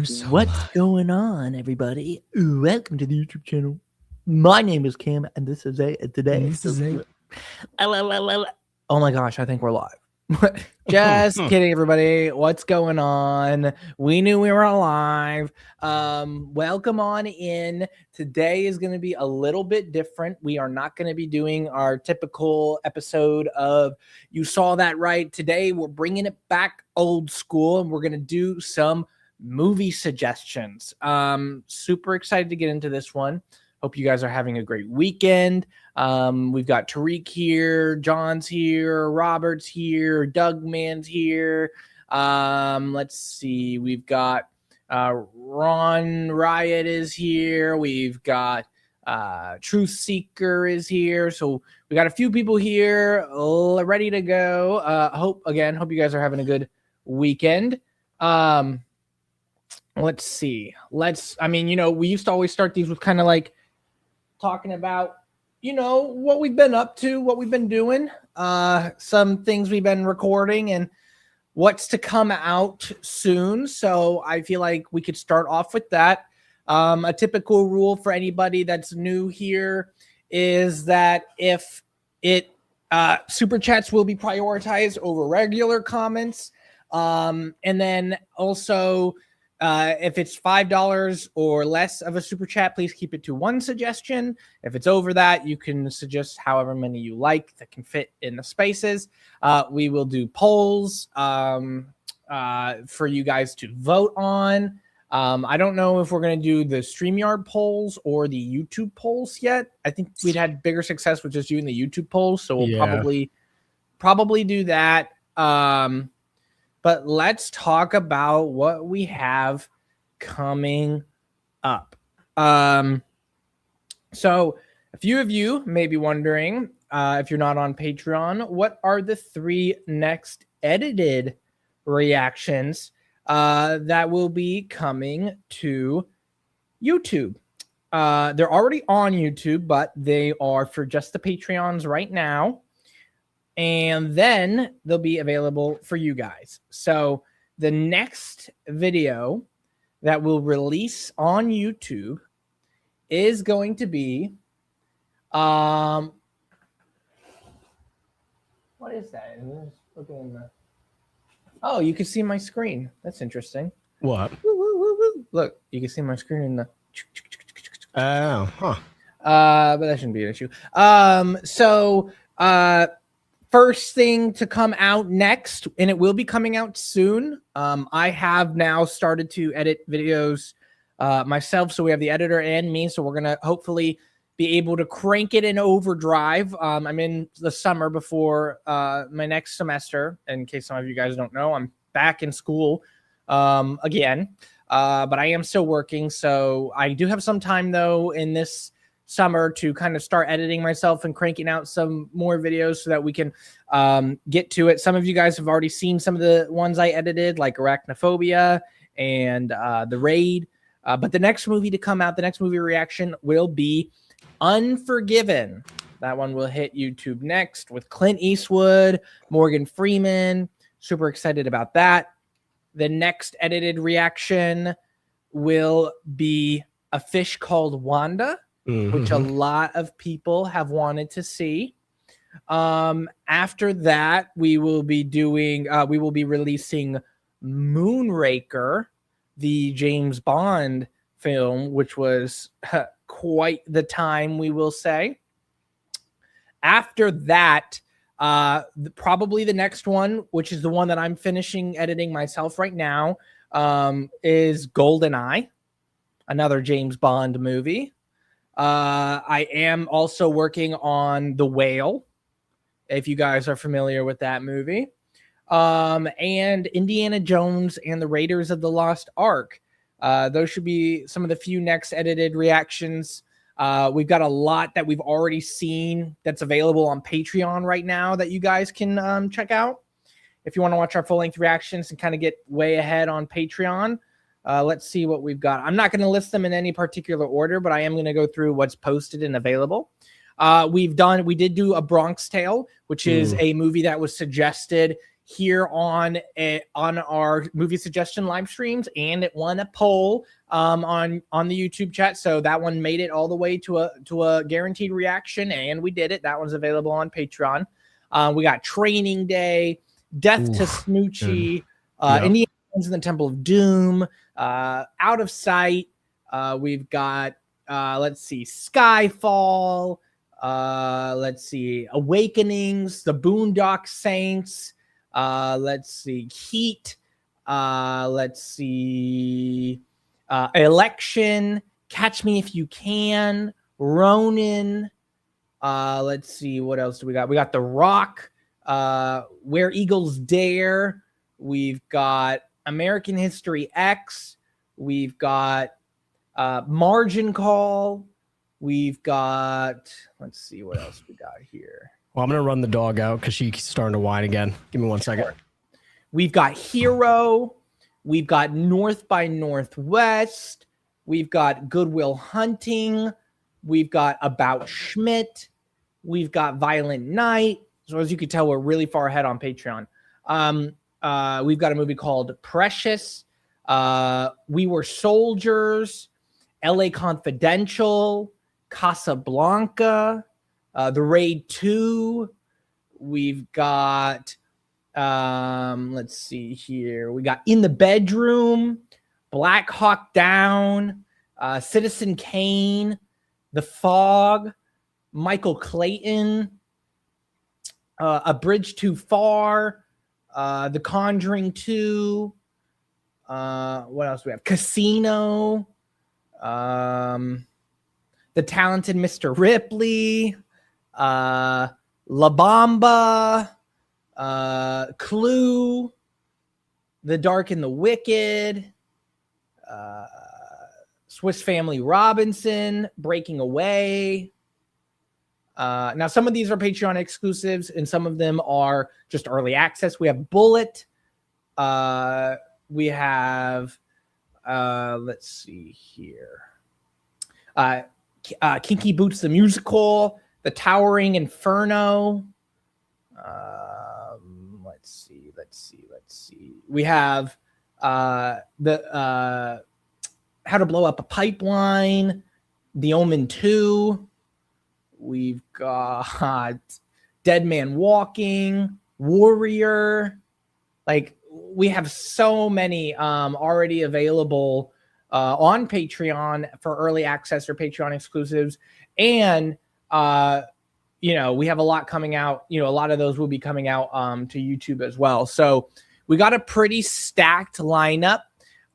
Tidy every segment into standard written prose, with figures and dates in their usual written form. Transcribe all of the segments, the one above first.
so What's much. going on, everybody? Welcome to the YouTube channel. My name is Cam, and this is Zay. And today, And this is Zay. Oh my gosh, I think we're live. Just kidding, everybody. What's going on? We knew we were alive. Welcome on in. Today is going to be a little bit different. We are not going to be doing our typical episode of You Saw That Right. Today, we're bringing it back old school, and we're going to do some movie suggestions. Super excited to get into this one. Hope you guys are having a great weekend. We've got Tariq here, John's here, Robert's here, Doug Man's here. Let's see, we've got Ron Riot is here. We've got Truth Seeker is here. So we got a few people here ready to go. Hope you guys are having a good weekend. Let's see. We used to always start these with kind of like talking about, what we've been up to, what we've been doing, some things we've been recording, and what's to come out soon. So I feel like we could start off with that. A typical rule for anybody that's new here is that if super chats will be prioritized over regular comments. And then also, if it's $5 or less of a super chat, please keep it to one suggestion. If it's over that, you can suggest however many you like that can fit in the spaces. We will do polls for you guys to vote on. I don't know if we're going to do the StreamYard polls or the YouTube polls yet. I think we'd had bigger success with just doing the YouTube polls, so we'll probably do that. But let's talk about what we have coming up. So a few of you may be wondering, if you're not on Patreon, what are the 3 next edited reactions that will be coming to YouTube? They're already on YouTube, but they are for just the Patreons right now. And then they'll be available for you guys. So the next video that will release on YouTube is going to be, what is that? Oh, you can see my screen. That's interesting. What? Look, you can see my screen in the. But that shouldn't be an issue. First thing to come out next, and it will be coming out soon. I have now started to edit videos myself, so we have the editor and me. So we're gonna hopefully be able to crank it in overdrive. I'm in the summer before my next semester. In case some of you guys don't know, I'm back in school again, but I am still working. So I do have some time though in this summer to kind of start editing myself and cranking out some more videos so that we can get to it. Some of you guys have already seen some of the ones I edited, like Arachnophobia and The Raid. But the next movie to come out, the next movie reaction will be Unforgiven. That one will hit YouTube next with Clint Eastwood, Morgan Freeman. Super excited about that. The next edited reaction will be A Fish Called Wanda, which a lot of people have wanted to see. After that, we will be releasing Moonraker, the James Bond film, which was quite the time, we will say. After that, probably the next one, which is the one that I'm finishing editing myself right now, is GoldenEye, another James Bond movie. I am also working on The Whale, if you guys are familiar with that movie. And Indiana Jones and the Raiders of the Lost Ark. Those should be some of the few next edited reactions. We've got a lot that we've already seen that's available on Patreon right now that you guys can check out. If you want to watch our full-length reactions and kind of get way ahead on Patreon, let's see what we've got. I'm not going to list them in any particular order, but I am going to go through what's posted and available. We did do A Bronx Tale, which is a movie that was suggested here on our movie suggestion live streams, and it won a poll on the YouTube chat. So that one made it all the way to a guaranteed reaction, and we did it. That one's available on Patreon. We got Training Day, Death to Smoochie, Indiana Jones and the Temple of Doom, Out of Sight. We've got let's see, Skyfall. Let's see, Awakenings, The Boondock Saints. Let's see, Heat. Let's see, Election, Catch Me If You Can, Ronin. Let's see, what else do we got? We got The Rock, Where Eagles Dare. We've got American History X. We've got Margin Call. We've got, let's see what else we got here. Well, I'm going to run the dog out because she's starting to whine again. Give me 1 second. We've got Hero. We've got North by Northwest. We've got Goodwill Hunting. We've got About Schmidt. We've got Violent Night. So as you can tell, we're really far ahead on Patreon. We've got a movie called Precious. We Were Soldiers. LA Confidential. Casablanca. The Raid 2. We've got, let's see here. We got In the Bedroom, Black Hawk Down, Citizen Kane, The Fog, Michael Clayton, A Bridge Too Far, The Conjuring 2. What else do we have? Casino, The Talented Mr. Ripley, La Bamba, Clue, The Dark and the Wicked, Swiss Family Robinson, Breaking Away. Now, some of these are Patreon exclusives, and some of them are just early access. We have Bullet. We have, let's see here. Kinky Boots the Musical, The Towering Inferno. Let's see. We have the How to Blow Up a Pipeline, The Omen 2. We've got Dead Man Walking, Warrior. Like, we have so many already available on Patreon for early access or Patreon exclusives. And, we have a lot coming out. A lot of those will be coming out to YouTube as well. So we got a pretty stacked lineup.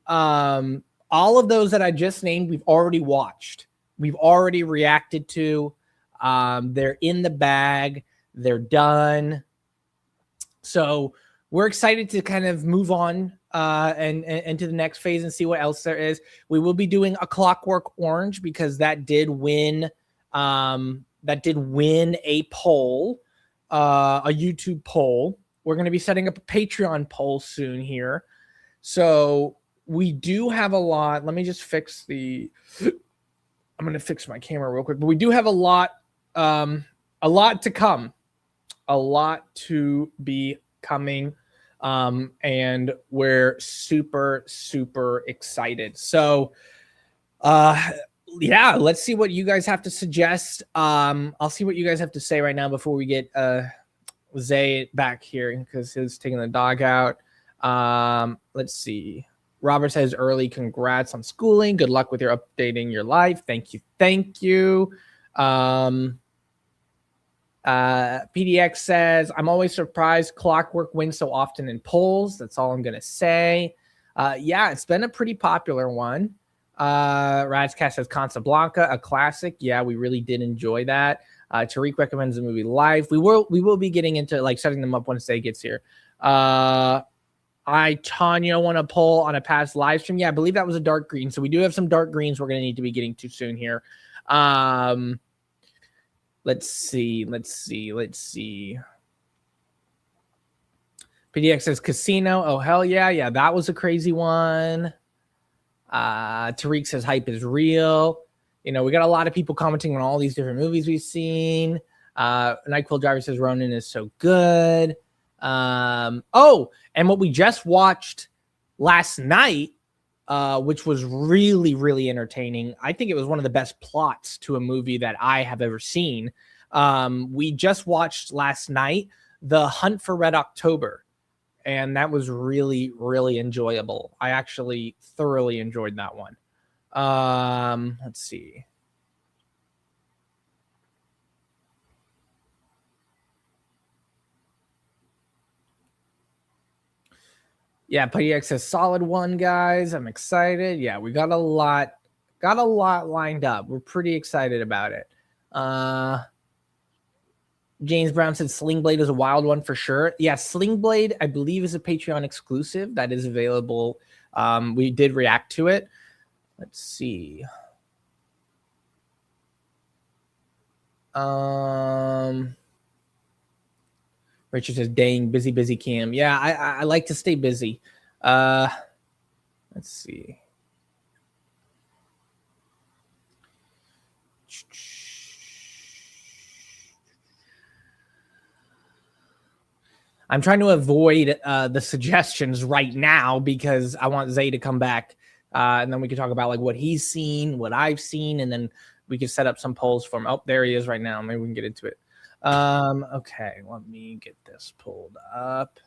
All of those that I just named, we've already watched. We've already reacted to. They're in the bag. They're done. So we're excited to kind of move on and to the next phase and see what else there is. We will be doing A Clockwork Orange because that did win a poll, a YouTube poll. We're going to be setting up a Patreon poll soon here. So we do have a lot. Let me just fix I'm going to fix my camera real quick, but we do have a lot to come, a lot to be coming. And we're super, super excited. So, let's see what you guys have to suggest. I'll see what you guys have to say right now before we get, Zay back here because he's taking the dog out. Let's see. Robert says early congrats on schooling. Good luck with your updating your life. Thank you. PDX says, I'm always surprised Clockwork wins so often in polls. That's all I'm going to say. It's been a pretty popular one. Radscast says Casablanca, a classic. Yeah, we really did enjoy that. Tariq recommends the movie Life. We will be getting into setting them up once Zay gets here. Tanya won a poll on a past live stream. Yeah, I believe that was a dark green. So we do have some dark greens we're going to need to be getting to soon here. Let's see. PDX says Casino. Oh, hell yeah. Yeah, that was a crazy one. Tariq says hype is real. We got a lot of people commenting on all these different movies we've seen. Nightquill Driver says Ronin is so good. Oh, and what we just watched last night, which was really, really entertaining. I think it was one of the best plots to a movie that I have ever seen. We just watched last night The Hunt for Red October, and that was really, really enjoyable. I actually thoroughly enjoyed that one. Let's see. Yeah, PX says solid one, guys. I'm excited. Yeah, we got a lot lined up. We're pretty excited about it. James Brown said Sling Blade is a wild one for sure. Yeah, Sling Blade, I believe, is a Patreon exclusive that is available. We did react to it. Let's see. Richard says, dang, busy Cam. Yeah, I like to stay busy. Let's see. I'm trying to avoid the suggestions right now because I want Zay to come back. And then we can talk about like what he's seen, what I've seen, and then we can set up some polls for him. Oh, there he is right now. Maybe we can get into it. Okay, let me get this pulled up.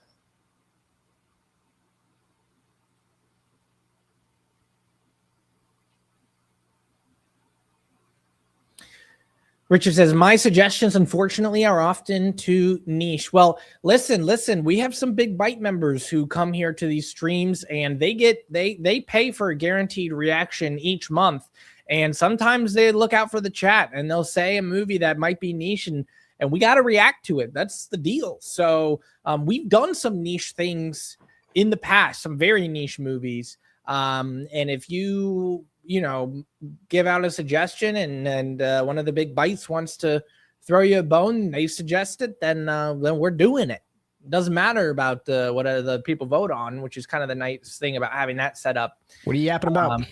Richard says, my suggestions, unfortunately, are often too niche. Well, listen, we have some Big Bite members who come here to these streams and they pay for a guaranteed reaction each month. And sometimes they look out for the chat and they'll say a movie that might be niche and we got to react to it. That's the deal. So we've done some niche things in the past, some very niche movies. And if you give out a suggestion and one of the Big Bites wants to throw you a bone, they suggest it, then we're doing it. It doesn't matter about what the people vote on, which is kind of the nice thing about having that set up. What are you yapping about?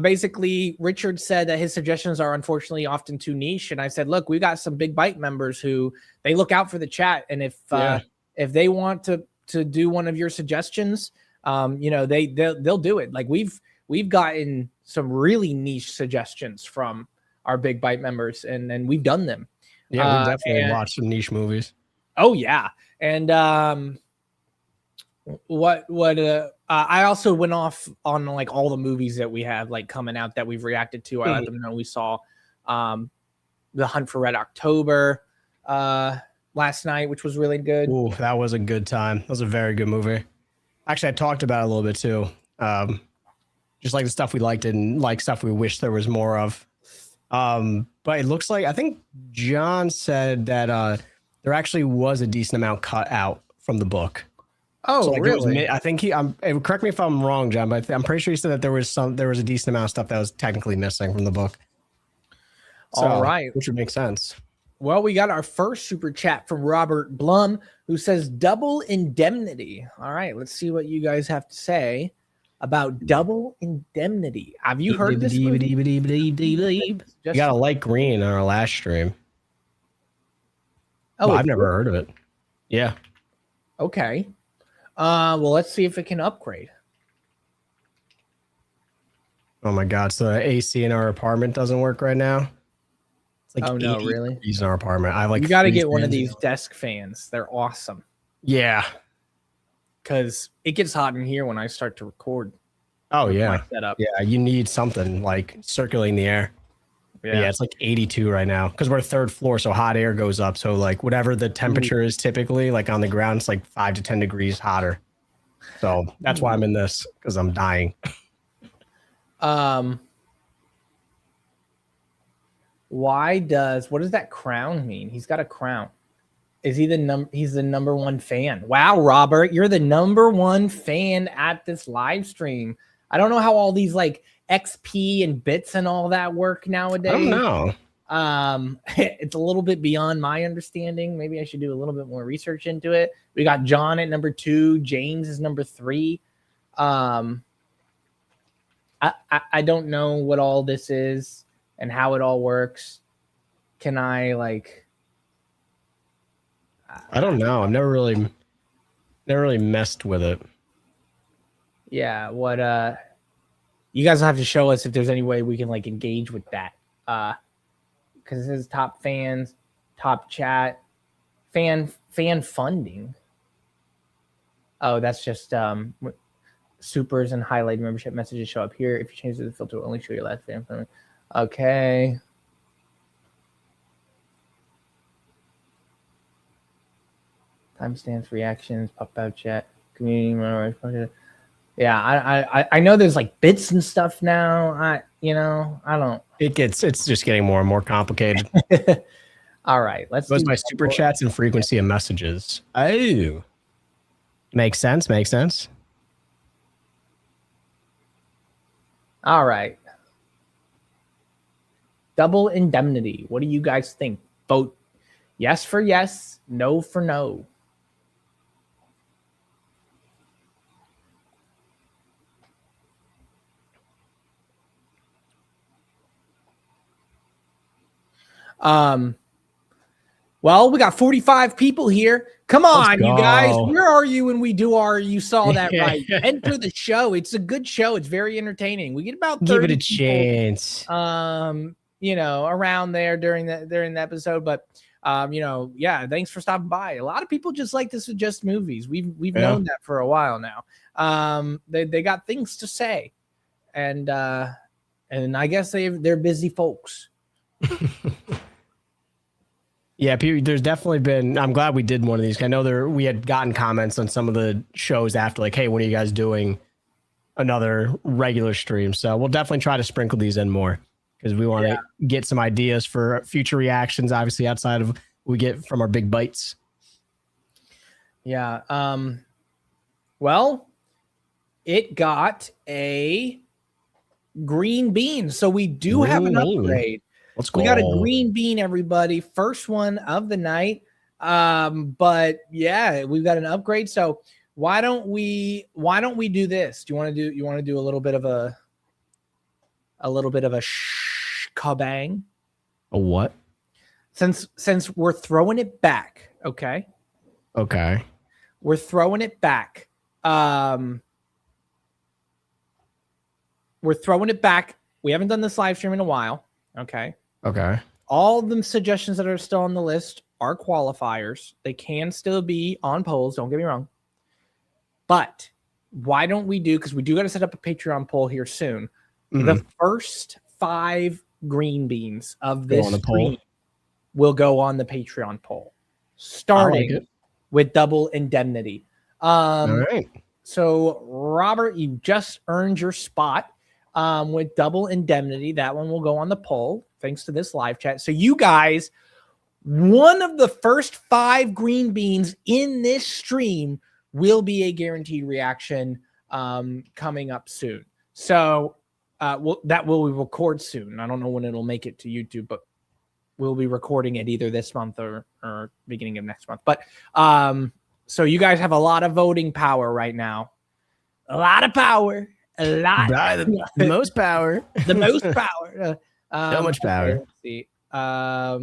Basically, Richard said that his suggestions are unfortunately often too niche, and I said, look, we got some Big Bite members who they look out for the chat, and if they want to do one of your suggestions, they'll do it. Like we've gotten some really niche suggestions from our Big Bite members, and we've done them. Yeah, we definitely watched some niche movies. Oh yeah, and I also went off on like all the movies that we have like coming out that we've reacted to. I let them know we saw The Hunt for Red October last night, which was really good. Ooh, that was a good time. That was a very good movie. Actually, I talked about it a little bit too. Just like the stuff we liked and like stuff we wish there was more of. But it looks like, I think John said that there actually was a decent amount cut out from the book. Oh, so like really? I think correct me if I'm wrong, John, but I'm pretty sure he said that there was a decent amount of stuff that was technically missing from the book. So, all right. Which would make sense. Well, we got our first super chat from Robert Blum, who says Double Indemnity. All right, let's see what you guys have to say about Double Indemnity. Have you heard of this movie? You got a light green on our last stream. Oh, well, I've never heard of it. Yeah. Okay. Well, let's see if it can upgrade. Oh my God! So the AC in our apartment doesn't work right now. It's like oh no, really? In our apartment, I like. You got to get one of these desk fans. They're awesome. Yeah. Because it gets hot in here when I start to record. Oh yeah. Setup. Yeah, you need something like circulating the air. Yeah, it's like 82 right now because we're third floor, so hot air goes up. So like whatever the temperature is typically, like on the ground, it's like 5 to 10 degrees hotter. So that's why I'm in this, because I'm dying. What does that crown mean? He's got a crown. Is he he's the number one fan? Wow, Robert, you're the number one fan at this live stream. I don't know how all these like XP and bits and all that work nowadays. I don't know. It's a little bit beyond my understanding. Maybe I should do a little bit more research into it. We got John at number 2. James is number 3. I don't know what all this is and how it all works. Can I like, I don't know. I've never really messed with it. Yeah, what you guys will have to show us if there's any way we can like engage with that. Because it says top fans, top chat, fan funding. Oh, that's just supers and highlight membership messages show up here. If you change the filter, it will only show your last fan funding. Okay. Timestamps, reactions, pop out chat, community. Yeah, I know there's like bits and stuff now. I don't. It's just getting more and more complicated. All right, let's goes by super chats and frequency of messages. Oh, makes sense. Makes sense. All right. Double indemnity. What do you guys think? Vote yes for yes, no for no. Well, we got 45 people here. Come on, you guys. Where are you when we do our You Saw That Right? Enter the show. It's a good show. It's very entertaining. We get about 30 give it a people, chance. Around there during the episode. But yeah, thanks for stopping by. A lot of people just like to suggest movies. We've known that for a while now. They got things to say. And I guess they're busy folks. Yeah, there's definitely been. I'm glad we did one of these. I know we had gotten comments on some of the shows after, like, "Hey, when are you guys doing another regular stream?" So we'll definitely try to sprinkle these in more because we want to get some ideas for future reactions. Obviously, outside of what we get from our big bites. Yeah. Well, it got a green bean, so we do have an upgrade. Let's go. We got a green bean, everybody. First one of the night. But yeah, we've got an upgrade. So why don't we do this? You want to do a little bit of a kabang? A what? Since we're throwing it back, okay? Okay. We're throwing it back. We're throwing it back. We haven't done this live stream in a while. Okay. Okay. All the suggestions that are still on the list are qualifiers. They can still be on polls. Don't get me wrong. But why don't we do, because we do got to set up a Patreon poll here soon. Mm-hmm. The first 5 green beans of this stream will go on the Patreon poll, starting with double indemnity. All right. So Robert, you just earned your spot with double indemnity. That one will go on the poll thanks to this live chat. So you guys, one of the first 5 green beans in this stream will be a guaranteed reaction coming up soon. So that will record soon. I don't know when it'll make it to YouTube, but we'll be recording it either this month or beginning of next month. But so you guys have a lot of voting power right now. A lot of power. A lot. The most power. The most power. So much power. Let's see. All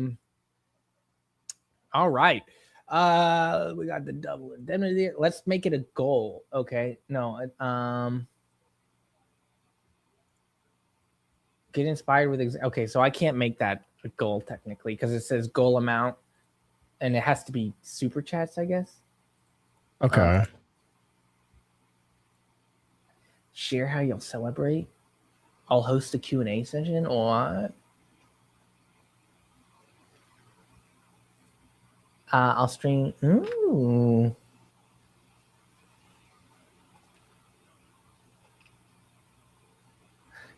right. We got the double indemnity. Let's make it a goal. Okay. No. Get inspired with. Okay. So I can't make that a goal technically because it says goal amount and it has to be super chats, I guess. Okay. Share how you'll celebrate. I'll host a Q&A session or I'll stream. Ooh.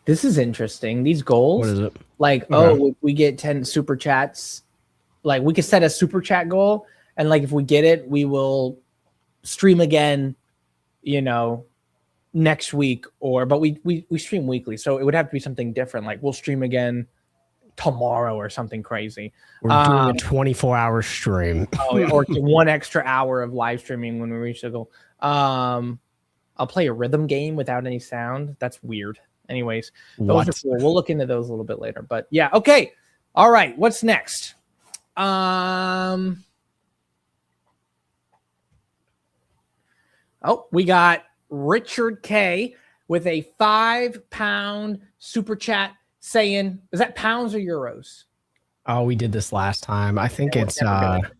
This is interesting. These goals. What is it? Like, okay. We get 10 super chats. Like we could set a super chat goal. And like, if we get it, we will stream again, next week but we stream weekly, so it would have to be something different. Like we'll stream again tomorrow or something crazy. We're doing a 24-hour stream. Or 1 extra hour of live streaming when we reach the goal. I'll play a rhythm game without any sound. That's weird. Anyways, those are cool. We'll look into those a little bit later. But yeah, okay. All right, what's next? Oh, we got Richard K with a £5 super chat saying, is that pounds or euros? Oh, we did this last time. I think Yeah, we're it's never good at this.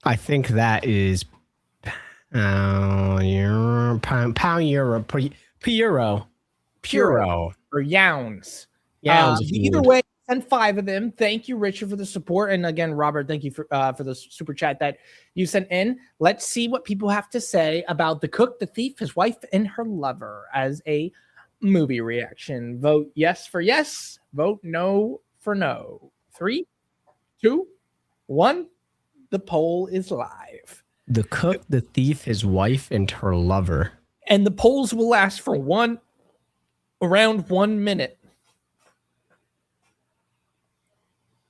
I think that is euro, pound euro per euro. Puro. Or yowns. Yowns, if you Either would. way, send 5 of them. Thank you, Richard, for the support. And again, Robert, thank you for the super chat that you sent in. Let's see what people have to say about The Cook, the Thief, his wife, and her lover as a movie reaction. Vote yes for yes. Vote no for no. 3, 2, 1. The poll is live. The Cook, the Thief, his wife, and her lover. And the polls will last for around 1 minute.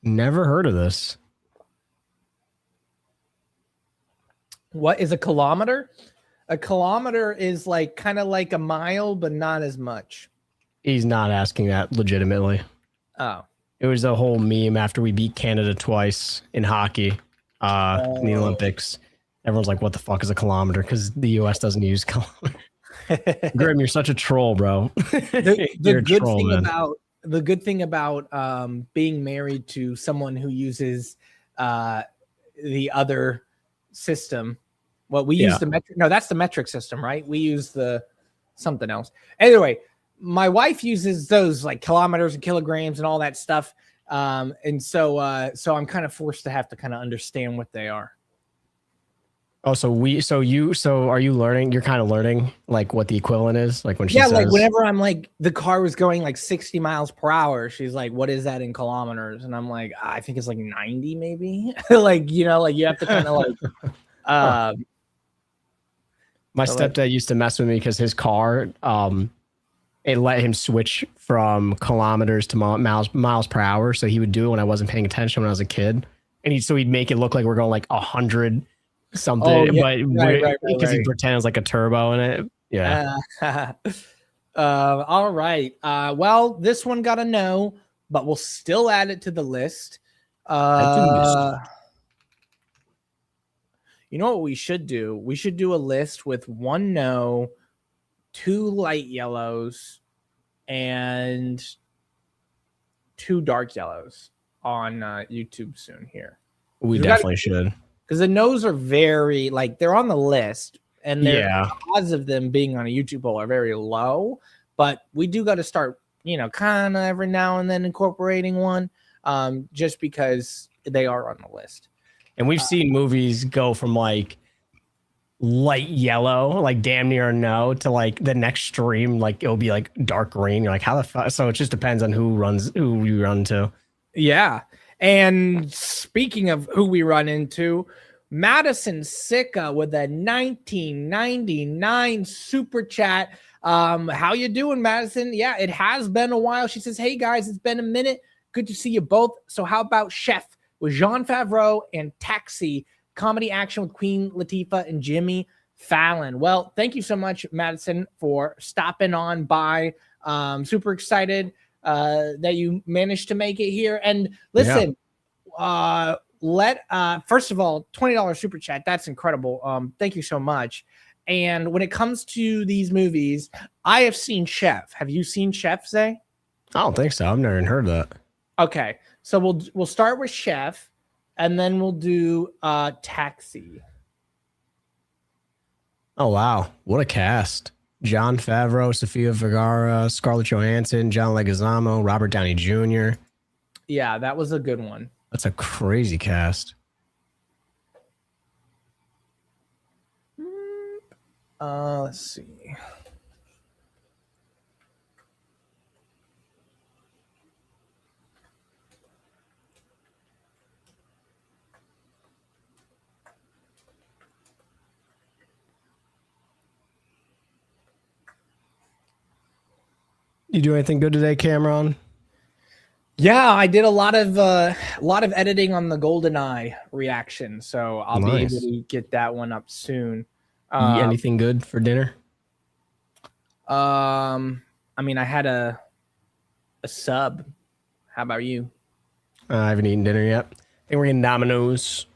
Never heard of this. What is a kilometer? A kilometer is like kind of like a mile, but not as much. He's not asking that legitimately. Oh. It was a whole meme after we beat Canada twice in hockey in the Olympics. Everyone's like, what the fuck is a kilometer? Because the US doesn't use kilometer. Grim, you're such a troll, bro. The good thing about being married to someone who uses the other system. Well, we use the metric. No, that's the metric system, right? We use the something else. Anyway, my wife uses those like kilometers and kilograms and all that stuff. And so I'm kind of forced to have to kind of understand what they are. Oh, so are you learning? You're kind of learning like what the equivalent is, like when she says, like whenever I'm like the car was going like 60 miles per hour, she's like, "What is that in kilometers?" And I'm like, "I think it's like 90, maybe." Like you have to kind of like. My stepdad used to mess with me because his car, it let him switch from kilometers to miles per hour. So he would do it when I wasn't paying attention when I was a kid, and he'd make it look like we're going like 100. Something, but because he pretends like a turbo in it. Yeah. All right. Well, this one got a no, but we'll still add it to the list. You know what we should do? We should do a list with 1 no, 2 light yellows, and 2 dark yellows on YouTube soon here. We definitely should. Because the no's are very, like, they're on the list, and the odds of them being on a YouTube poll are very low. But we do got to start, kind of every now and then incorporating one, just because they are on the list. And we've seen movies go from like light yellow, like damn near a no, to like the next stream, like it'll be like dark green. You're like, how the fuck? So it just depends on who you run to. Yeah. And speaking of who we run into, Madison Sicca with a 1999 super chat. How you doing, Madison? Yeah, it has been a while. She says, "Hey guys, it's been a minute. Good to see you both. So how about Chef with Jon Favreau and Taxi, comedy action with Queen Latifah and Jimmy Fallon?" Well, thank you so much, Madison, for stopping on by. Super excited that you managed to make it here. And listen, first of all, $20 super chat. That's incredible. Thank you so much. And when it comes to these movies, I have seen Chef. Have you seen Chef, Zay? I don't think so. I've never even heard of that. Okay. So we'll start with Chef, and then we'll do Taxi. Oh wow. What a cast. Jon Favreau, Sofia Vergara, Scarlett Johansson, John Leguizamo, Robert Downey Jr. Yeah, that was a good one. That's a crazy cast. Let's see. You do anything good today, Cameron? Yeah, I did a lot of editing on the GoldenEye reaction, so I'll be able to get that one up soon. Eat anything good for dinner? I mean, I had a sub. How about you? I haven't eaten dinner yet. I think we're getting Domino's.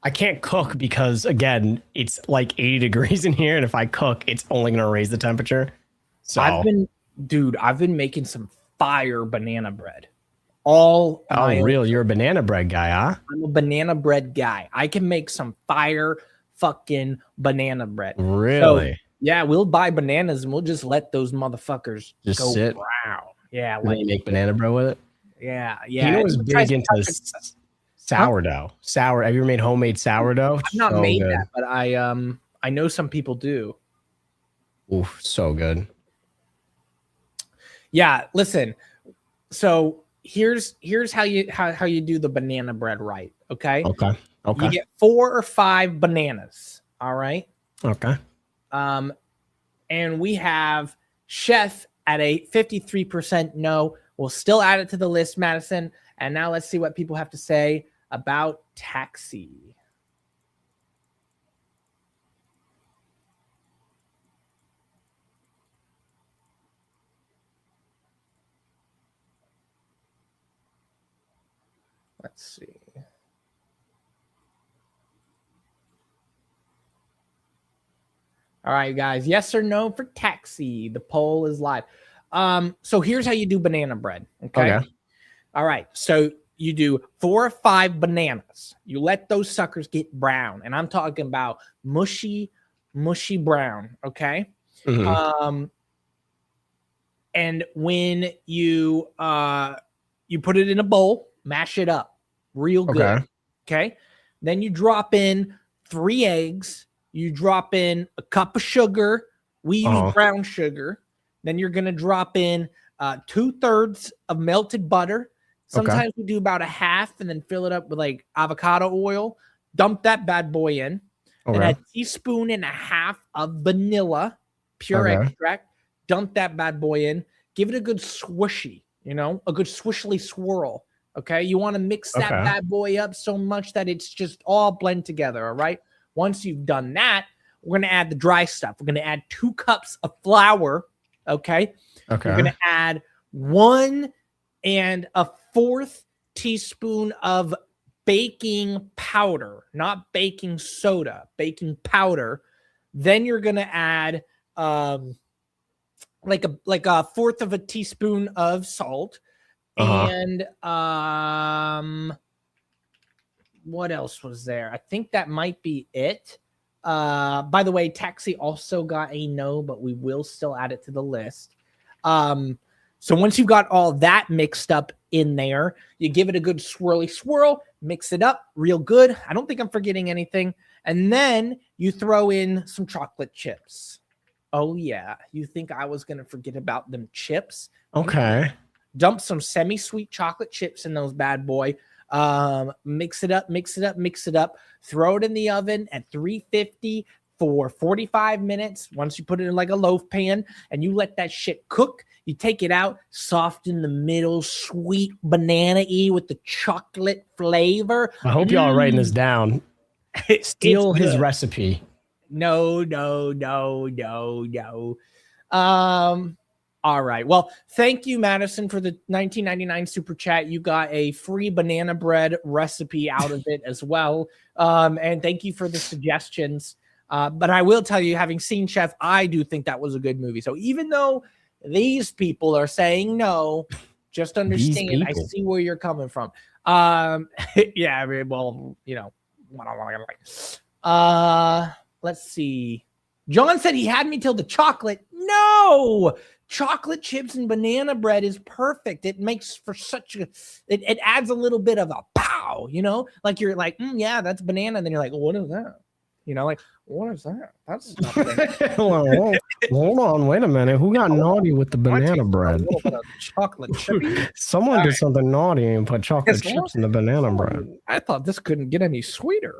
I can't cook because again, it's like 80 degrees in here, and if I cook, it's only gonna raise the temperature. So I've been making some fire banana bread. All real? You're a banana bread guy, huh? I'm a banana bread guy. I can make some fire fucking banana bread. Really? So, yeah, we'll buy bananas and we'll just let those motherfuckers Just go sit. brown. Yeah, And then you make banana bread with it. yeah. He was big into sourdough. Have you ever made homemade sourdough? I've not made that, but I know some people do. Oof, so good. Yeah, listen. So here's how you do the banana bread right. Okay. Okay. You get 4 or 5 bananas. All right. Okay. And we have Chef at a 53% no. We'll still add it to the list, Madison. And now let's see what people have to say about Taxi. Let's see. All right, guys. Yes or no for Taxi. The poll is live. So here's how you do banana bread. Okay. All right. So you do 4 or 5 bananas. You let those suckers get brown. And I'm talking about mushy brown. Okay. Mm-hmm. And when you put it in a bowl, mash it up real good. Okay. Then you drop in 3 eggs. You drop in a cup of sugar. We use brown sugar. Then you're going to drop in 2/3 of melted butter. Sometimes we do about a half and then fill it up with like avocado oil. Dump that bad boy in. And a teaspoon and a half of vanilla, pure extract. Dump that bad boy in. Give it a good swishy, a good swishly swirl. Okay. You want to mix that bad boy up so much that it's just all blend together. All right. Once you've done that, we're going to add the dry stuff. We're going to add 2 cups of flour. Okay. You're going to add 1 1/4 teaspoon of baking powder, not baking soda, baking powder. Then you're going to add like a 1/4 of a teaspoon of salt. And what else was there? I think that might be it. By the way, Taxi also got a no, but we will still add it to the list. So once you've got all that mixed up in there, you give it a good swirly swirl, mix it up real good. I don't think I'm forgetting anything. And then you throw in some chocolate chips. Oh, yeah. You think I was going to forget about them chips? Okay. Dump some semi-sweet chocolate chips in those bad boy. Mix it up. Throw it in the oven at 350 for 45 minutes. Once you put it in like a loaf pan and you let that shit cook, you take it out, soft in the middle, sweet banana-y with the chocolate flavor. I hope y'all are writing this down. Steal his recipe. No. All right. Well, thank you, Madison, for the 1999 super chat. You got a free banana bread recipe out of it as well. And thank you for the suggestions. But I will tell you, having seen Chef, I do think that was a good movie. So even though these people are saying no, just understand, I see where you're coming from. Yeah, I mean, well, let's see. John said he had me till the chocolate. No, chocolate chips and banana bread is perfect. It makes for such a, it adds a little bit of a pow, like you're like, yeah, that's banana. And then you're like, well, what is that? Like, what is that? That's hold on, wait a minute. Who got naughty with the banana bread? A little bit of chocolate chip. Someone did something naughty and put chocolate chips in the banana bread. I thought this couldn't get any sweeter.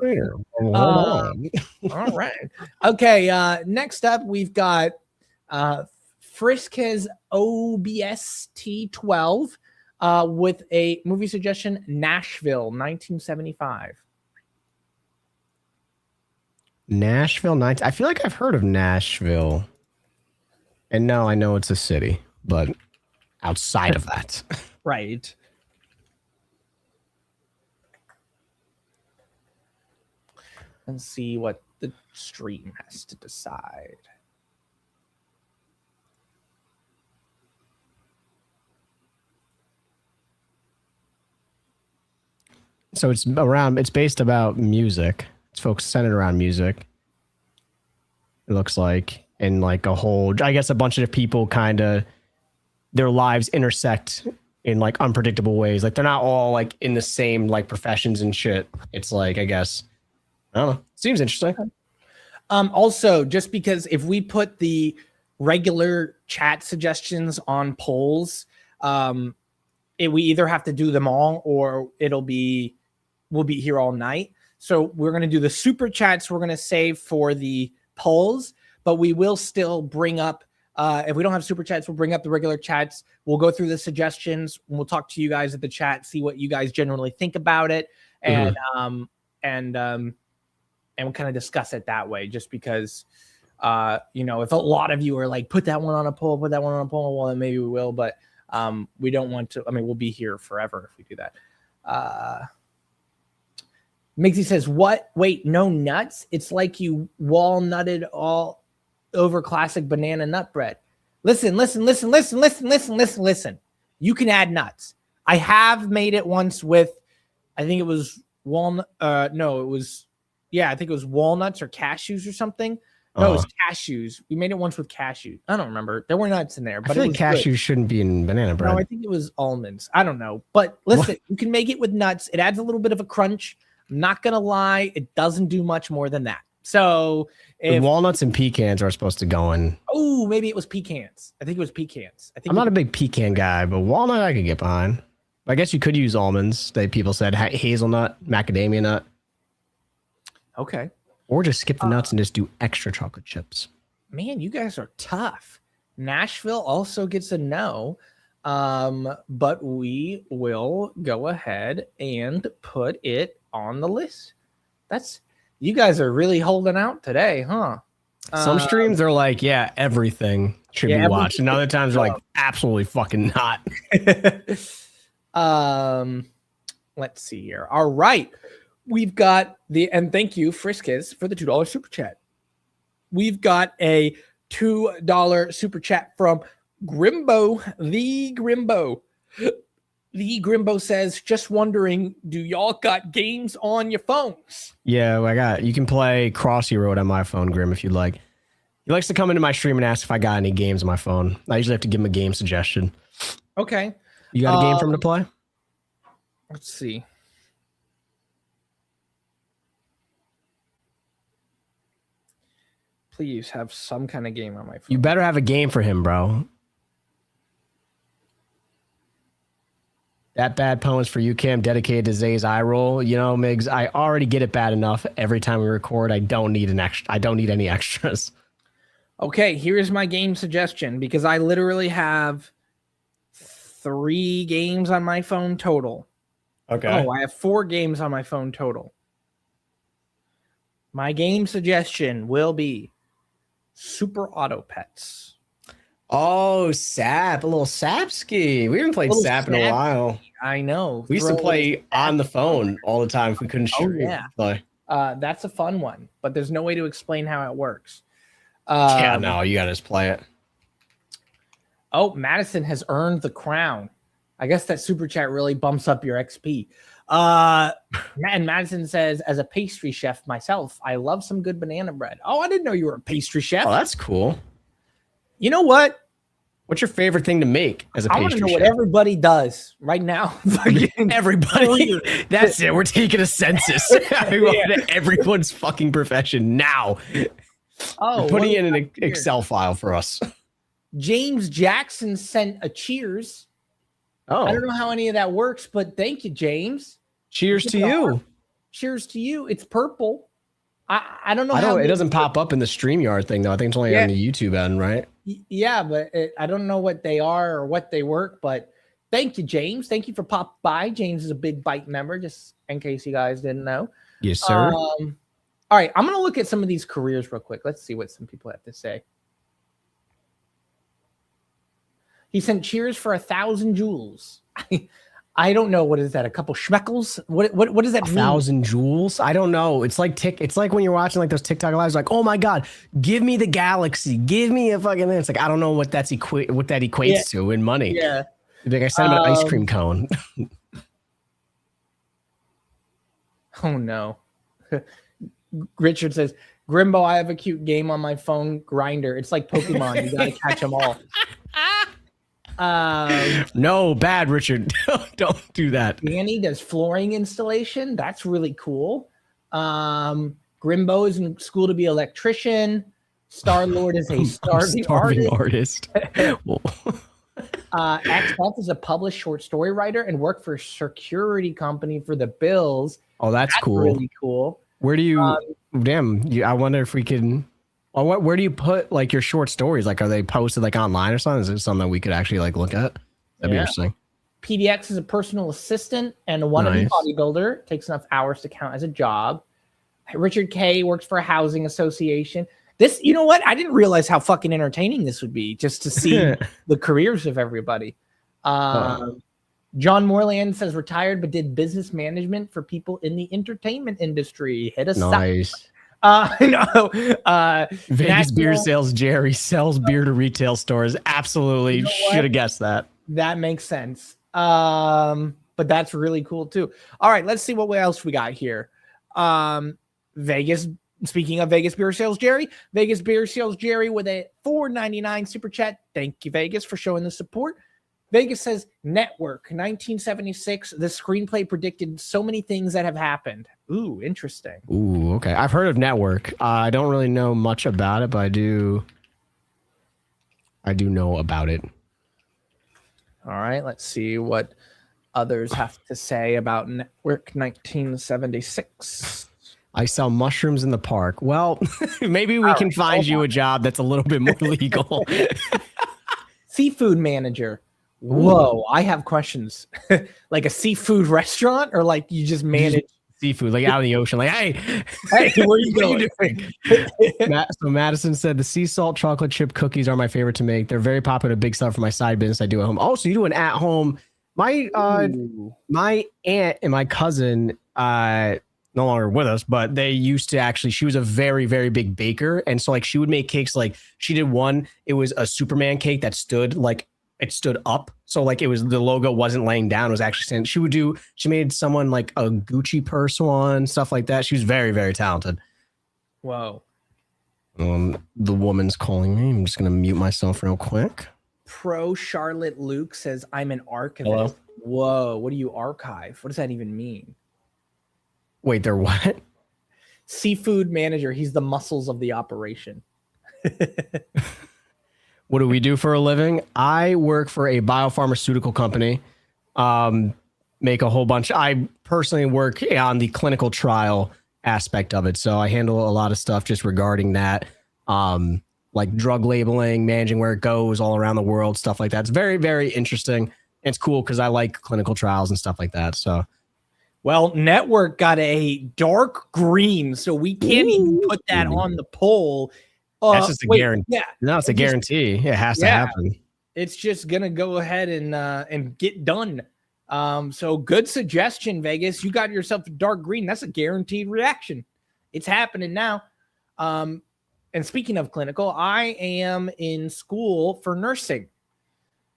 Hold on. All right. Okay. Next up, we've got Frisk's OBST12 with a movie suggestion, Nashville, 1975. Nashville, I feel like I've heard of Nashville. And no, I know it's a city, but outside of that. Right. and see what the stream has to decide. So it's based about music. It's folks centered around music. It looks like, and like a whole, I guess a bunch of people kind of, their lives intersect in like unpredictable ways. Like they're not all like in the same like professions and shit. It's like, I guess, I don't know. Seems interesting. Also, just because if we put the regular chat suggestions on polls, we either have to do them all or we'll be here all night. So we're going to do the super chats. We're going to save for the polls, but we will still bring up, if we don't have super chats, we'll bring up the regular chats. We'll go through the suggestions. We'll talk to you guys at the chat, see what you guys generally think about it. And, and we'll kind of discuss it that way, just because, if a lot of you are like, put that one on a poll, well, then maybe we will, but we don't want to. I mean, we'll be here forever if we do that. Mixie says, what? Wait, no nuts? It's like you walnutted all over classic banana nut bread. Listen. You can add nuts. I have made it once with, I think it was walnut. I think it was walnuts or cashews or something. No, it was cashews. We made it once with cashews. I don't remember. There were nuts in there, but I feel like cashews shouldn't be in banana bread. No, I think it was almonds. I don't know. But listen, you can make it with nuts. It adds a little bit of a crunch. I'm not going to lie. It doesn't do much more than that. So walnuts and pecans are supposed to go in. Oh, maybe it was pecans. I think it was pecans. I'm not a big pecan guy, but walnut I could get behind. I guess you could use almonds. People said hazelnut, macadamia nut. Okay. Or just skip the nuts and just do extra chocolate chips. Man, you guys are tough. Nashville also gets a no. But we will go ahead and put it on the list. You guys are really holding out today, huh? Some streams are like, yeah, everything should be watched. And other times are like, absolutely fucking not. Let's see here. All right. We've got and thank you, Friskis, for the $2 super chat. We've got a $2 super chat from Grimbo, the Grimbo. The Grimbo says, just wondering, do y'all got games on your phones? Yeah, you can play Crossy Road on my phone, Grim, if you'd like. He likes to come into my stream and ask if I got any games on my phone. I usually have to give him a game suggestion. Okay. You got a game for him to play? Let's see. Please have some kind of game on my phone. You better have a game for him, bro. That bad poem's for you, Cam, dedicated to Zay's eye roll. You know, Migs, I already get it bad enough every time we record. I don't need any extras. Okay, here's my game suggestion, because I literally have 3 games on my phone total. Okay. Oh, I have 4 games on my phone total. My game suggestion will be Super Auto Pets. Oh, Sap, a little Sapski. We haven't played Sap in a while. I know. We used to play on the phone all the time if we couldn't play. That's a fun one, but there's no way to explain how it works. You gotta just play it. Oh, Madison has earned the crown. I guess that super chat really bumps up your XP. And Madison says, as a pastry chef myself, I love some good banana bread. Oh, I didn't know you were a pastry chef. Oh, that's cool. You know what? What's your favorite thing to make as a pastry chef? I want to know what everybody does right now. Everybody. That's it. We're taking a census. Everyone's fucking profession now. Oh, putting in an Excel file for us. James Jackson sent a cheers. Oh, I don't know how any of that works, but thank you, James. Cheers to you. Cheers to you. It's purple. I don't know how it doesn't pop up in the StreamYard thing though. I think it's only on the YouTube end, right? Yeah, but I don't know what they are or what they work, but thank you, James. Thank you for popping by. James is a Big Bite member, just in case you guys didn't know. Yes, sir. All right, I'm going to look at some of these careers real quick. Let's see what some people have to say. He sent cheers for 1,000 joules. I don't know. What is that? A couple schmeckles? What does that mean? 1,000 joules? I don't know. It's like it's like when you're watching like those TikTok lives, like, oh my god, give me the galaxy, give me a fucking. It's like I don't know what that equates to in money. Yeah. Like I sent him an ice cream cone. Oh no. Richard says, Grimbo, I have a cute game on my phone, Grinder. It's like Pokemon. You gotta catch them all. No, bad, Richard. Don't do that. Danny does flooring installation. That's really cool. Grimbo is in school to be an electrician. Star Lord is a starving artist. XF is a published short story writer and worked for a security company for the Bills. Oh, that's cool. Really cool. Where do you? I wonder if we can. Well, where do you put like your short stories? Like, are they posted like online or something? Is it something that we could actually like look at? That'd be interesting. PDX is a personal assistant and a wannabe bodybuilder. Takes enough hours to count as a job. Richard K works for a housing association. This, you know what? I didn't realize how fucking entertaining this would be just to see the careers of everybody. John Moreland says retired but did business management for people in the entertainment industry. Hit us up. No. Vegas beer sales Jerry sells beer to retail stores. Absolutely should have guessed that. That makes sense. But that's really cool too. All right, let's see what else we got here. Vegas. Speaking of Vegas beer sales, Jerry, Vegas beer sales, Jerry, with a $4.99 super chat. Thank you, Vegas, for showing the support. Vegas says, Network, 1976. The screenplay predicted so many things that have happened. Ooh, interesting. Ooh, okay. I've heard of Network. I don't really know much about it, but I do know about it. All right, let's see what others have to say about Network 1976. I sell mushrooms in the park. Well, maybe we can find you a job that's a little bit more legal. Seafood manager. Whoa, I have questions. Like a seafood restaurant, or like you just manage seafood, like out in the ocean? Like, hey, where are you going? So Madison said the sea salt chocolate chip cookies are my favorite to make. They're very popular, big stuff for my side business I do at home. Also, you do an at home. My aunt and my cousin, no longer with us, but they used to actually, she was a very, very big baker. And so like she would make cakes. Like she did one, it was a Superman cake that stood like, it stood up. So like it was, the logo wasn't laying down. It was actually standing. She made someone like a Gucci purse one, stuff like that. She was very, very talented. Whoa. The woman's calling me. I'm just going to mute myself real quick. Pro Charlotte Luke says, I'm an archivist. Hello? Whoa. What do you archive? What does that even mean? Wait, they're what? Seafood manager. He's the muscles of the operation. What do we do for a living? I work for a biopharmaceutical company. Make a whole bunch. I personally work on the clinical trial aspect of it. So I handle a lot of stuff just regarding that. Like drug labeling, managing where it goes all around the world, stuff like that. It's very, very interesting. It's cool because I like clinical trials and stuff like that. So. Well, Network got a dark green, so we can't even put that on the poll. That's just a guarantee. Yeah, no, it's a guarantee. It has to happen. It's just gonna go ahead and get done. So good suggestion, Vegas. You got yourself a dark green. That's a guaranteed reaction. It's happening now. And speaking of clinical, I am in school for nursing,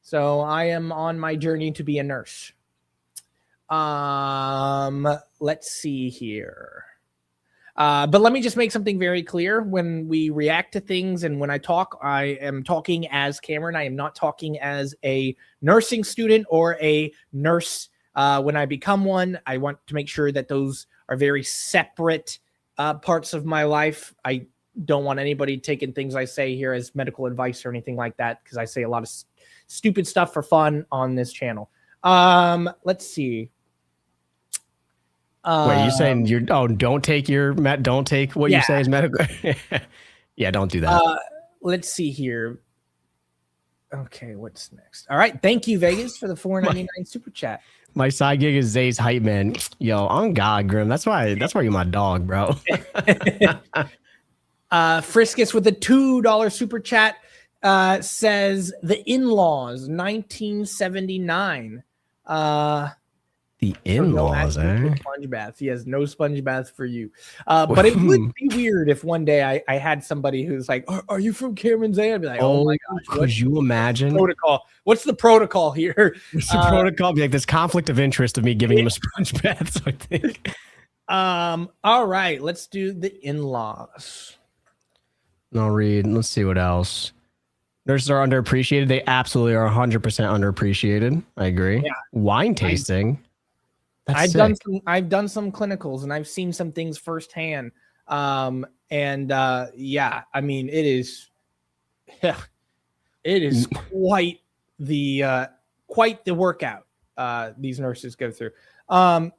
so I am on my journey to be a nurse. Let's see here. But let me just make something very clear. When we react to things and when I talk, I am talking as Cameron. I am not talking as a nursing student or a nurse. When I become one, I want to make sure that those are very separate parts of my life. I don't want anybody taking things I say here as medical advice or anything like that, because I say a lot of stupid stuff for fun on this channel. Let's see. Wait, you're saying don't take what you say as medical. Yeah, don't do that. Let's see here. Okay, what's next? All right, thank you, Vegas, for the $4.99 super chat. My side gig is Zay's hype man. Yo, on God, Grim. That's why you're my dog, bro. Friskus with a $2 super chat says the in-laws 1979. The So no in-laws, actual eh? sponge baths. He has no sponge baths for you. But it would be weird if one day I had somebody who's like, "Are you from Cam&Zay?" I'd be like, "Oh my gosh, could you imagine? protocol? What's the protocol here?" What's the protocol? Be like this conflict of interest of me giving him a sponge bath. So I think. All right, let's do the in-laws. I'll read. Let's see what else. Nurses are underappreciated. They absolutely are 100% underappreciated. I agree. Yeah. Wine tasting. I've done some clinicals and I've seen some things firsthand. Yeah, I mean it is quite the workout these nurses go through. I'm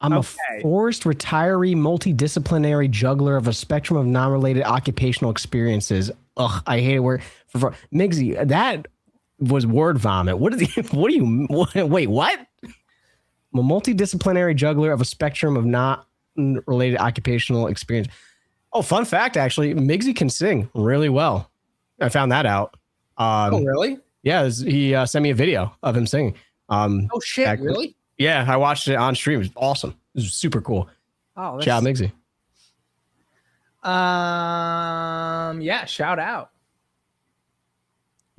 a forced retiree multidisciplinary juggler of a spectrum of non-related occupational experiences. Ugh, I hate it where Migsy, that was word vomit. Wait, what? I'm a multidisciplinary juggler of a spectrum of not related occupational experience. Oh, fun fact, actually, Migsy can sing really well. I found that out. Oh, really? Yeah, he sent me a video of him singing. Oh, shit, really? Yeah, I watched it on stream. It was awesome. It was super cool. Oh, shout out Migsy. Yeah, shout out.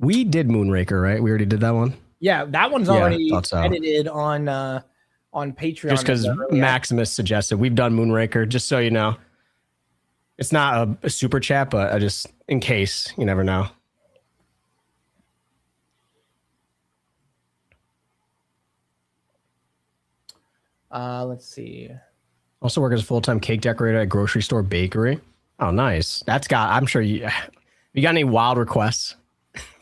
We did Moonraker, right? We already did that one. Yeah, that one's already edited on Patreon. Just because Maximus suggested. We've done Moonraker, just so you know. It's not a super chat, but I just, in case, you never know. Let's see. Also work as a full-time cake decorator at a grocery store bakery. Oh, nice. I'm sure you got any wild requests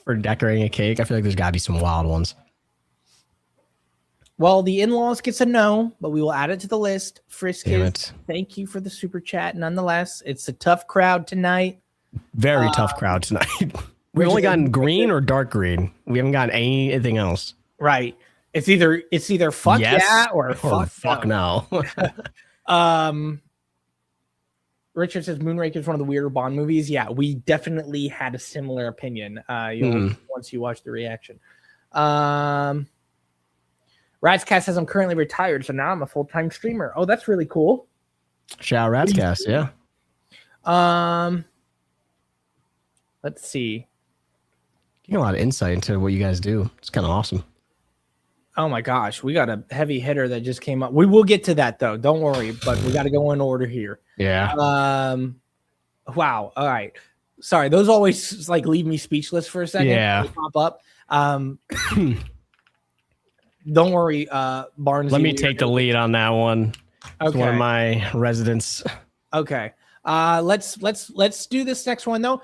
for decorating a cake? I feel like there's got to be some wild ones. Well, the in-laws gets a no, but we will add it to the list. Friskis, thank you for the super chat. Nonetheless, it's a tough crowd tonight. Very tough crowd tonight. We've only gotten green or dark green. We haven't gotten anything else. Right. It's either fuck yes, yeah or fuck no. Richard says Moonraker is one of the weirder Bond movies. Yeah, we definitely had a similar opinion. Once you watch the reaction. Ratscast says I'm currently retired, so now I'm a full-time streamer. Oh, that's really cool. Shout out Ratscast, yeah. Let's see. You know a lot of insight into what you guys do. It's kind of awesome. Oh my gosh, we got a heavy hitter that just came up. We will get to that though. Don't worry, but we got to go in order here. Yeah. Wow. All right. Sorry, those always like leave me speechless for a second. Yeah. They pop up. Don't worry, Barnes. Let me take the lead on that one. Okay. It's one of my residents. Okay. Let's do this next one though.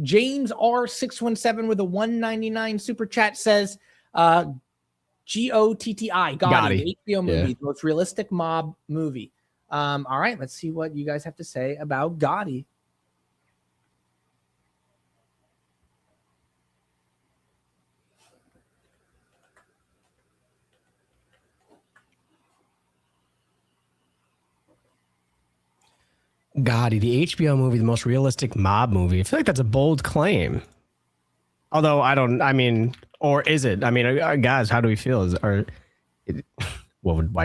James R617 with a 199 super chat says, Gotti, Gotti, HBO movie, the most realistic mob movie. All right, let's see what you guys have to say about Gotti. Gotti, the HBO movie, the most realistic mob movie. I feel like that's a bold claim. Although or is it? I mean, guys, how do we feel? I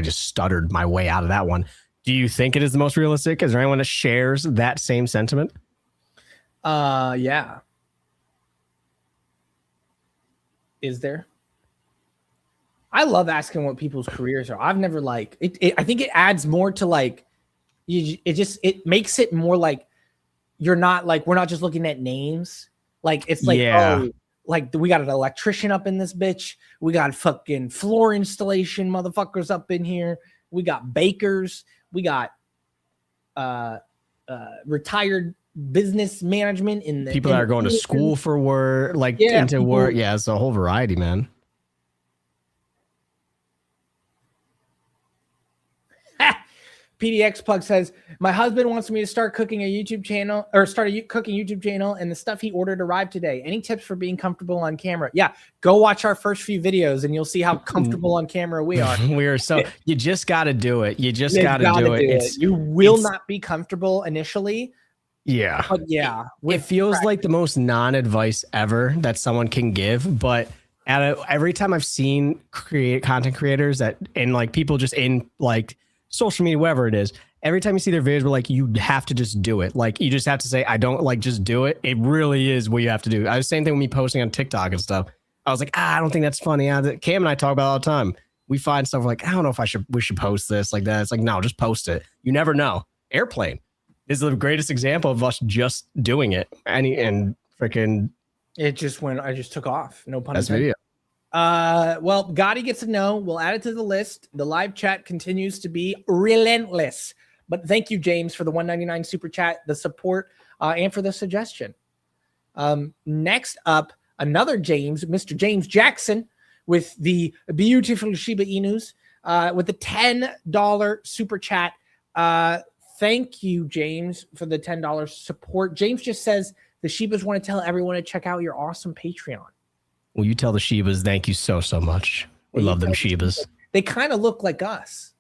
just stuttered my way out of that one. Do you think it is the most realistic? Is there anyone that shares that same sentiment? Yeah. Is there? I love asking what people's careers are. I've never I think it adds more to it makes it more like you're not we're not just looking at names. It's oh, we got an electrician up in this bitch. We got fucking floor installation motherfuckers up in here. We got bakers. We got retired business management in the people that are going to school for work, into work. Yeah, it's a whole variety, man. PDX Plug says, my husband wants me to start cooking a YouTube channel or start a cooking YouTube channel, and the stuff he ordered arrived today. Any tips for being comfortable on camera? Yeah, go watch our first few videos and you'll see how comfortable on camera we are. You just got to do it. You just got to do it. You will not be comfortable initially. Yeah. But yeah. It feels like the most non-advice ever that someone can give, but every time I've seen content creators that, and like people just in like social media, whatever it is, every time you see their videos, we're like, you have to just do it. Like, you just have to say, I don't like, just do it. It really is what you have to do. I was the same thing with me posting on TikTok and stuff. I was like, I don't think that's funny. Cam and I talk about it all the time. We find stuff like, I don't know if we should post this like that. It's like, no, just post it. You never know. Airplane is the greatest example of us just doing it. And freaking, I just took off. No pun that's intended. video. Well, Gotti gets to know. We'll add it to the list. The live chat continues to be relentless. But thank you, James, for the $1.99 super chat, the support, and for the suggestion. Next up, another James, Mr. James Jackson, with the beautiful Shiba Inus, with the $10 super chat. Thank you, James, for the $10 support. James just says the Shibas want to tell everyone to check out your awesome Patreon. Well, you tell the Shibas, thank you so much. We love them Shibas. They kind of look like us.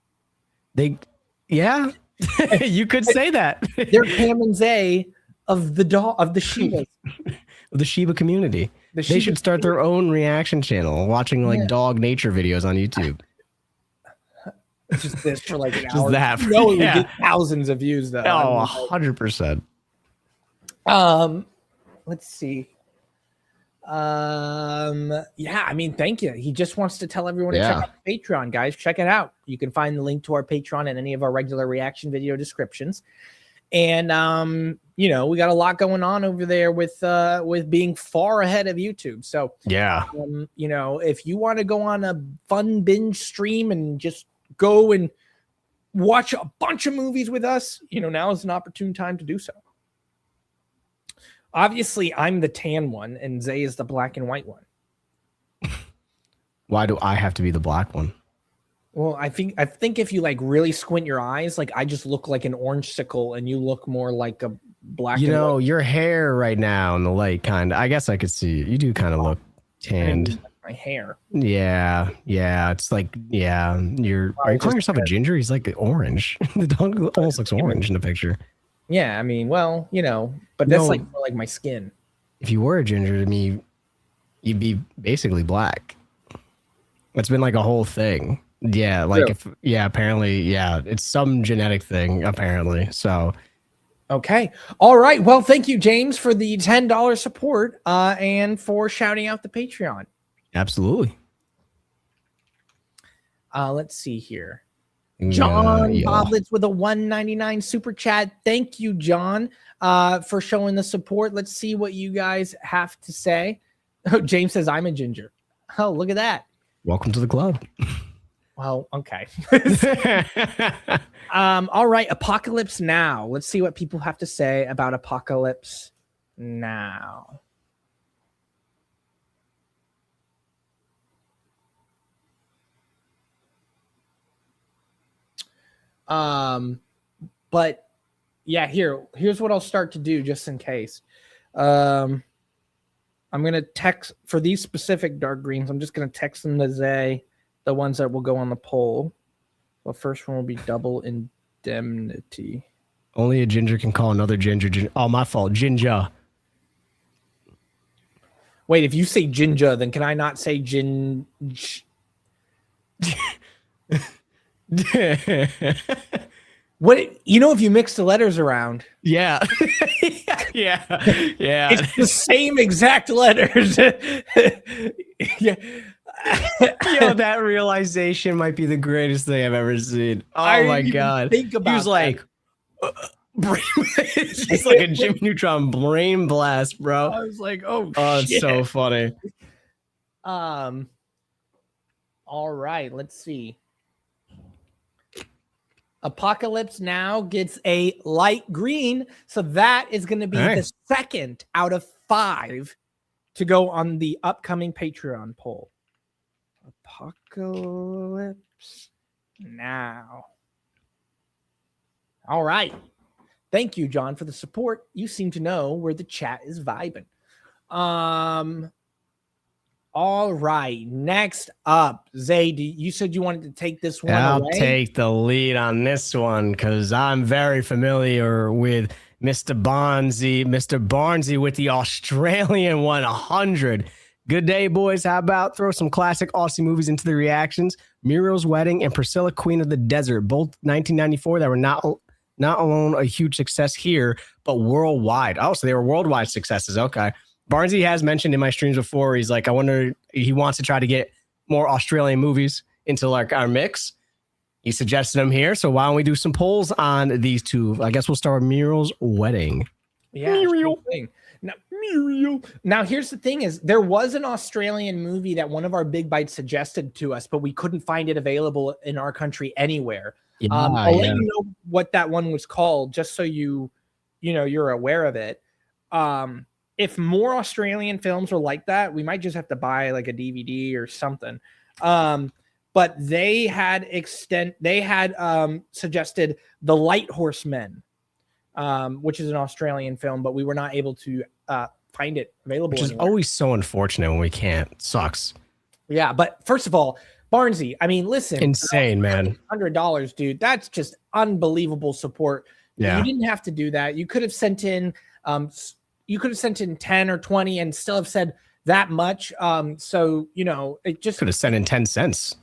Yeah, you could say that. They're Cam&Zay of the Shibas. The Shiba community. They should start their own reaction channel, watching like dog nature videos on YouTube. Just this for like an Just hour. that. You know, it would get thousands of views though. Oh, 100%. Let's see. Yeah, I mean, thank you. He just wants to tell everyone to check out the Patreon, guys. Check it out. You can find the link to our Patreon in any of our regular reaction video descriptions. And you know, we got a lot going on over there with being far ahead of YouTube. So yeah, you know, if you want to go on a fun binge stream and just go and watch a bunch of movies with us, you know, now is an opportune time to do so. Obviously, I'm the tan one, and Zay is the black and white one. Why do I have to be the black one? Well, I think if you like really squint your eyes, like I just look like an orange sickle, and you look more like a black. You know, white. your hair right now in the light, kind of. I guess I could see it. You do kind of look tanned. My hair. Yeah. It's like, yeah. Are you calling yourself a ginger? He's like orange. The dog almost looks orange in the picture. Yeah, I mean, well, you know, but that's like more like my skin. If you were a ginger to me, you'd be basically black. It's been like a whole thing. Yeah, like apparently, it's some genetic thing apparently. So, okay, all right. Well, thank you, James, for the $10 support and for shouting out the Patreon. Absolutely. Let's see here. John Boblets with a $1.99 super chat. Thank you, John, for showing the support. Let's see what you guys have to say. Oh, James says I'm a ginger. Oh, look at that. Welcome to the club. Well, okay. All right, Apocalypse Now. Let's see what people have to say about Apocalypse Now. But yeah, here's what I'll start to do just in case. I'm gonna text for these specific dark greens. I'm just gonna text them to Zay, the ones that will go on the poll. The first one will be Double Indemnity. Only a ginger can call another ginger. Oh, my fault. Ginger. Wait, if you say ginger, then can I not say gin? What, you know, if you mix the letters around, yeah. it's the same exact letters. Yeah. Yo, that realization might be the greatest thing I've ever seen. Oh my god! Think about he was like, it's just like a Jimmy Neutron brain blast, bro. I was like, oh it's shit. so funny. All right, let's see. Apocalypse Now gets a light green, so that is going to be the second out of 5 to go on the upcoming Patreon poll. Apocalypse Now. All right. Thank you, John, for the support. You seem to know where the chat is vibing. All right. Next up, Zay, you said you wanted to take this one I'll away? take the lead on this one because I'm very familiar with Mr. Barnesy with the Australian 100. Good day, boys. How about throw some classic Aussie movies into the reactions? Muriel's Wedding and Priscilla, Queen of the Desert, both 1994 that were not alone a huge success here, but worldwide. Oh, so they were worldwide successes. Okay. Barnesy has mentioned in my streams before, he's like, I wonder, he wants to try to get more Australian movies into like our mix. He suggested them here. So why don't we do some polls on these two? I guess we'll start with Muriel's Wedding. Yeah. Muriel. Now, here's the thing is there was an Australian movie that one of our big bites suggested to us, but we couldn't find it available in our country anywhere. Yeah, I'll let you know what that one was called, just so you're aware of it. If more Australian films are like that, we might just have to buy like a DVD or something. But they had suggested The Light Horsemen, which is an Australian film, but we were not able to find it available. Which is always so unfortunate when we can't. It sucks. Yeah, but first of all, Barnesy, I mean, listen, insane, man. $100, dude. That's just unbelievable support. Yeah, you didn't have to do that. You could have sent in, 10 or 20 and still have said that much. So it just could have sent in 10 cents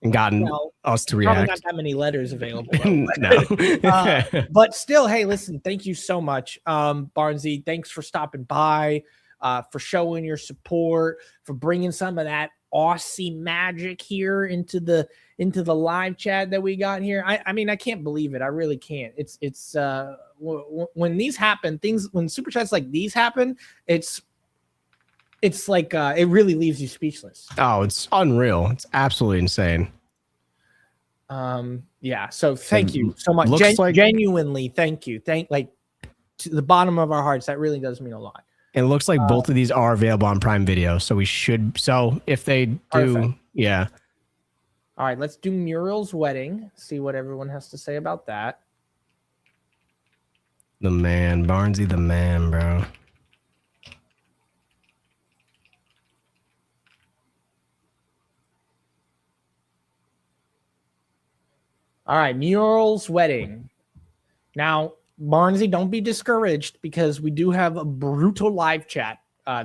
and gotten us to react. Probably not that many letters available. No. But still, hey, listen, thank you so much, Barnesy. Thanks for stopping by, for showing your support, for bringing some of that Aussie magic here into the live chat that we got here. I mean, I can't believe it. I really can't. It's when these happen, when super chats like these happen, it's like it really leaves you speechless. Oh, it's unreal. It's absolutely insane. Yeah. So thank you so much. Genuinely, thank you. To the bottom of our hearts. That really does mean a lot. And it looks like both of these are available on Prime Video, so we should. So if they do, perfect. Yeah. All right, let's do Muriel's Wedding. See what everyone has to say about that. The man, Barnesy, the man, bro. All right, Muriel's Wedding. Now, Barnesy, don't be discouraged because we do have a brutal live chat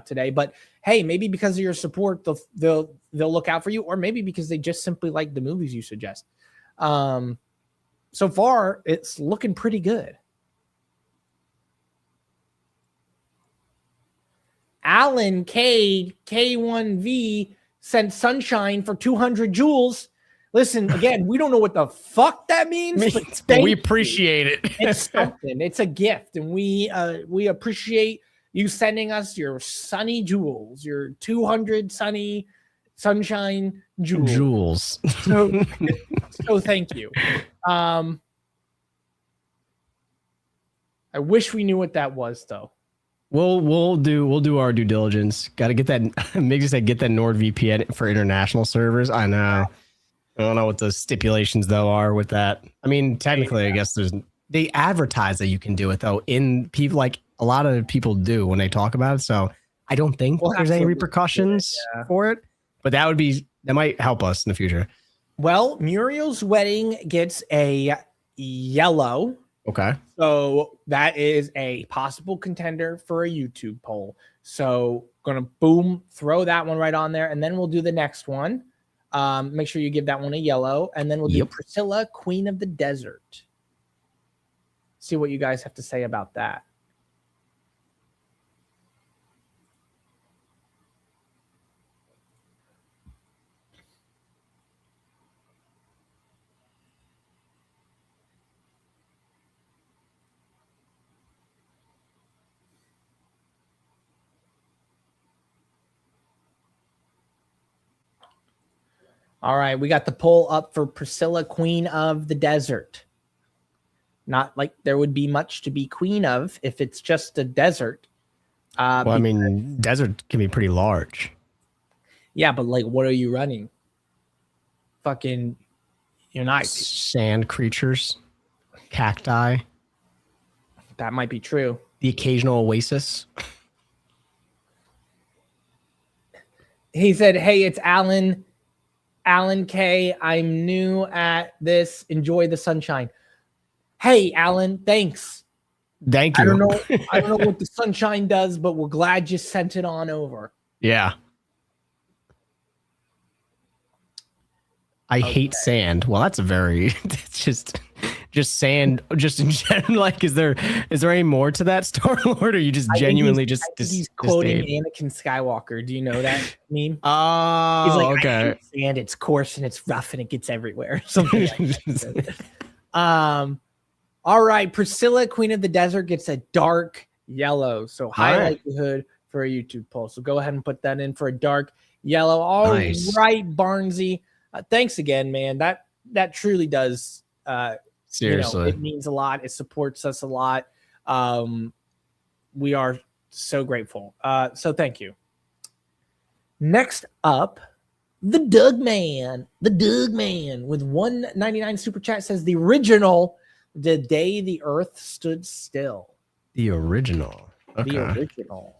today. But hey, maybe because of your support, they'll look out for you, or maybe because they just simply like the movies you suggest. So far, it's looking pretty good. Alan K1V sent Sunshine for 200 joules. Listen, again, we don't know what the fuck that means, but we appreciate it. It's something. It's a gift, and we appreciate you sending us your sunny jewels, your 200 sunshine jewels. So thank you. I wish we knew what that was, though. We'll do our due diligence. Got to get that. Miggy said get that NordVPN for international servers. I know. I don't know what the stipulations though are with that. I mean, technically, I guess they advertise that you can do it though. In people, like a lot of people do when they talk about it. So I don't think there's any repercussions for it. But that might help us in the future. Well, Muriel's Wedding gets a yellow. Okay. So that is a possible contender for a YouTube poll. So gonna throw that one right on there, and then we'll do the next one. Make sure you give that one a yellow, and then we'll do Priscilla, Queen of the Desert. See what you guys have to say about that. All right, we got the poll up for Priscilla, Queen of the Desert. Not like there would be much to be queen of if it's just a desert. Well, I mean, desert can be pretty large. Yeah, but like, what are you running? Fucking, you're not sand creatures, cacti. That might be true. The occasional oasis. He said, "Hey, it's Alan K. I'm new at this. Enjoy the sunshine." Hey, Alan, thanks. Thank you. I don't know what the sunshine does, but we're glad you sent it on over. Yeah. I hate sand. Well, that's a very. It's just sand, just in general. Like, is there any more to that Star-Lord, or you just genuinely I think he's quoting Anakin Skywalker. Do you know that meme? Oh, he's like, okay. I hate sand. It's coarse and it's rough and it gets everywhere. Something like that. All right, Priscilla, Queen of the Desert, gets a dark yellow. So high likelihood for a YouTube poll. So go ahead and put that in for a dark yellow. All right, Barnesy. Thanks again, man. That truly does. Seriously, it means a lot. It supports us a lot. We are so grateful. So thank you. Next up, the Doug Man with 199 super chat says the original The Day the Earth Stood Still. The original. Okay. The original.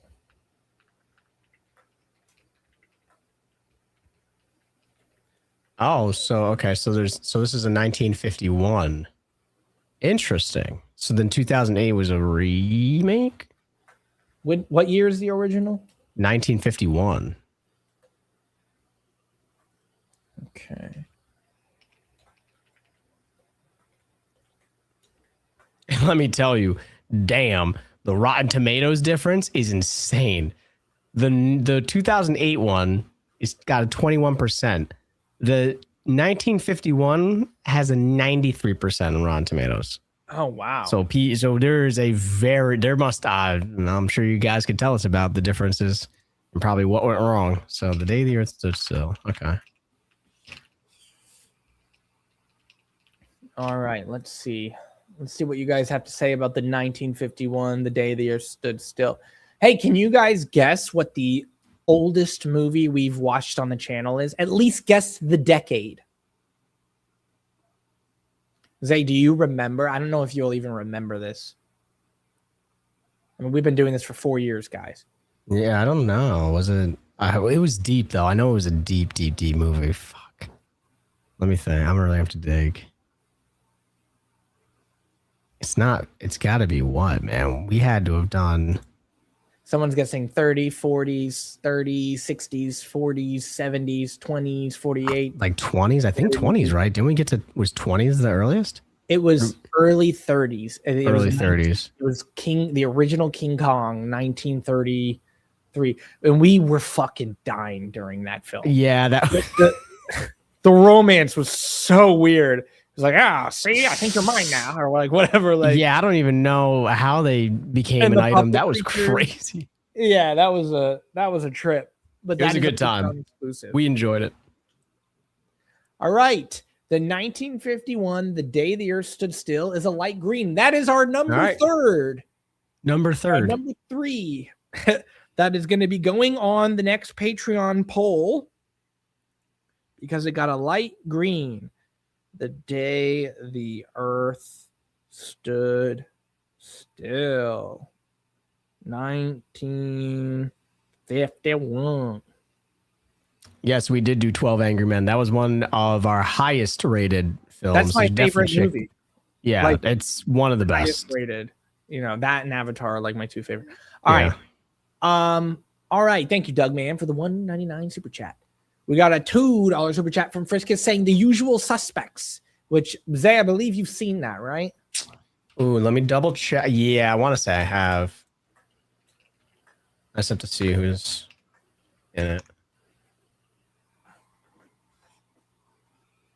Oh, so this is a 1951. Interesting. So then 2008 was a remake? What year is the original? 1951. Okay. And let me tell you, damn, the Rotten Tomatoes difference is insane. The 2008 one is got a 21%. The 1951 has a 93% on Rotten Tomatoes. Oh wow! So there is I'm sure you guys could tell us about the differences and probably what went wrong. So The Day the Earth Stood Still. Okay. All right, let's see what you guys have to say about the 1951, The Day the Earth Stood Still. Hey, can you guys guess what the oldest movie we've watched on the channel is? At least guess the decade. Zay, do you remember? I don't know if you'll even remember this. I mean, we've been doing this for 4 years, guys. Yeah, I don't know. Was it? It was deep though. I know it was a deep movie. Fuck. Let me think. I'm gonna really have to dig. It's not. It's got to be what, man? We had to have done. Someone's guessing 30, 40s, 30s, 60s, 40s, 70s, 20s, 48. Like 20s? I think 20s, right? Didn't we get to, was 20s the earliest? It was early 30s. Early 30s. It was the original King Kong, 1933. And we were fucking dying during that film. Yeah, the romance was so weird. It was like, see, I think you're mine now, or like whatever. Like, yeah, I don't even know how they became an item. That was crazy. Yeah, that was a trip. But it was a good time. Exclusive. We enjoyed it. All right, the 1951, The Day the Earth Stood Still, is a light green. That is our number third. Number three. That is going to be going on the next Patreon poll because it got a light green. The Day the Earth Stood Still. 1951. Yes, we did do 12 Angry Men. That was one of our highest rated films. That's my favorite movie. Yeah, like, it's one of the best rated. You know, that and Avatar are like my two favorite. All right. All right. Thank you, Doug Man, for the $1.99 super chat. We got a $2 super chat from Friskus saying The Usual Suspects, which, Zay, I believe you've seen that, right? Ooh, let me double check. Yeah, I want to say I have. I just have to see who's in it.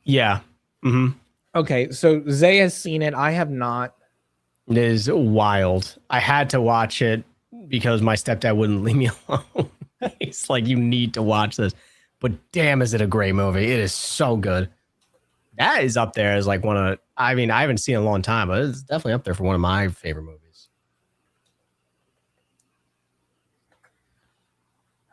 Yeah. Mm-hmm. Okay, so Zay has seen it. I have not. It is wild. I had to watch it because my stepdad wouldn't leave me alone. He's like, you need to watch this. But damn, is it a great movie. It is so good. That is up there as like one of, I mean, I haven't seen it in a long time, but it's definitely up there for one of my favorite movies.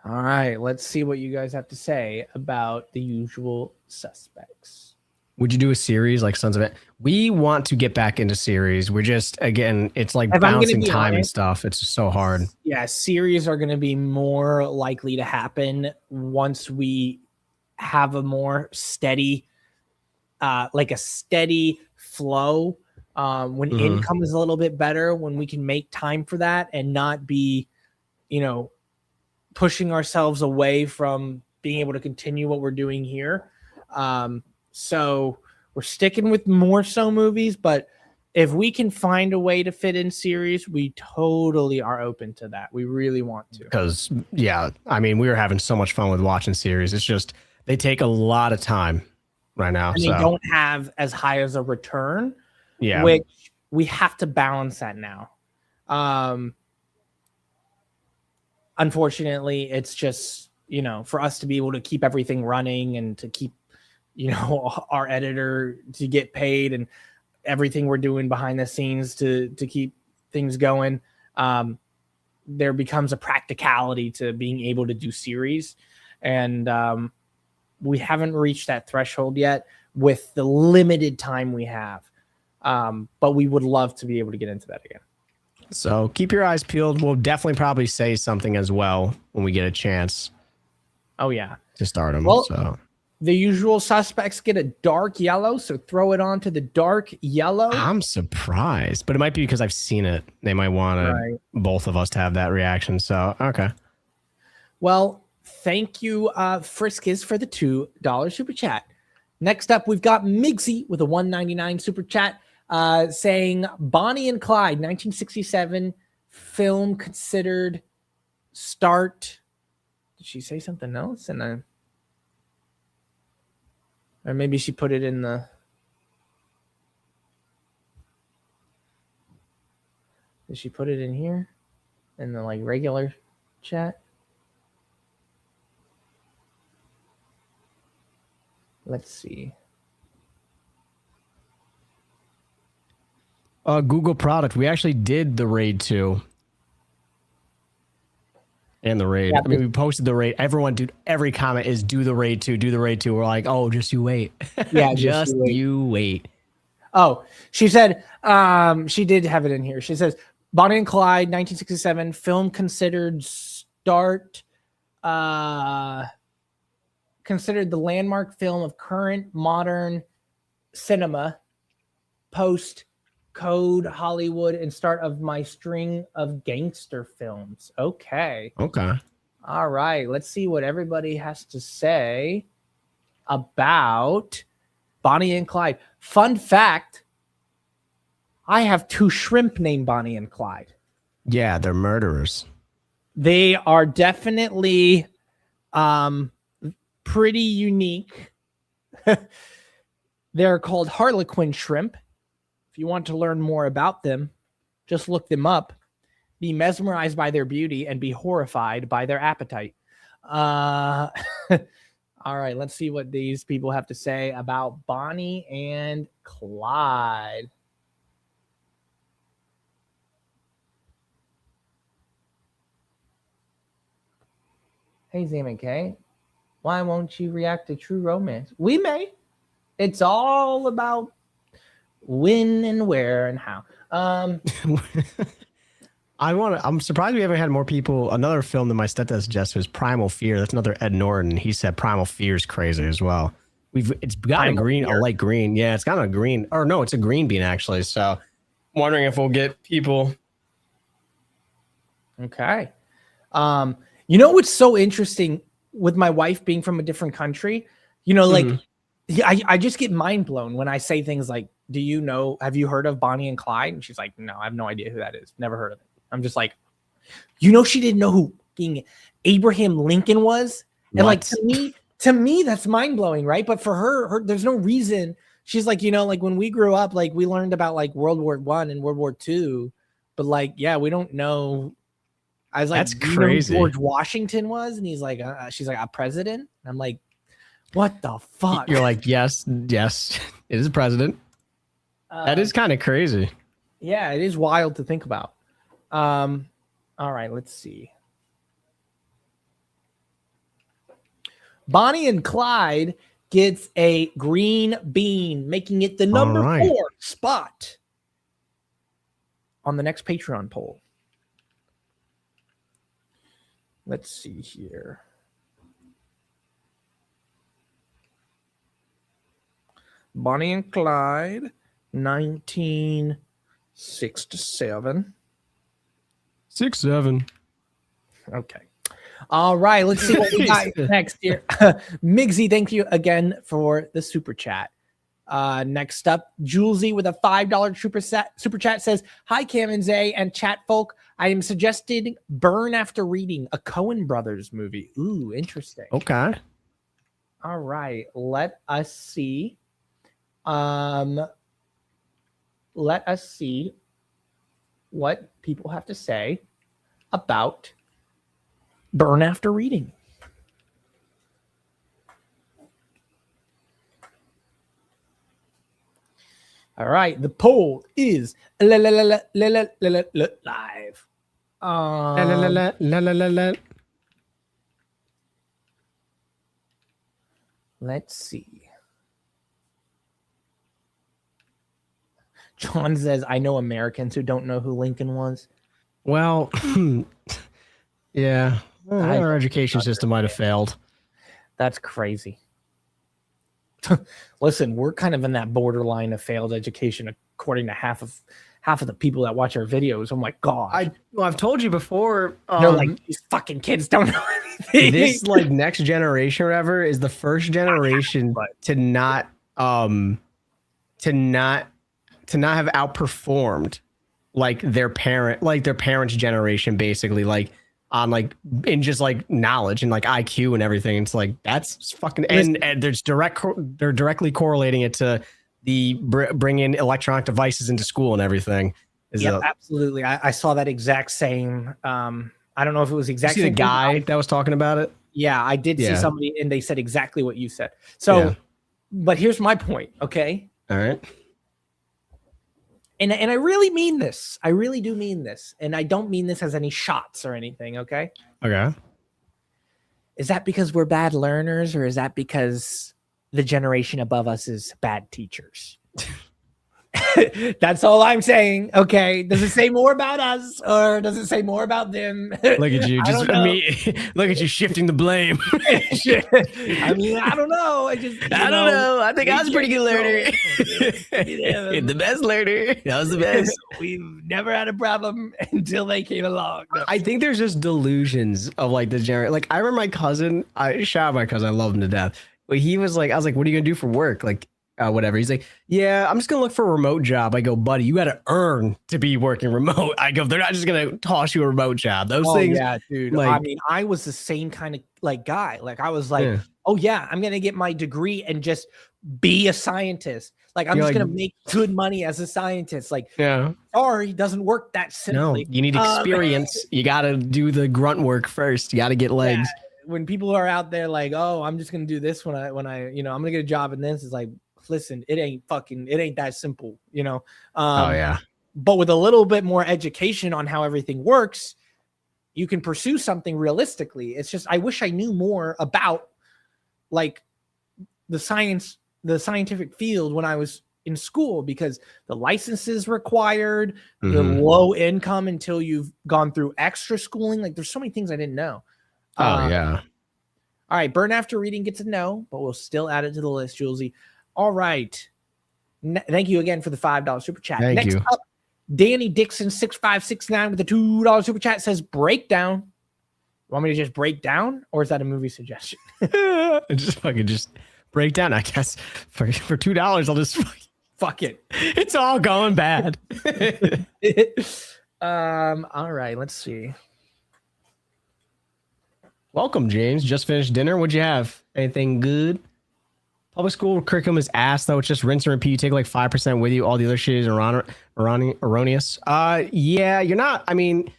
All right, let's see what you guys have to say about The Usual Suspects. Would you do a series like Sons of It? We want to get back into series. We're just, again, it's like balancing time and stuff. It's just so hard. Yeah, series are going to be more likely to happen once we have a more steady, like a steady flow. When income is a little bit better, when we can make time for that and not be, you know, pushing ourselves away from being able to continue what we're doing here. So we're sticking with more so movies, but if we can find a way to fit in series, we totally are open to that. We really want to. Because, yeah, I mean, we were having so much fun with watching series. It's just they take a lot of time right now. And they don't have as high as a return, which we have to balance that now. Unfortunately, it's just, for us to be able to keep everything running and to keep, our editor to get paid and everything we're doing behind the scenes to keep things going. There becomes a practicality to being able to do series. And we haven't reached that threshold yet with the limited time we have. But we would love to be able to get into that again. So keep your eyes peeled. We'll definitely probably say something as well when we get a chance. Oh, yeah. To start them. Well, so the usual suspects get a dark yellow, so throw it on to the dark yellow. I'm surprised, but it might be because I've seen it. They might want both of us to have that reaction. So, okay. Well, thank you, Friskis, for the $2 super chat. Next up, we've got Migsy with a $1.99 super chat saying Bonnie and Clyde, 1967 film considered start. Did she say something else? Or maybe she put it in the. Did she put it in here? In the regular chat? Let's see. Google product. We actually did the raid 2. And the raid. Yeah, I mean, we posted the raid. Everyone, dude, every comment is do the raid 2, do the raid 2. We're like, oh, just you wait. Yeah, just you wait. Oh, she said, she did have it in here. She says, Bonnie and Clyde, 1967, film considered considered the landmark film of current modern cinema, post Code Hollywood, and start of my string of gangster films. Okay. All right. Let's see what everybody has to say about Bonnie and Clyde. Fun fact, I have 2 shrimp named Bonnie and Clyde. Yeah, they're murderers. They are definitely pretty unique. They're called Harlequin shrimp. If you want to learn more about them, just look them up, be mesmerized by their beauty, and be horrified by their appetite. All right, let's see what these people have to say about Bonnie and Clyde. Hey, ZMK, why won't you react to True Romance? We may. It's all about when and where and how. I'm surprised we haven't had more people. Another film that my stepdad suggested was Primal Fear. That's another Ed Norton. He said Primal Fear is crazy as well. It's got a light green. Yeah, it's got a green. Or no, it's a green bean actually. So I'm wondering if we'll get people. Okay. What's so interesting with my wife being from a different country? I just get mind blown when I say things like, have you heard of Bonnie and Clyde? And she's like, no, I have no idea who that is. Never heard of it. I'm just like, she didn't know who Abraham Lincoln was. And to me, that's mind blowing. Right. But for her, there's no reason. She's like, when we grew up, we learned about World War I and World War II, but we don't know. I was like, that's crazy. George Washington was. And he's like, she's like, a president. And I'm like, what the fuck? You're like, yes, it is a president. That is kind of crazy. Yeah, it is wild to think about. All right, let's see. Bonnie and Clyde gets a green bean, making it the number 4 spot on the next Patreon poll. Let's see here. Bonnie and Clyde, 1967. 6-7. Okay. All right, let's see what we got next here. Migsy, thank you again for the super chat. Next up, Julesy with a $5 super chat says, "Hi, Cam&Zay and chat folk. I am suggesting Burn After Reading, a Coen Brothers movie." Ooh, interesting. Okay. All right, let us see. Let us see what people have to say about Burn After Reading. All right, the poll is live. Let's see. John says, "I know Americans who don't know who Lincoln was." Well, yeah, our education system might have failed. That's crazy. Listen, we're kind of in that borderline of failed education, according to half of the people that watch our videos. Oh my god! I've told you before. They're like, these fucking kids don't know anything. This like next generation, or whatever, is the first generation to not have outperformed like their parents' generation, basically, like on like in just like knowledge and like IQ and everything. It's like that's fucking and they're directly correlating it to the bringing electronic devices into school and everything. Yeah, absolutely. I saw that exact same. I don't know if it was exactly the guy that was talking about it. Yeah, I did see somebody, and they said exactly what you said. So, but here's my point. Okay. All right. And I really mean this. I really do mean this. And I don't mean this as any shots or anything, okay? Okay. Is that because we're bad learners, or is that because the generation above us is bad teachers? That's all I'm saying, okay? Does it say more about us, or does it say more about them? Look at you, look at you shifting the blame. I mean, I don't know. I don't know. I think I was a pretty good learner. The best learner. That was the best. We've never had a problem until they came along. No. I think there's just delusions of like the generation. Like I remember my cousin. I shout out my cousin. I love him to death. But he was like, I was like, "What are you gonna do for work?" Like. Whatever. He's like, "Yeah, I'm just gonna look for a remote job." I go, "Buddy, you got to earn to be working remote." I go, "They're not just gonna toss you a remote job." Those things. Yeah, dude. Like, I mean, I was the same kind of like guy. Like I was like, "Oh yeah, I'm gonna get my degree and just be a scientist. Like I'm just gonna make good money as a scientist." Like, sorry, doesnn work that simply. No, you need experience. You got to do the grunt work first. You got to get legs. Yeah. When people are out there like, "Oh, I'm just gonna do this when I I'm gonna get a job in this," it's like, listen, it ain't that simple, But with a little bit more education on how everything works, you can pursue something realistically. It's just, I wish I knew more about like the scientific field when I was in school, because the licenses required, the low income until you've gone through extra schooling. Like there's so many things I didn't know. All right. Burn After Reading gets a no, but we'll still add it to the list, Julesy. All right. Thank you again for the $5 super chat. Next up, Danny Dixon 6569 with the $2 super chat says breakdown. You want me to just break down, or is that a movie suggestion? just break down, I guess. For $2, I'll just fuck it. It's all going bad. All right, let's see. Welcome, James. Just finished dinner. What'd you have? Anything good? Public school curriculum is ass, though. It's just rinse and repeat. You take like 5% with you. All the other shit is erroneous. Yeah, you're not. I mean,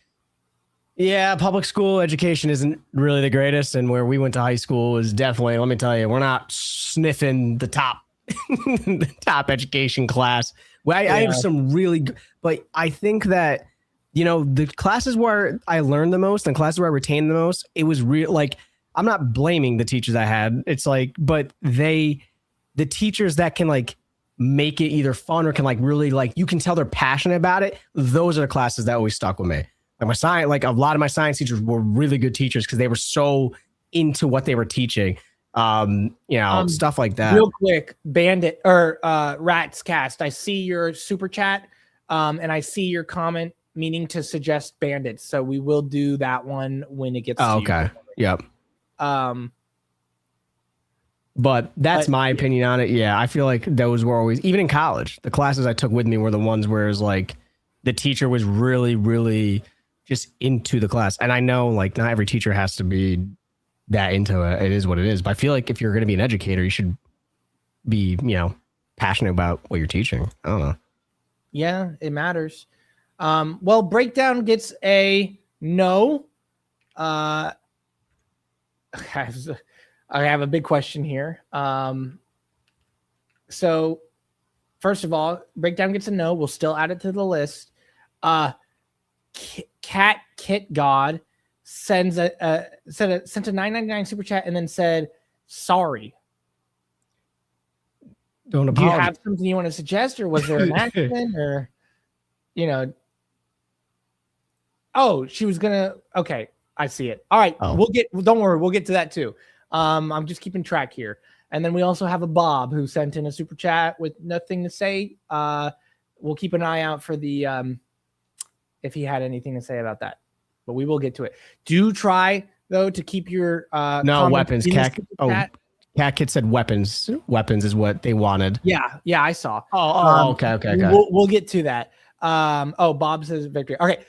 yeah, public school education isn't really the greatest. And where we went to high school is definitely, let me tell you, we're not sniffing the top, the top education class. Well, I have some really, but I think that, the classes where I learned the most and classes where I retained the most, it was real. Like, I'm not blaming the teachers I had. It's like, but the teachers that can like make it either fun or can like really like, you can tell they're passionate about it. Those are the classes that always stuck with me. Like my science, like a lot of my science teachers were really good teachers because they were so into what they were teaching. Stuff like that. Real quick, Bandit or Rats Cast. I see your super chat, and I see your comment meaning to suggest Bandits. So we will do that one when it gets. Oh, okay. Yep. Um, But that's my opinion on it. Yeah, I feel like those were always, even in college, the classes I took with me were the ones where it's like the teacher was really, really just into the class. And I know like not every teacher has to be that into it. It is what it is. But I feel like if you're going to be an educator, you should be, passionate about what you're teaching. I don't know. Yeah, it matters. Well, Breakdown gets a no. I have a big question here. So first of all, Breakdown gets a no. We'll still add it to the list. Cat Kit God sent a $9.99 super chat and then said, sorry. Don't Do you apologize. have something you want to suggest, or was there an accident, or Oh, she was gonna. Okay, I see it. All right, Don't worry, we'll get to that too. I'm just keeping track here. And then we also have a Bob who sent in a super chat with nothing to say. We'll keep an eye out for the if he had anything to say about that, but we will get to it. Do try though to keep your no weapons. Cat Kid said weapons. Weapons is what they wanted. Yeah, I saw. Okay. We'll get to that. Bob says victory. Okay.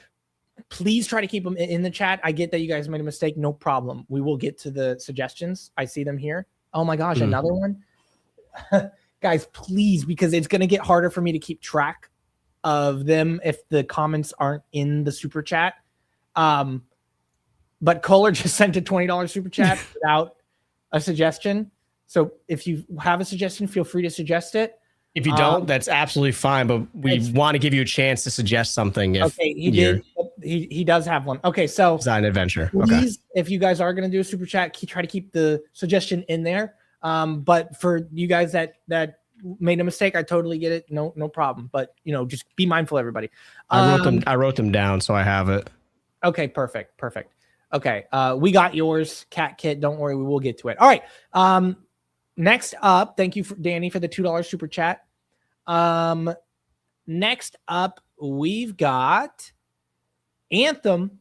Please try to keep them in the chat. I get that you guys made a mistake. No problem. We will get to the suggestions. I see them here. Oh my gosh, another one. Guys, please, because it's going to get harder for me to keep track of them if the comments aren't in the super chat. But Kohler just sent a $20 super chat without a suggestion. So if you have a suggestion, feel free to suggest it. If you don't, that's absolutely fine. But we want to give you a chance to suggest something. He did. He does have one. Okay, so design adventure. Please, if you guys are going to do a super chat, try to keep the suggestion in there. But for you guys that made a mistake, I totally get it. No problem. But just be mindful, everybody. I wrote them down, so I have it. Okay, perfect. Okay, we got yours, Cat Kit. Don't worry, we will get to it. All right. Next up, thank you, Danny, for the $2 super chat. Next up, we've got Anthem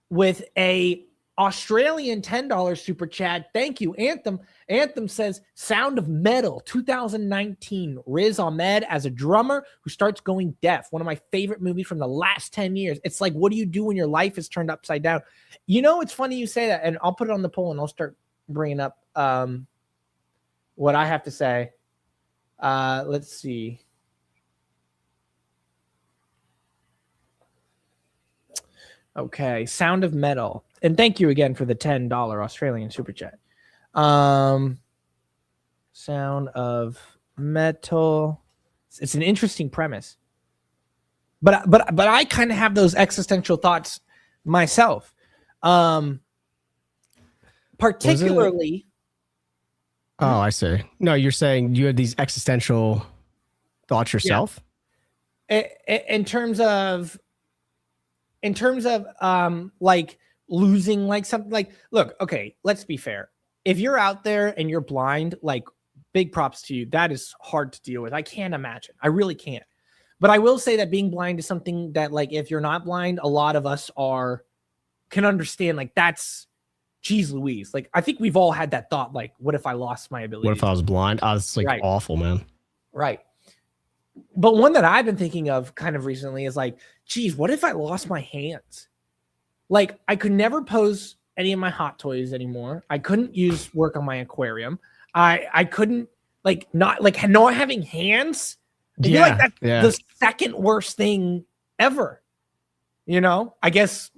with a Australian $10 super chat. Thank you, Anthem. Anthem says, Sound of Metal 2019. Riz Ahmed as a drummer who starts going deaf. One of my favorite movies from the last 10 years. It's like, what do you do when your life is turned upside down? It's funny you say that, and I'll put it on the poll and I'll start bringing up what I have to say. Let's see. Okay, Sound of Metal. And thank you again for the $10 Australian super chat. Sound of Metal. It's an interesting premise. But I kind of have those existential thoughts myself. Particularly. Oh, I see. No, you're saying you had these existential thoughts yourself? Yeah. In terms of like losing like something, like, look, okay, let's be fair. If you're out there and you're blind, like, big props to you. That is hard to deal with. I can't imagine. I really can't. But I will say that being blind is something that, like, if you're not blind, a lot of us can understand. Like, that's, geez Louise. Like, I think we've all had that thought, like, what if I lost my ability? What if I was blind? Oh, it's like awful, man. Right. But one that I've been thinking of kind of recently is like, geez, what if I lost my hands? Like, I could never pose any of my hot toys anymore. I couldn't work on my aquarium. I couldn't, not having hands. I feel like that's the second worst thing ever. I guess,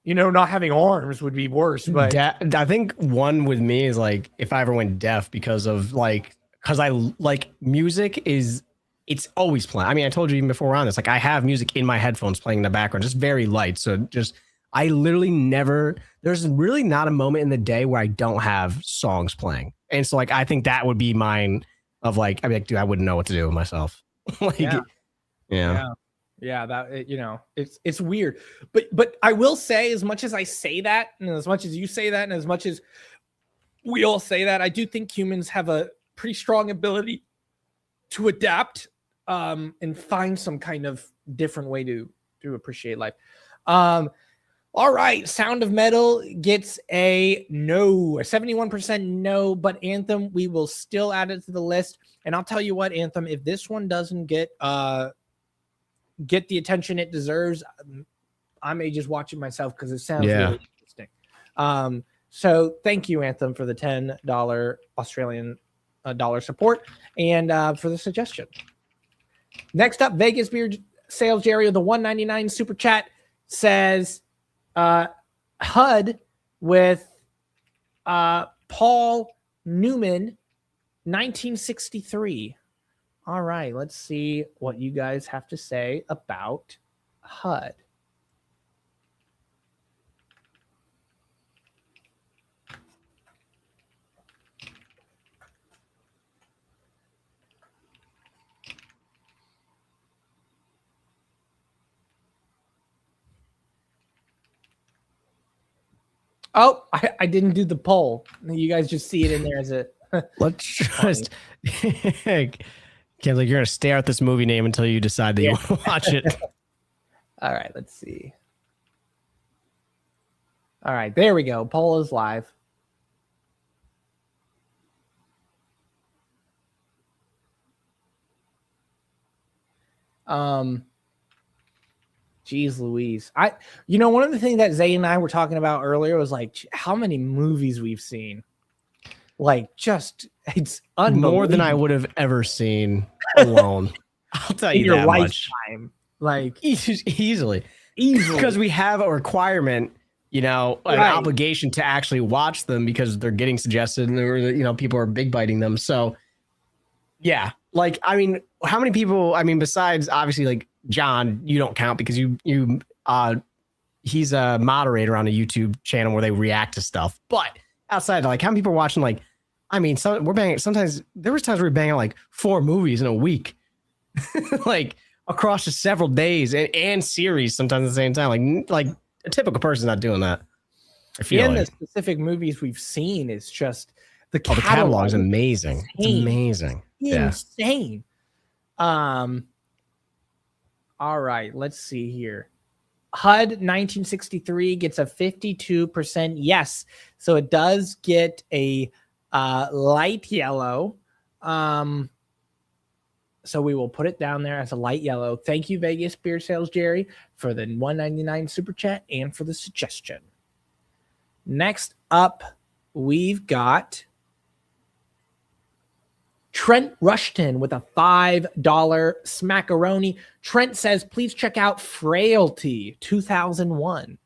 not having arms would be worse. But I think one with me is like, if I ever went deaf because I like music it's always playing. I mean, I told you even before we're on this, like, I have music in my headphones playing in the background, just very light. So I literally there's really not a moment in the day where I don't have songs playing. And so, like, I think that would be mine of, like, I'd be like, dude, I wouldn't know what to do with myself. That, it's weird. But I will say, as much as I say that, and as much as you say that, and as much as we all say that, I do think humans have a pretty strong ability to adapt and find some kind of different way to appreciate life. All right, Sound of Metal gets a no, a 71% no, but Anthem, we will still add it to the list. And I'll tell you what, Anthem, if this one doesn't get the attention it deserves, I may just watch it myself because it sounds really interesting. So thank you, Anthem, for the $10 Australian dollar support and for the suggestion. Next up, Vegas Beer Sales Jerry with the $1.99 super chat says HUD with Paul Newman, 1963. All right, let's see what you guys have to say about HUD. Oh, I didn't do the poll. You guys just see it in there as a. Let's just. You're gonna stare at this movie name until you decide that you want to watch it. All right, let's see. All right, there we go. Poll is live. Geez Louise. One of the things that Zay and I were talking about earlier was like how many movies we've seen. Like, just it's unbelievable. More than I would have ever seen alone. I'll tell you that much. Like easily. Because we have a requirement, an obligation to actually watch them because they're getting suggested and people are big biting them. So yeah. Like, I mean, how many people, besides obviously like John, you don't count because he's a moderator on a YouTube channel where they react to stuff. But outside, like, how many people are watching? Like, we're banging. Sometimes there was times where we're banging like 4 movies in a week, like across just several days and series sometimes at the same time. Like a typical person's not doing that. I feel the specific movies we've seen is just the catalog is amazing. It's amazing. Insane. All right, let's see here. HUD 1963 gets a 52% yes. So it does get a light yellow. So we will put it down there as a light yellow. Thank you, Vegas Beer Sales Jerry, for the $1.99 super chat and for the suggestion. Next up, we've got Trent Rushton with a $5 smackaroni. Trent says, please check out Frailty 2001.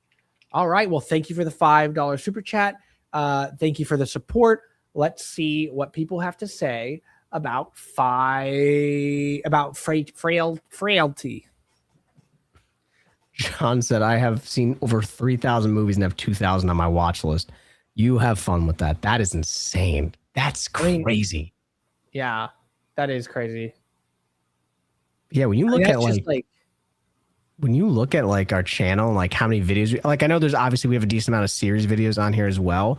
All right. Well, thank you for the $5 super chat. Thank you for the support. Let's see what people have to say about Frailty. John said, I have seen over 3,000 movies and have 2,000 on my watch list. You have fun with that. That is insane. That's crazy. Yeah, that is crazy. Yeah, when you look at when you look at like our channel and like how many videos, like I know there's obviously we have a decent amount of series videos on here as well,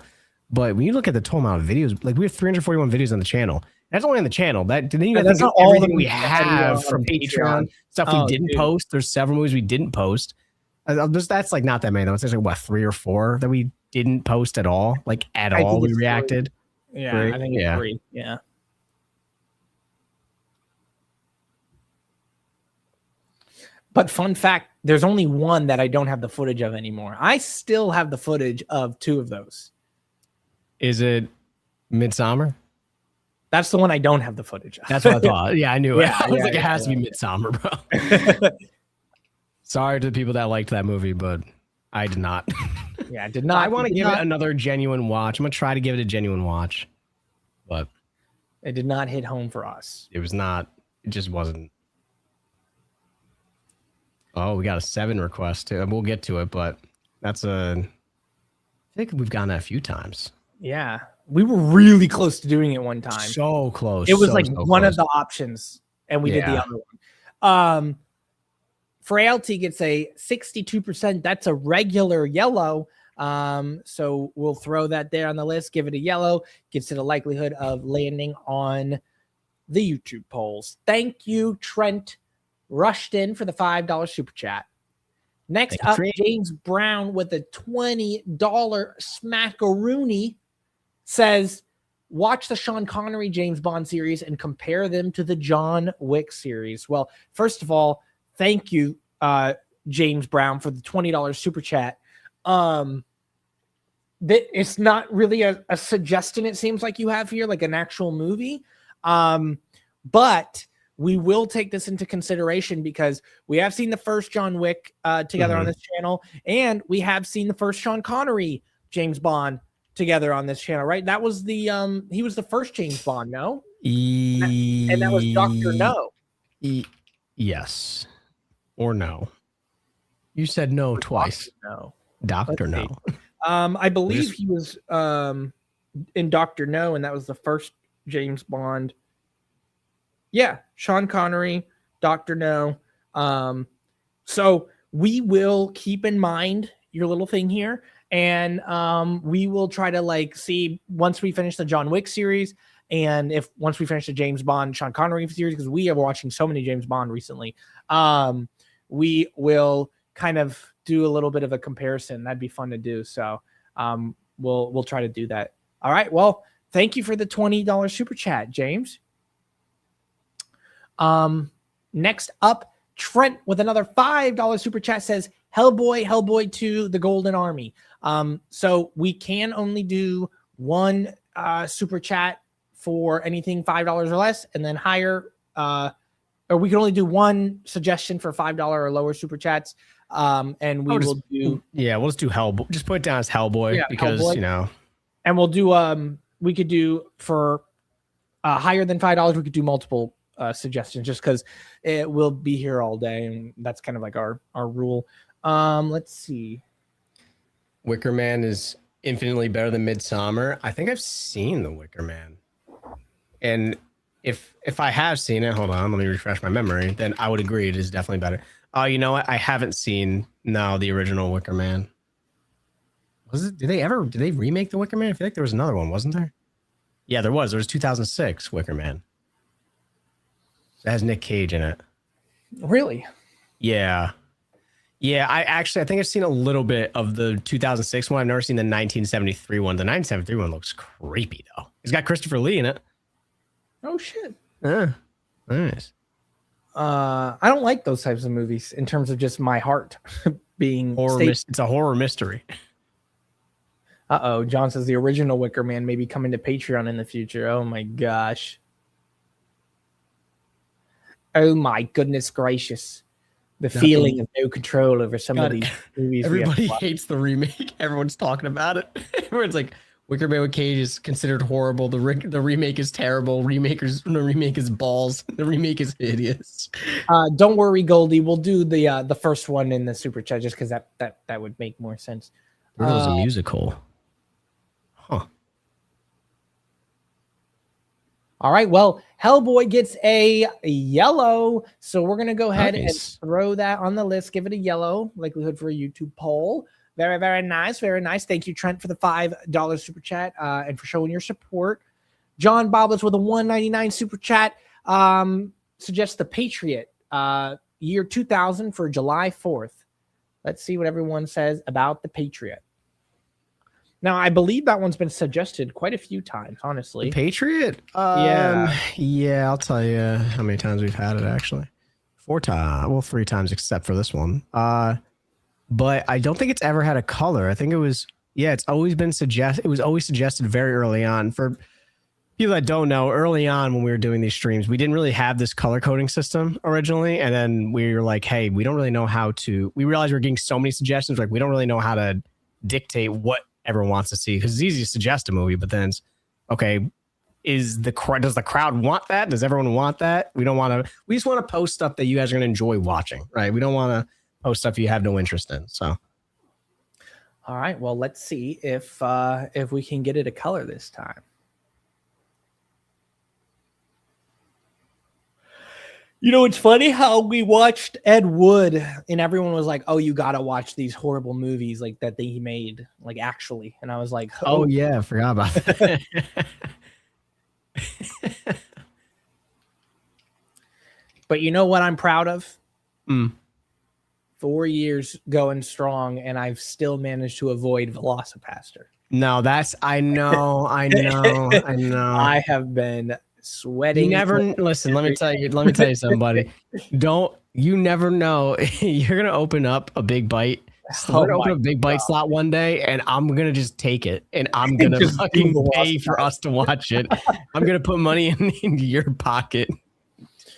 but when you look at the total amount of videos, like we have 341 videos on the channel. That's only on the channel. That's not all the we have from Patreon stuff we didn't post. There's several movies we didn't post. That's like not that many though. It's like what 3 or 4 that we didn't post at all. Like at all, we reacted. 3. Yeah, I think it's 3. Yeah. But fun fact, there's only one that I don't have the footage of anymore. I still have the footage of 2 of those. Is it Midsummer? That's the one I don't have the footage of. That's what I thought. Yeah, I knew it. I was like, it has to be Midsummer, bro. Sorry to the people that liked that movie, but I did not. Yeah, I did not. I want to give it another genuine watch. I'm going to try to give it a genuine watch. But it did not hit home for us. It was not. It just wasn't. Oh, we got a 7 request too. We'll get to it, but that's I think we've gotten that a few times. Yeah. We were really close to doing it one time. So close. It was one of the options, and we did the other one. Frailty gets a 62%. That's a regular yellow. So we'll throw that there on the list, give it a yellow, gets it a likelihood of landing on the YouTube polls. Thank you, Trent Rushton, for the $5 super chat. Next up, James Brown with a $20 smackaroony says, watch the Sean Connery James Bond series and compare them to the John Wick series. Well, first of all, thank you, James Brown, for the $20 super chat. It's not really a suggestion, it seems like you have here, like an actual movie. But we will take this into consideration because we have seen the first John Wick together on this channel, and we have seen the first Sean Connery James Bond together on this channel, right? That was the he was the first James Bond, no? And that was Dr. No. Yes. Or no. You said no twice. No. Dr. No. I believe he was in Dr. No, and that was the first James Bond. Yeah, Sean Connery, Dr. No. So we will keep in mind your little thing here, and we will try to like see once we finish the John Wick series, and if once we finish the James Bond Sean Connery series, because we are watching so many James Bond recently, we will kind of do a little bit of a comparison. That'd be fun to do. So we'll try to do that. All right. Well, thank you for the $20 super chat, James. Next up, Trent with another $5 super chat says, Hellboy 2, The Golden Army. So we can only do one super chat for anything $5 or less, and then higher, or we can only do one suggestion for $5 or lower super chats. And we will do, we'll just do Hellboy. Just put it down as Hellboy because Hellboy. You know, and we'll do, we could do for higher than $5, we could do multiple suggestions just because it will be here all day, and that's kind of like our rule. Let's see. Wicker Man is infinitely better than Midsummer. I think I've seen the Wicker Man, and if I have seen it, hold on, let me refresh my memory. Then I would agree it is definitely better. Oh, you know what? I haven't seen the original Wicker Man. Was it? Did they remake the Wicker Man? I feel like there was another one, wasn't there? Yeah, there was. There was 2006 Wicker Man. It has Nick Cage in it. Really? Yeah. Yeah, I think I've seen a little bit of the 2006 one. I've never seen the 1973 one. The 1973 one looks creepy, though. It's got Christopher Lee in it. Oh, shit. Nice. I don't like those types of movies in terms of just my heart being horror. It's a horror mystery. Uh-oh. John says the original Wicker Man may be coming to Patreon in the future. Oh, my gosh. Oh, my goodness gracious. The feeling of no control over some of these movies. Everybody hates the remake. Everyone's talking about it. Everyone's like, Wicker Man with Cage is considered horrible. The remake is terrible. The remake is balls. The remake is hideous. Don't worry, Goldie. We'll do the first one in the super chat just because that would make more sense. It was a musical. Huh. All right. Well, Hellboy gets a yellow, so we're gonna go ahead and throw that on the list. Give it a yellow. Likelihood for a YouTube poll. Very, very nice. Very nice. Thank you, Trent, for the $5 super chat and for showing your support. John Boblets with a $1.99 super chat suggests The Patriot, year 2000 for July 4th. Let's see what everyone says about The Patriot. Now, I believe that one's been suggested quite a few times, honestly. The Patriot? Yeah, I'll tell you how many times we've had it, actually. 4 times. Well, 3 times except for this one. But I don't think it's ever had a color. I think it was, it's always been suggested. It was always suggested very early on. For people that don't know, early on when we were doing these streams, we didn't really have this color coding system originally. And then we were like, hey, we don't really know how to, we realized we were getting so many suggestions. Like, we don't really know how to dictate what everyone wants to see, because it's easy to suggest a movie, but then it's okay. Does the crowd want that? Does everyone want that? We just want to post stuff that you guys are going to enjoy watching, right? We don't want to post stuff you have no interest in. So, all right. Well, let's see if we can get it a color this time. You know, it's funny how we watched Ed Wood and everyone was like, oh, you got to watch these horrible movies like that he made, like actually. And I was like, oh yeah, I forgot about that. But you know what I'm proud of? 4 years going strong, and I've still managed to avoid Velocipaster. No, I know. I have been sweating. You never listen. Let me tell you something, buddy. You never know. You're gonna open up a big bite. We're gonna open a big bite slot one day, and I'm gonna just take it, and I'm gonna fucking pay for us to watch it. I'm gonna put money into your pocket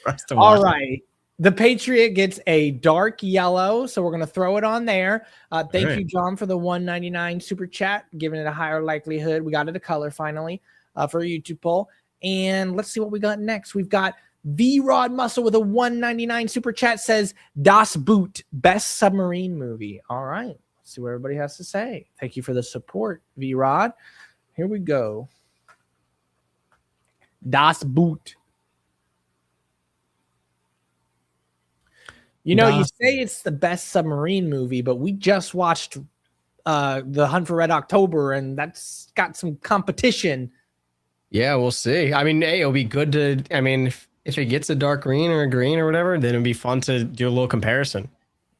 for us to watch. All right. The Patriot gets a dark yellow, so we're going to throw it on there. Thank you, John, for the $1.99 super chat, giving it a higher likelihood. We got it a color finally for a YouTube poll. And let's see what we got next. We've got V-Rod Muscle with a $1.99 super chat, says Das Boot, best submarine movie. All right. Let's see what everybody has to say. Thank you for the support, V-Rod. Here we go. Das Boot. You know, you say it's the best submarine movie, but we just watched The Hunt for Red October, and that's got some competition. Yeah, we'll see. I mean, hey, it'll be good to, I mean, if it gets a dark green or a green or whatever, then it'd be fun to do a little comparison.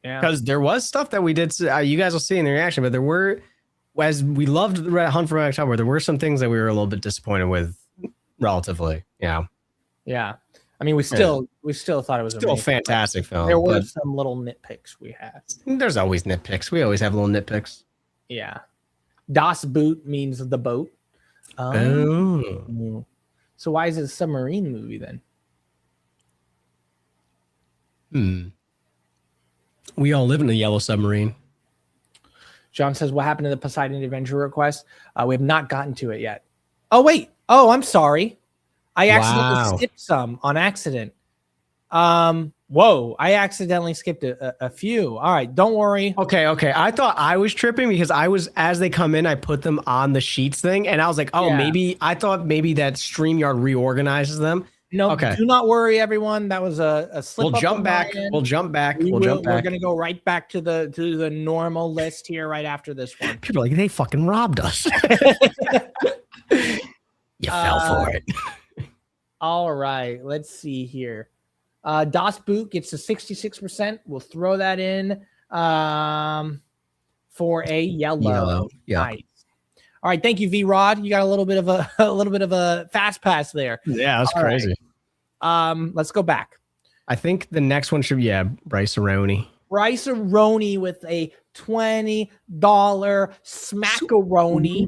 Yeah. Because there was stuff that we did, you guys will see in the reaction, but there were, as we loved the Hunt for Red October, there were some things that we were a little bit disappointed with relatively. Yeah. Yeah. I mean, we still thought it was still a fantastic film. There were some little nitpicks we had. There's always nitpicks. We always have little nitpicks. Yeah. Das Boot means the boat. Oh. So why is it a submarine movie then? We all live in a yellow submarine. John says, what happened to the Poseidon Adventure request? We have not gotten to it yet. Oh, wait. Oh, I'm sorry. I accidentally skipped some on accident. Whoa, I accidentally skipped a few. All right, don't worry. Okay. I thought I was tripping because as they come in, I put them on the sheets thing, and I was like, I thought maybe that StreamYard reorganizes them. No, do not worry, everyone. That was a slip up. We'll jump back. We're gonna go right back to the normal list here right after this one. People are like, they fucking robbed us. You fell for it. All right, let's see here. Das Boot gets a 66%. We'll throw that in for a yellow. Yeah. Nice. All right, thank you, V-Rod. You got a little bit of a fast pass there. Yeah, that's crazy. Right. Let's go back. I think the next one should be Bryce Aroni. Bryce Aroni with a $20 smackaroni.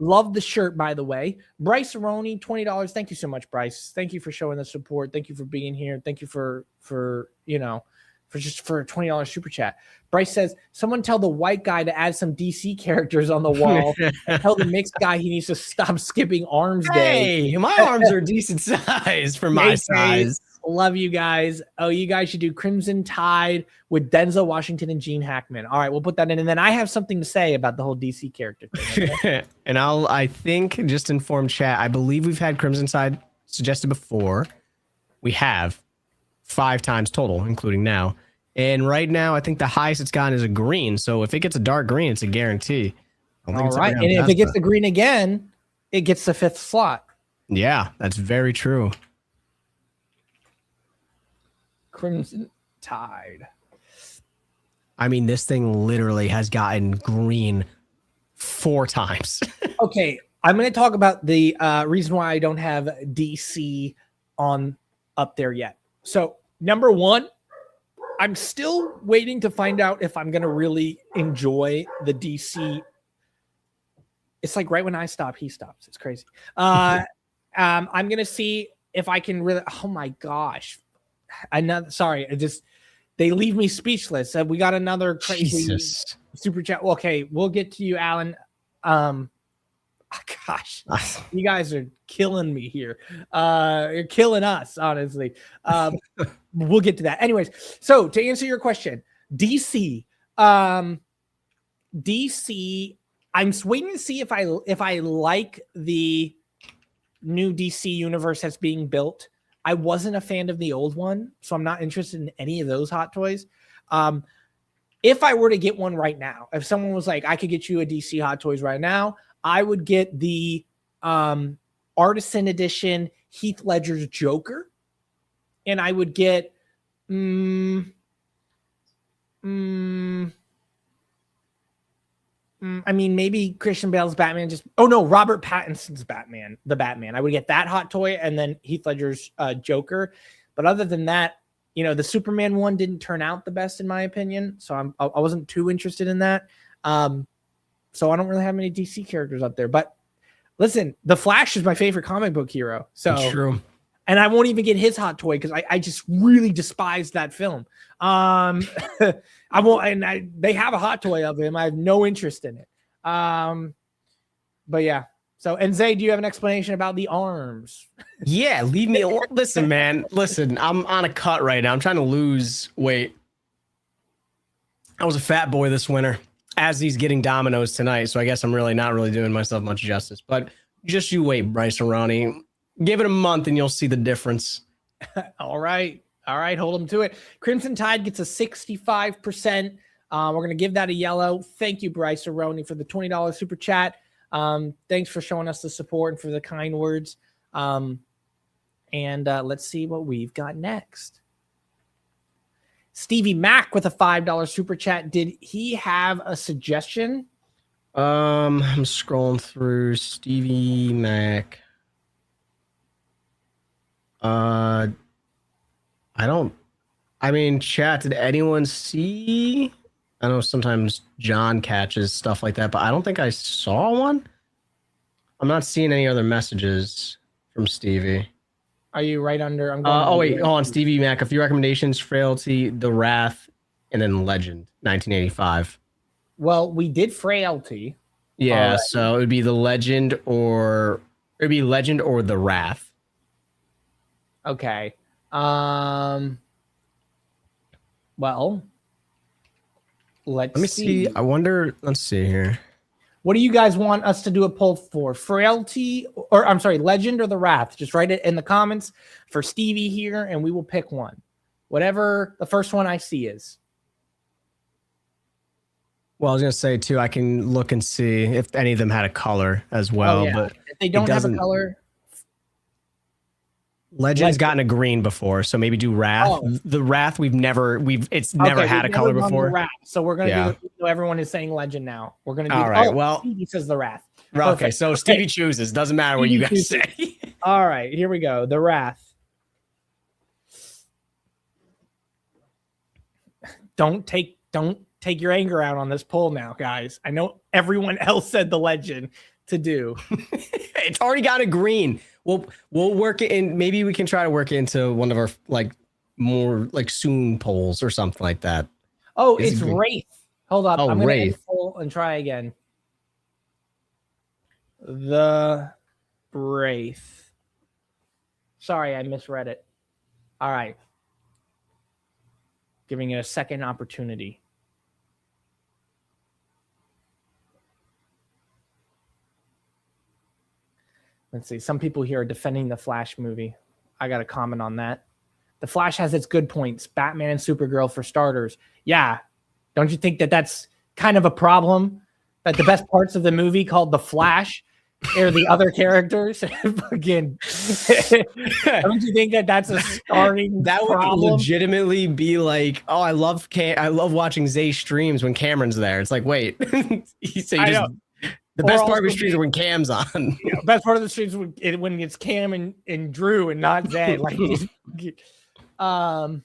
Love the shirt, by the way. Bryce Aroni, $20. Thank you so much, Bryce. Thank you for showing the support. Thank you for being here. Thank you for a $20 super chat. Bryce says, someone tell the white guy to add some DC characters on the wall. And tell the mixed guy he needs to stop skipping arms day. Hey, my arms are decent size for my size. Love you guys. Oh, you guys should do Crimson Tide with Denzel Washington and Gene Hackman. All right, we'll put that in. And then I have something to say about the whole DC character thing. Okay? And I think, just inform chat, I believe we've had Crimson Tide suggested before. We have 5 times total, including now. And right now, I think the highest it's gotten is a green. So if it gets a dark green, it's a guarantee. All right. And if it gets the green again, it gets the 5th slot. Yeah, that's very true. Crimson Tide. I mean, this thing literally has gotten green 4 times. Okay, I'm going to talk about the reason why I don't have DC on up there yet. So, number 1, I'm still waiting to find out if I'm going to really enjoy the DC. It's like right when I stop, he stops. It's crazy. I'm going to see if I can really. Oh my gosh. They leave me speechless. We got another crazy super chat. Okay, we'll get to you, Alan. Gosh, you guys are killing me here. You're killing us, honestly. We'll get to that. Anyways, so to answer your question, DC, DC. I'm waiting to see if I like the new DC universe that's being built. I wasn't a fan of the old one, so I'm not interested in any of those Hot Toys. If I were to get one right now, if someone was like, I could get you a DC Hot Toys right now, I would get the Artisan Edition Heath Ledger's Joker, and I would get I mean, maybe Christian Bale's Batman oh no, Robert Pattinson's Batman, the Batman. I would get that hot toy and then Heath Ledger's Joker. But other than that, the Superman one didn't turn out the best in my opinion. So I wasn't too interested in that. So I don't really have many DC characters up there. But listen, The Flash is my favorite comic book hero. So That's true. And I won't even get his hot toy because I just really despise that film. I won't, and they have a hot toy of him. I have no interest in it. But yeah. So, and Zay, do you have an explanation about the arms? Yeah, leave me alone. Listen, man. Listen, I'm on a cut right now. I'm trying to lose weight. I was a fat boy this winter, as he's getting dominoes tonight. So I guess I'm really not really doing myself much justice. But just you wait, Bryce and Ronnie. Give it a month and you'll see the difference. All right. Hold them to it. Crimson Tide gets a 65%. We're going to give that a yellow. Thank you, Bryce Aroni, for the $20 super chat. Thanks for showing us the support and for the kind words. And let's see what we've got next. Stevie Mac with a $5 super chat. Did he have a suggestion? I'm scrolling through Stevie Mac. Chat, did anyone see? I know sometimes John catches stuff like that, but I don't think I saw one. I'm not seeing any other messages from Stevie. Are you right under? I'm going hold on. Stevie Mac, a few recommendations: Frailty, The Wrath, and then Legend, 1985. Well, we did Frailty. Yeah, so it would be The Legend or The Wrath. Okay. Well, let me see. I wonder. Let's see here. What do you guys want us to do a poll for? Frailty, or I'm sorry, Legend or The Wrath? Just write it in the comments for Stevie here, and we will pick one. Whatever the first one I see is. Well, I was gonna say too. I can look and see if any of them had a color as well. But if they don't have a color. Legend's gotten a green before, so maybe do Wrath. Oh. The Wrath it's never had a color before. Wrath, so we're gonna do. So everyone is saying Legend now. We're gonna do. All right. Well, Stevie says The Wrath. Okay, so Stevie chooses. Doesn't matter what you guys say. All right, here we go. The Wrath. Don't take your anger out on this poll now, guys. I know everyone else said The Legend to do. It's already got a green. We'll work it in. Maybe we can try to work it into one of our more soon polls or something like that. Oh, it's Wraith. Hold up. I'm Wraith. Gonna poll and try again. The Wraith. Sorry, I misread it. All right. Giving it a second opportunity. Let's see. Some people here are defending the Flash movie. I got to comment on that. The Flash has its good points. Batman and Supergirl for starters. Yeah. Don't you think that that's kind of a problem? That the best parts of the movie called The Flash are the other characters? Again, don't you think that that's a starting That would problem? legitimately be like, oh, I love watching Zay streams when Cameron's there. It's like, wait. The best part of the streams are when Cam's on. Yeah, best part of the streams when it's Cam and Drew and not Zay. All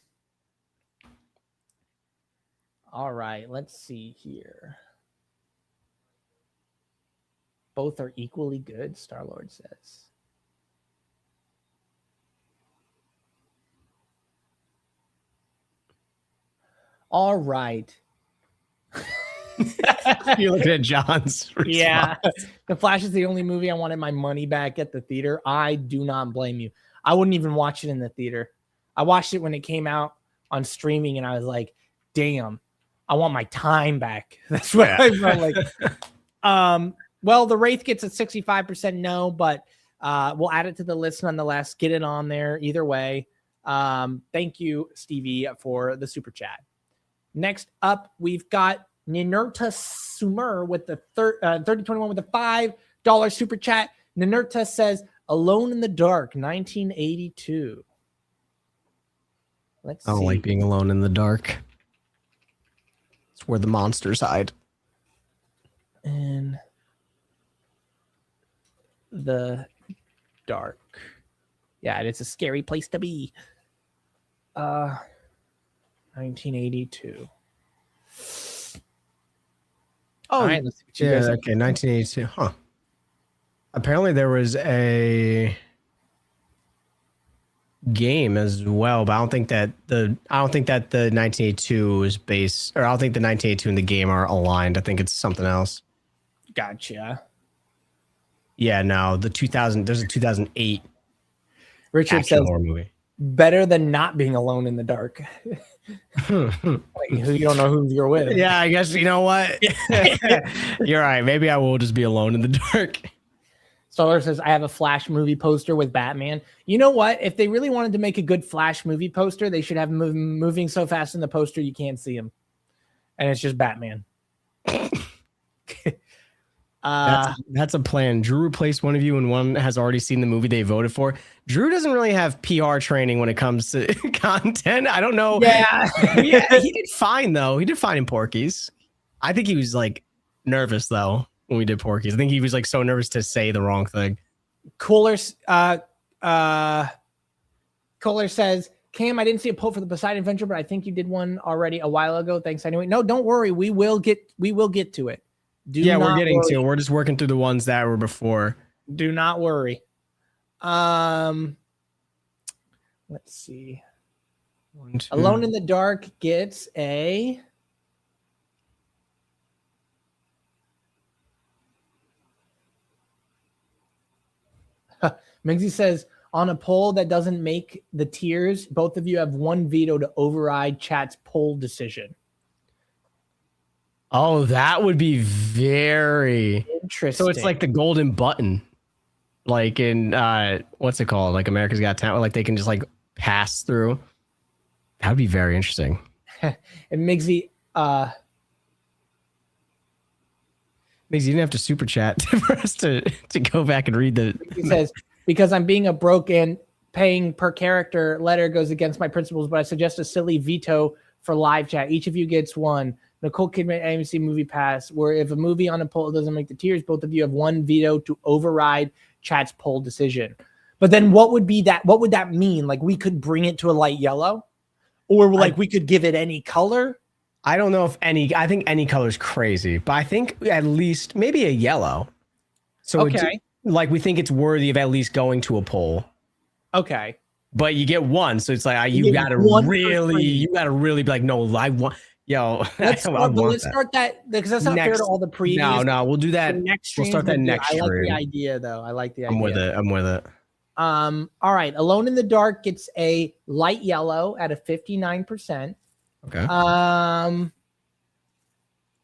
right, let's see here. Both are equally good, Star-Lord says. All right. You're looking at John's response. Yeah. The Flash is the only movie I wanted my money back at the theater. I do not blame you. I wouldn't even watch it in the theater. I watched it when it came out on streaming, and I was like, damn, I want my time back. That's what I felt like. Well, the Wraith gets a 65% no, but we'll add it to the list nonetheless. Get it on there either way. Thank you, Stevie, for the super chat. Next up, we've got Ninurta Sumer with the 3021 with a $5 super chat. Ninurta says, Alone in the Dark, 1982. I don't like being alone in the dark. It's where the monsters hide. In the dark. Yeah, it's a scary place to be. 1982. Oh, all right, let's see what you yeah, guys okay, 1982. Huh. Apparently there was a game as well, but I don't think that the 1982 is based, or I don't think the 1982 and the game are aligned. I think it's something else. Gotcha. Yeah, no, the 2000. There's a 2008 Richard action says horror movie. better than not being alone in the dark. Like, you don't know who you're with. Yeah, I guess you know what. You're right. Maybe I will just be alone in the dark. Stoller says, I have a Flash movie poster with Batman. You know what? If they really wanted to make a good Flash movie poster, they should have him moving so fast in the poster you can't see him. And it's just Batman. That's a plan. Drew replaced one of you and one has already seen the movie they voted for. Drew doesn't really have PR training when it comes to content. I don't know. Yeah. He did fine, though. He did fine in Porky's. I think he was like nervous, though, when we did Porky's. I think he was like so nervous to say the wrong thing. Kohler says, Cam, I didn't see a poll for the Poseidon Adventure, but I think you did one already a while ago. Thanks anyway. No, don't worry. We will get to it. We're getting to. We're just working through the ones that were before. Do not worry. Let's see. 1, 2. Alone in the Dark gets a Migsy says, on a poll that doesn't make the tiers, both of you have one veto to override chat's poll decision. Oh, that would be very interesting. So it's like the golden button, like in what's it called? Like America's Got Talent, like they can just like pass through. That would be very interesting. And Migsy, Migsy, you didn't have to super chat for us to go back and read the. He says, because I'm being a broke and paying per character letter goes against my principles, but I suggest a silly veto for live chat. Each of you gets one. Nicole Kidman, AMC Movie Pass, where if a movie on a poll doesn't make the tiers, both of you have one veto to override chat's poll decision. But then what would that mean? Like we could bring it to a light yellow, or like we could give it any color? I don't know if I think any color is crazy, but I think at least maybe a yellow. So okay. Like we think it's worthy of at least going to a poll. Okay. But you get one, so it's like you gotta really be like, no, I want. Yo, let's start that because that's not fair to all the previous. No, we'll do that. We'll start that next stream. I like the idea, though. I like the idea. I'm with it. All right. Alone in the Dark gets a light yellow at a 59%. Okay.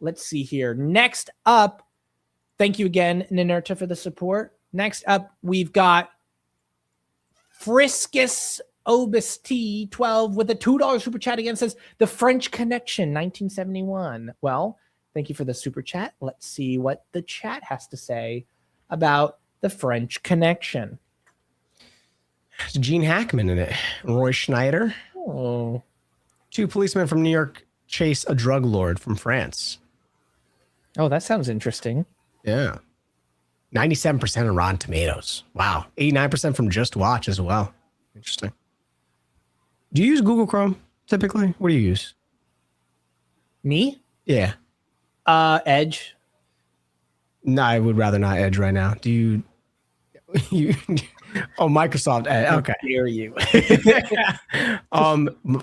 Let's see here. Next up, thank you again, Ninerta, for the support. Next up, we've got Friskus Obis T12 with a $2 super chat again, says The French Connection 1971. Well, thank you for the super chat. Let's see what the chat has to say about The French Connection. There's Gene Hackman in it. Roy Schneider. Oh. 2 policemen from New York chase a drug lord from France. Oh, that sounds interesting. Yeah. 97% on Rotten Tomatoes. Wow. 89% from Just Watch as well. Interesting. Do you use Google Chrome typically? What do you use? Me? Yeah. Edge. No, I would rather not Edge right now. Do you? Oh, Microsoft Edge. Okay. How dare you?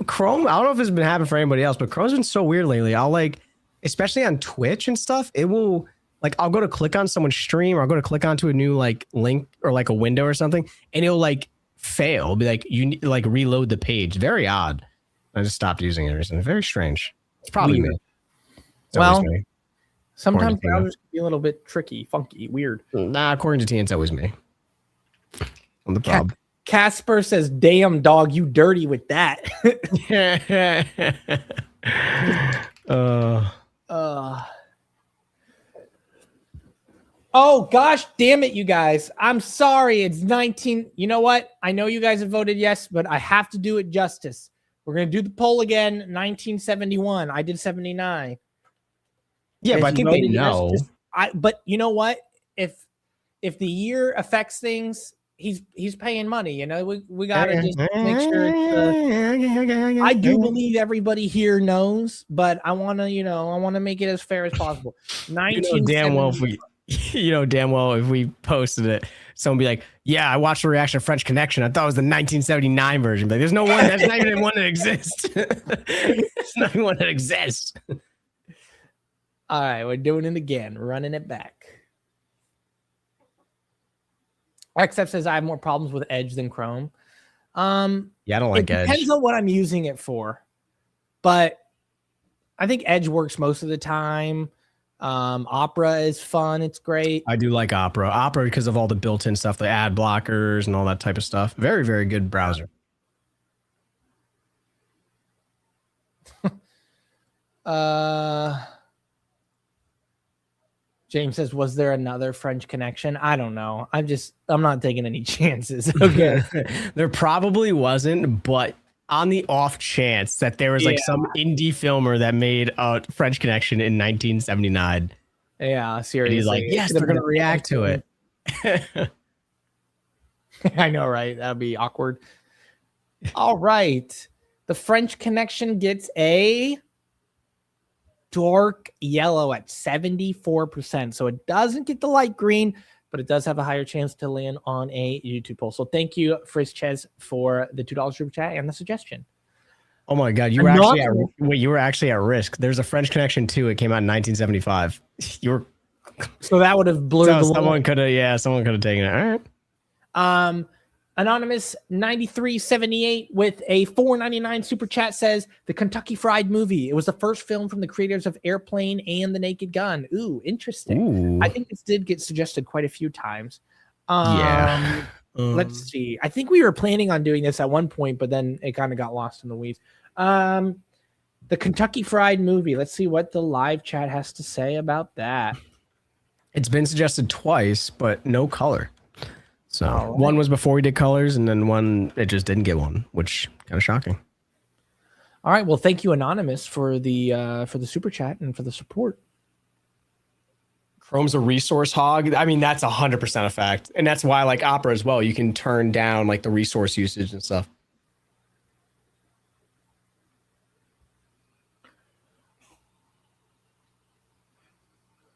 Chrome. I don't know if it's been happening for anybody else, but Chrome's been so weird lately. I'll especially on Twitch and stuff. It will I'll go to click on someone's stream, or I'll go to click onto a new link or a window or something, and it'll fail. Be like, you need to reload the page. Very odd. I just stopped using it recently. Very strange. It's probably me. Well, sometimes browsers can be a little bit tricky, funky, weird. Nah, according to T, it's always me. I'm the problem. Casper says, damn dog, you dirty with that. Oh gosh, damn it, you guys. I'm sorry. It's 19. You know what? I know you guys have voted yes, but I have to do it justice. We're going to do the poll again. 1971. I did 79. Yeah, but I think they know. But you know what? If the year affects things, he's paying money. You know, we gotta just make sure it's. I do believe everybody here knows, but I want to make it as fair as possible. 1970. You know damn well if we posted it, someone be like, "Yeah, I watched the reaction of French Connection. I thought it was the 1979 version." But there's no one. That's not even one that exists. It's not even one that exists. All right, we're doing it again. Running it back. XF says I have more problems with Edge than Chrome. Yeah, I don't like Edge. It depends on what I'm using it for, but I think Edge works most of the time. Opera is fun. It's great. I do like Opera because of all the built-in stuff, the ad blockers and all that type of stuff. Very, very good browser. James says, was there another French Connection? I don't know. I'm not taking any chances. Okay. There probably wasn't, but on the off chance that there was like some indie filmer that made a French Connection in 1979. Yeah, seriously. And he's like, yes, they're going to react to it. I know, right? That'd be awkward. All right. The French Connection gets a dark yellow at 74%. So it doesn't get the light green, but it does have a higher chance to land on a YouTube poll. So thank you, Frizz Chez, for the $2 super chat and the suggestion. Oh my God, you were actually at risk. There's a French Connection 2. It came out in 1975. So that would have blurred. Someone could have taken it. All right. Anonymous 9378 with a $4.99 super chat says the Kentucky Fried Movie. It was the first film from the creators of Airplane and The Naked Gun. Ooh, interesting. Ooh. I think this did get suggested quite a few times. Let's see. I think we were planning on doing this at one point, but then it kind of got lost in the weeds. The Kentucky Fried Movie. Let's see what the live chat has to say about that. It's been suggested twice, but no color. So one was before we did colors, and then one it just didn't get one, which kind of shocking. All right. Well, thank you, Anonymous, for the super chat and for the support. Chrome's a resource hog. I mean, that's 100% a fact, and that's why I like Opera as well. You can turn down like the resource usage and stuff.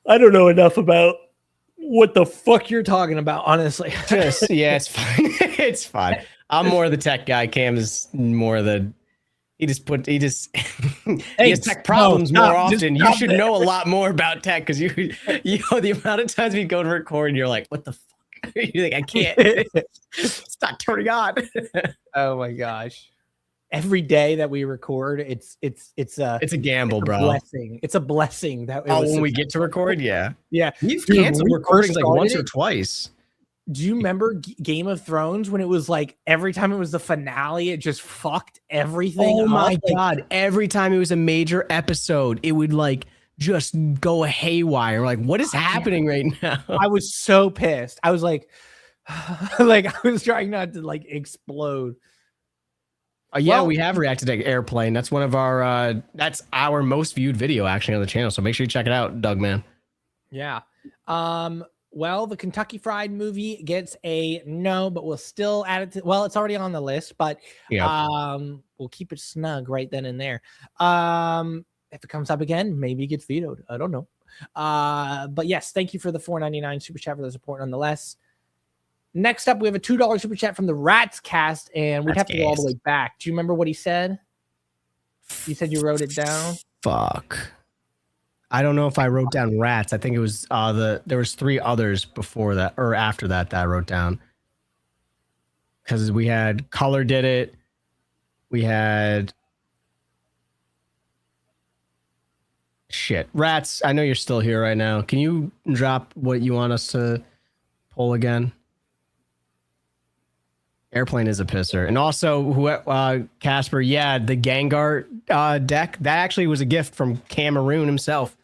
I don't know enough about what the fuck you're talking about, honestly. Yeah, it's fine. It's fine. I'm more the tech guy. Cam is more the he has tech problems more often. You should know a lot more about tech because you know the amount of times we go to record and you're like, what the fuck? You're like, I can't. It's not turning on. Oh my gosh. Every day that we record, it's a gamble, bro. Blessing. It's a blessing that when we get to record, yeah. We've canceled recordings like once or twice. Do you remember Game of Thrones when it was like every time it was the finale, it just fucked everything? Oh my God. Every time it was a major episode, it would like just go haywire. Like, what is happening right now? I was so pissed. I was like I was trying not to like explode. We have reacted to Airplane. That's one of our that's our most viewed video actually on the channel. So make sure you check it out, Doug man. Yeah. Well, the Kentucky Fried Movie gets a no, but we'll still add it to, well, it's already on the list, but we'll keep it snug right then and there. If it comes up again, maybe it gets vetoed. I don't know. But yes, thank you for the $4.99 super chat for the support nonetheless. Next up, we have a $2 super chat from the Rats Cast, and we'd have to go all the way back. Do you remember what he said? You said you wrote it down? Fuck. I don't know if I wrote down Rats. I think it was there was 3 others before that or after that I wrote down. Because we had Color did it. We had shit. Rats, I know you're still here right now. Can you drop what you want us to pull again? Airplane is a pisser. And also, Casper, the Gengar deck, that actually was a gift from Cameroon himself.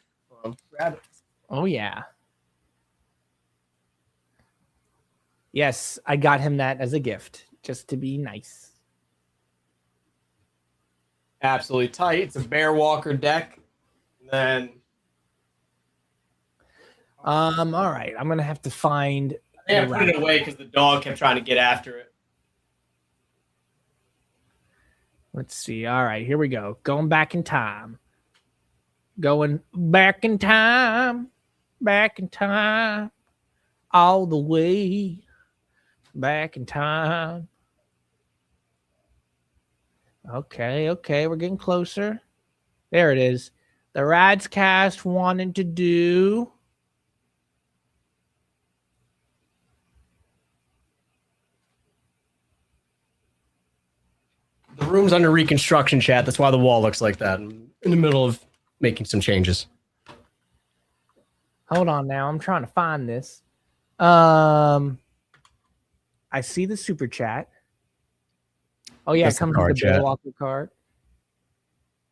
Oh, yeah. Yes, I got him that as a gift, just to be nice. Absolutely tight. It's a Bear Walker deck. And then All right. I'm gonna have to find. I put it away because the dog kept trying to get after it. Let's see. All right, here we go. Going back in time. Going back in time. Back in time. All the way. Back in time. Okay, we're getting closer. There it is. The Radscast wanted to do. The room's under reconstruction, chat. That's why the wall looks like that. I'm in the middle of making some changes. Hold on now. I'm trying to find this. I see the super chat. Oh, yeah. That's It comes the with card, the Bill chat. Walker card.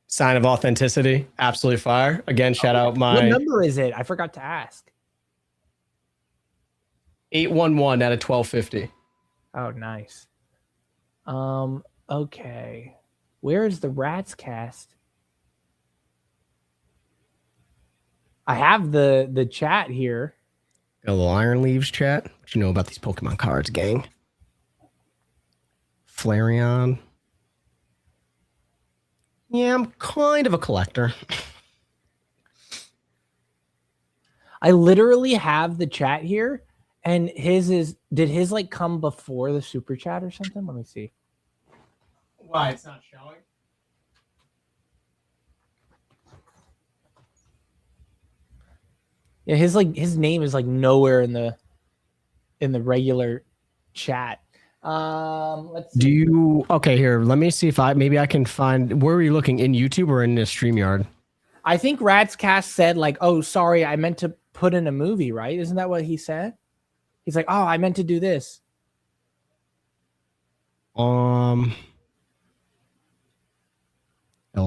Sign of authenticity. Absolutely fire. Again, shout out my... What number is it? I forgot to ask. 811 out of 1250. Oh, nice. Okay. Where is the Ratscast? I have the chat here. Got a little Iron Leaves chat. What you know about these Pokemon cards, gang? Flareon. Yeah, I'm kind of a collector. I literally have the chat here, and did his like come before the super chat or something? Let me see. Why it's not showing? Yeah, his name is like nowhere in the regular chat. Let's see. Do you okay here? Let me see if maybe I can find where were you looking in YouTube or in the StreamYard? I think Ratscast said like, "Oh, sorry, I meant to put in a movie." Right? Isn't that what he said? He's like, "Oh, I meant to do this." L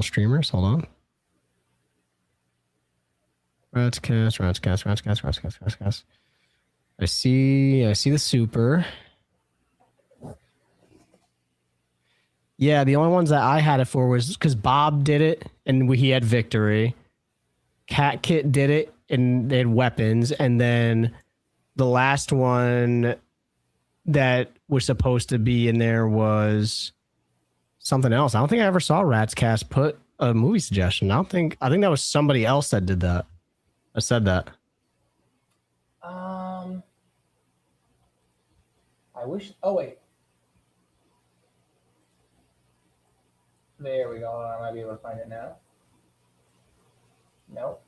streamers, hold on. Ratscast. I see the super. Yeah, the only ones that I had it for was because Bob did it and he had victory. Cat Kit did it and they had weapons, and then the last one that was supposed to be in there was something else. I don't think I ever saw Ratscast put a movie suggestion. I think that was somebody else that did that. I said that. I wish. Oh wait. There we go. I might be able to find it now. Nope.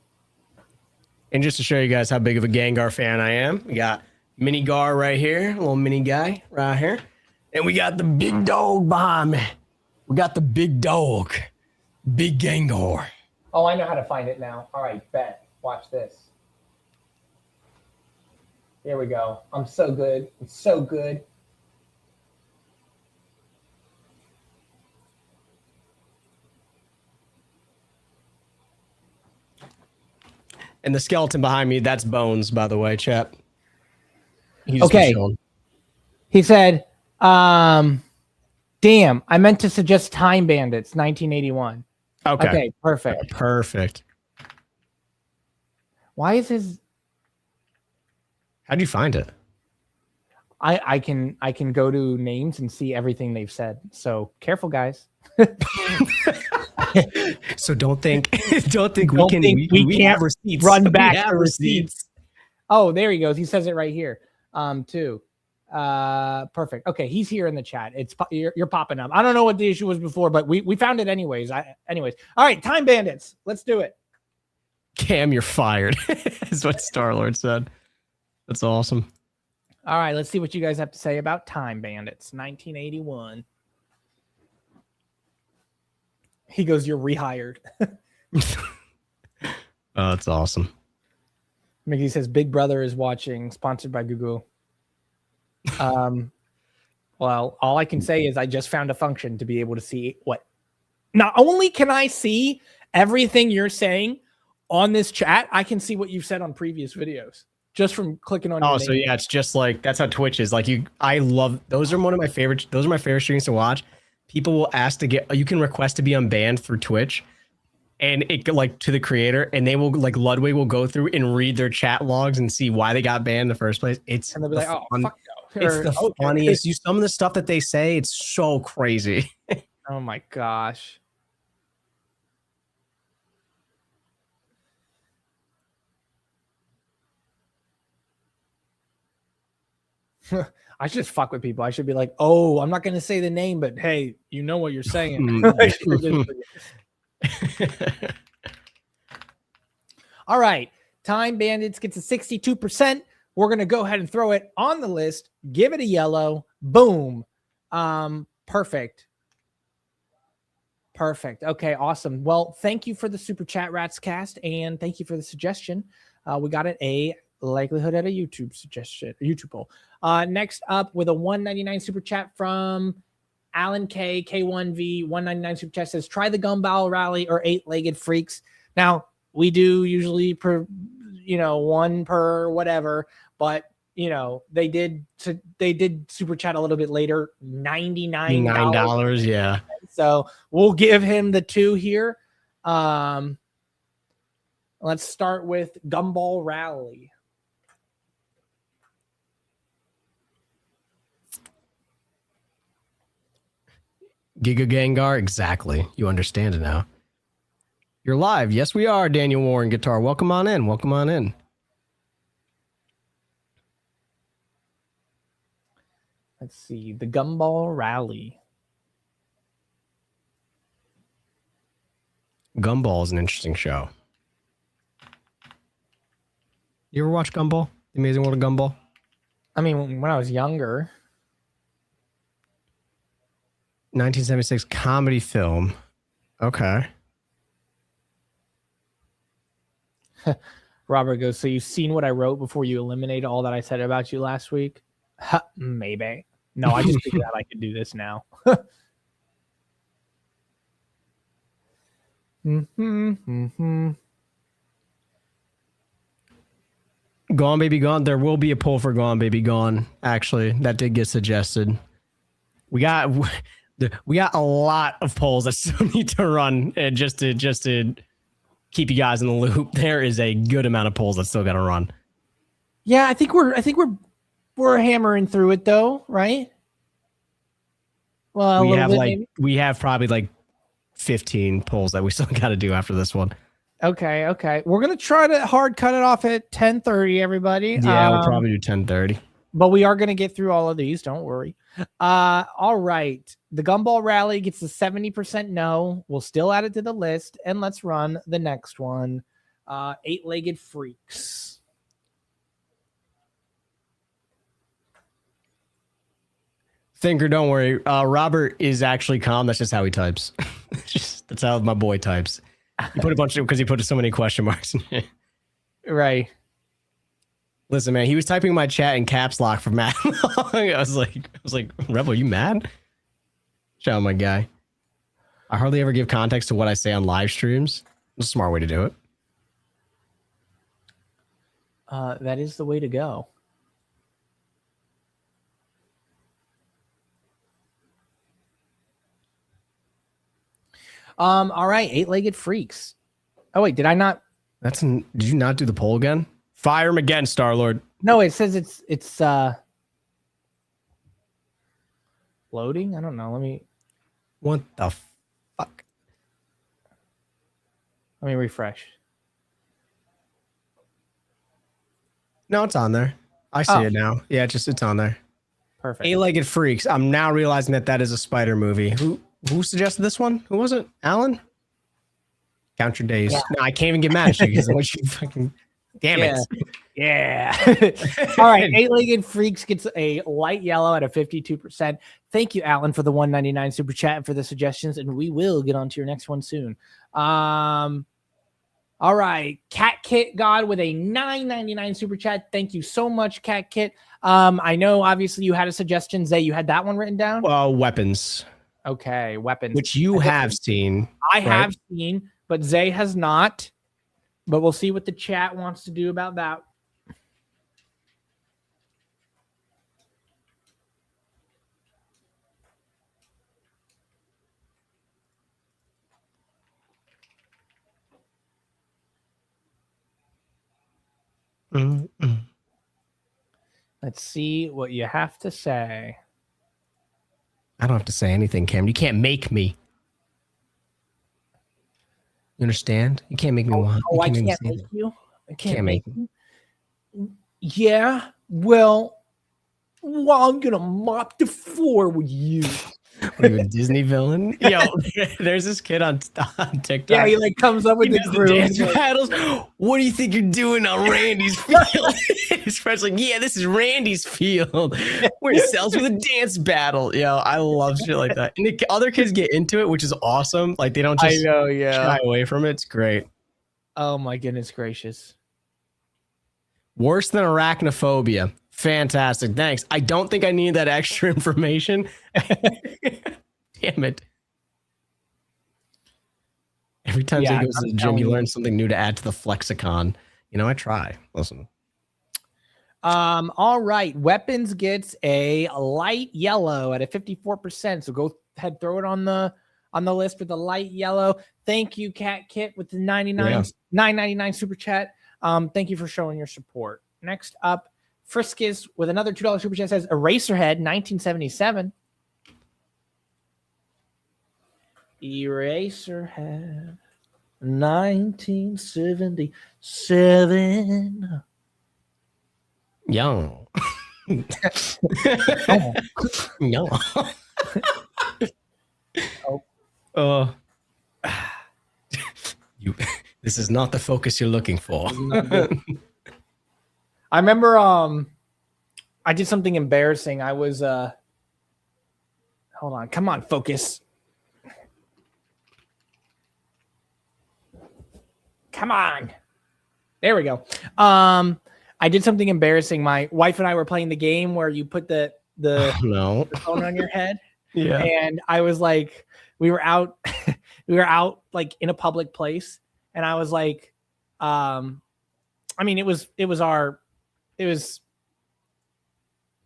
And just to show you guys how big of a Gengar fan I am, we got Mini Gar right here, a little mini guy right here. And we got the big dog behind me. We got the big dog, Big Gengar. Oh, I know how to find it now. All right, bet. Watch this. Here we go. I'm so good. It's so good. And the skeleton behind me, that's Bones, by the way, chat. Okay. He said, damn, I meant to suggest Time Bandits, 1981. Okay, perfect. Perfect. Why is his... How'd you find it? I can go to names and see everything they've said. So careful, guys. So don't think we can't have receipts. Run back the receipts. Oh, there he goes. He says it right here. Too. Perfect. Okay, he's here in the chat. You're popping up. I don't know what the issue was before, but we found it anyways. Anyways. All right, Time Bandits. Let's do it. Cam, you're fired. Is what Star-Lord said. That's awesome. All right, let's see what you guys have to say about Time Bandits, 1981. He goes, "You're rehired." Oh, that's awesome. Mickey says, "Big Brother is watching," sponsored by Google. Well, all I can say is I just found a function to be able to see what. Not only can I see everything you're saying on this chat, I can see what you've said on previous videos just from clicking on. Oh, so yeah, it's just like that's how Twitch is. Like I love those are one of my favorite. Those are my favorite streams to watch. People will ask to get. You can request to be unbanned through Twitch, and it like to the creator, and they will like Ludwig will go through and read their chat logs and see why they got banned in the first place. It's And they'll be like, oh, fuck no. it's Or, the okay. funniest. Some of the stuff that they say, it's so crazy. Oh my gosh. I should just fuck with people. I should be like, oh, I'm not going to say the name, but hey, you know what you're saying. All right. Time Bandits gets a 62%. We're going to go ahead and throw it on the list. Give it a yellow. Boom. Perfect. Perfect. Okay, awesome. Well, thank you for the Super Chat Rats cast, and thank you for the suggestion. We got it a likelihood at a YouTube suggestion, YouTube poll. Next up with a 199 Super Chat from Alan K, K1V, 199 Super Chat says, try the Gumball Rally or 8-Legged Freaks. Now, we do usually per, one per whatever, but they did Super Chat a little bit later, $99. Yeah. So we'll give him the 2 here. Let's start with Gumball Rally. Giga Gengar, exactly. You understand it now. You're live. Yes, we are, Daniel Warren Guitar. Welcome on in. Welcome on in. Let's see. The Gumball Rally. Gumball is an interesting show. You ever watch Gumball? The Amazing World of Gumball? I mean, when I was younger. 1976 comedy film. Okay. Robert goes, so you've seen what I wrote before you eliminate all that I said about you last week? Maybe. No, I just figured out I could do this now. Gone Baby Gone. There will be a poll for Gone Baby Gone. Actually, that did get suggested. We got a lot of polls that still need to run, just to keep you guys in the loop. There is a good amount of polls that still got to run. Yeah, I think we're hammering through it though, right? Well, we have probably like 15 polls that we still got to do after this one. Okay. We're gonna try to hard cut it off at 10:30, everybody. Yeah, we'll probably do 10:30. But we are gonna get through all of these. Don't worry. All right. The Gumball Rally gets a 70% no. We'll still add it to the list, and let's run the next one. 8-Legged Freaks. Thinker, don't worry. Robert is actually calm. That's just how he types. That's how my boy types. He put a bunch of, because he put so many question marks in it. Right. Listen, man, he was typing my chat in caps lock for mad long. I was like, Rebel, you mad? Shout out my guy. I hardly ever give context to what I say on live streams. It's a smart way to do it. That is the way to go. All right, 8-Legged Freaks. Oh wait, did I not? Did you not do the poll again? Fire him again, Star-Lord. No, it says it's loading. I don't know. What the fuck? Let me refresh. No, it's on there. I see it now. Yeah, it's on there. Perfect. 8-Legged Freaks. I'm now realizing that is a spider movie. Who suggested this one? Who was it? Alan? Count your days. Yeah. No, I can't even get mad at you because what you fucking damn it. Yeah. All right. 8-Legged Freaks gets a light yellow at a 52%. Thank you, Alan, for the 199 super chat and for the suggestions, and we will get on to your next one soon. All right. Cat Kit God with a 999 super chat. Thank you so much, Cat Kit. I know obviously you had a suggestion. Zay, you had that one written down? Weapons. Okay, weapons. Which you have seen. I have seen, but Zay has not. But we'll see what the chat wants to do about that. Let's see what you have to say. I don't have to say anything, Cam. You can't make me. You understand? You can't make me want. Oh, I make me can't say make anything. you. I Can't can't make make you. Yeah. Well, I'm gonna mop the floor with you. What are you, a Disney villain? Yo, there's this kid on TikTok. Yeah, he like comes up with He the does groove. dance battles. What do you think you're doing on Randy's field? His friend's like, yeah, this is Randy's field. Where it sells with a dance battle. Yo, I love shit like that. And the other kids get into it, which is awesome. Like they don't I just know, yeah. shy away from it. It's great. Oh my goodness gracious. Worse than arachnophobia. Fantastic. Thanks. I don't think I need that extra information. Damn it. Every time Zay goes to the gym, you learn something new to add to the flexicon. You know, I try. Listen. All right. Weapons gets a light yellow at a 54%. So go ahead, throw it on the list with the light yellow. Thank you, Cat Kit, with the 9.99 super chat. Thank you for showing your support. Next up, Friskis with another $2 super chat says Eraserhead 1977. Eraserhead 1977. Young. Young. Oh. This is not the focus you're looking for. I remember I did something embarrassing. I was hold on, come on, focus. Come on. There we go. I did something embarrassing. My wife and I were playing the game where you put the phone on your head. Yeah. And I was like, we were out like in a public place. And I was like, I mean, it was our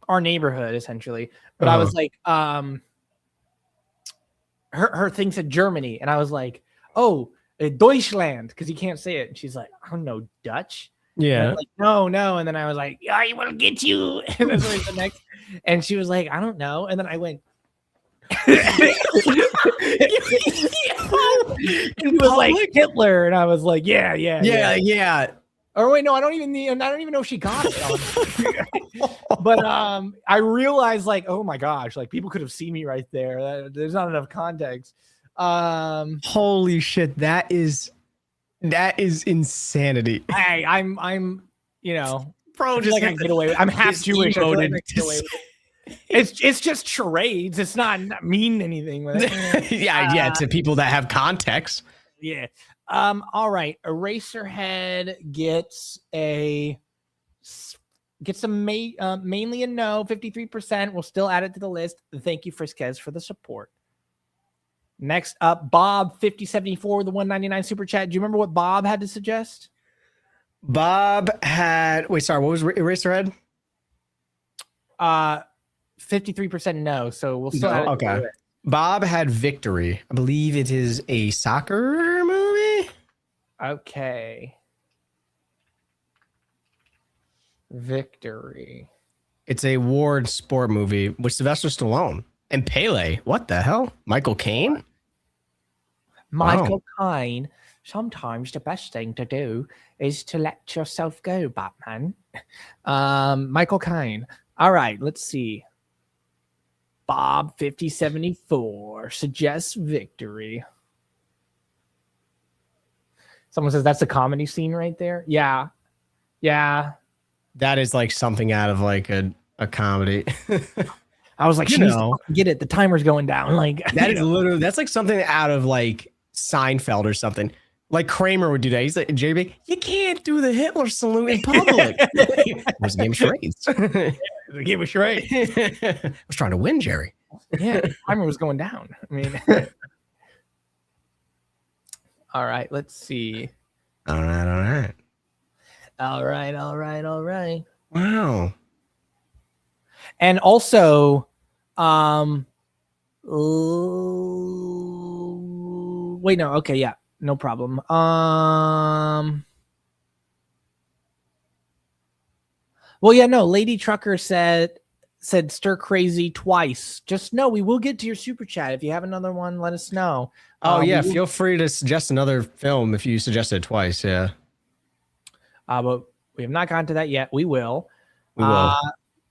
neighborhood essentially. But I was like, her thing said Germany. And I was like, oh, Deutschland, because you can't say it. And she's like, I don't know Dutch. Yeah. Like, no. And then I was like, I will get you. And then the next, and she was like, I don't know. And then I went. It was like Hitler, and I was like, yeah. Or wait, no, I don't even know if she got it. But I realized, like, oh my gosh, like people could have seen me right there. There's not enough context. Holy shit, that is insanity. Hey, I'm you know, bro, just like I can get away with. I'm half Jewish. I feel like I can get away with it. It's just charades. It's not mean anything with it. yeah, to people that have context. Yeah. All right. Eraserhead gets mainly a no, 53%. We'll still add it to the list. Thank you, Friskez, for the support. Next up, Bob 5074, the 199 super chat. Do you remember what Bob had to suggest? Bob had what was Eraserhead? 53% no. So we'll still add it to it. Bob had Victory. I believe it is a soccer movie. Okay. Victory. It's a war and sport movie with Sylvester Stallone and Pele. What the hell? Michael Caine? Michael Caine. Sometimes the best thing to do is to let yourself go, Batman. Michael Caine. All right, let's see. Bob 5074 suggests Victory. Someone says that's a comedy scene right there. Yeah. That is like something out of like a comedy. I was like, she needs to get it. The timer's going down. Like that is literally, that's like something out of like Seinfeld or something. Like Kramer would do that. He's like, JB, you can't do the Hitler salute in public. It was a game of charades. It was a game of charades. I was trying to win, Jerry. Yeah, the timer was going down. I mean, all right, let's see. All right. Wow. And also, wait, no, okay, yeah, no problem. Well, yeah, no. Lady Trucker said stir crazy twice. Just know we will get to your super chat. If you have another one, let us know. Oh yeah, feel free to suggest another film if you suggested it twice. Yeah. But we have not gotten to that yet. We will. We will.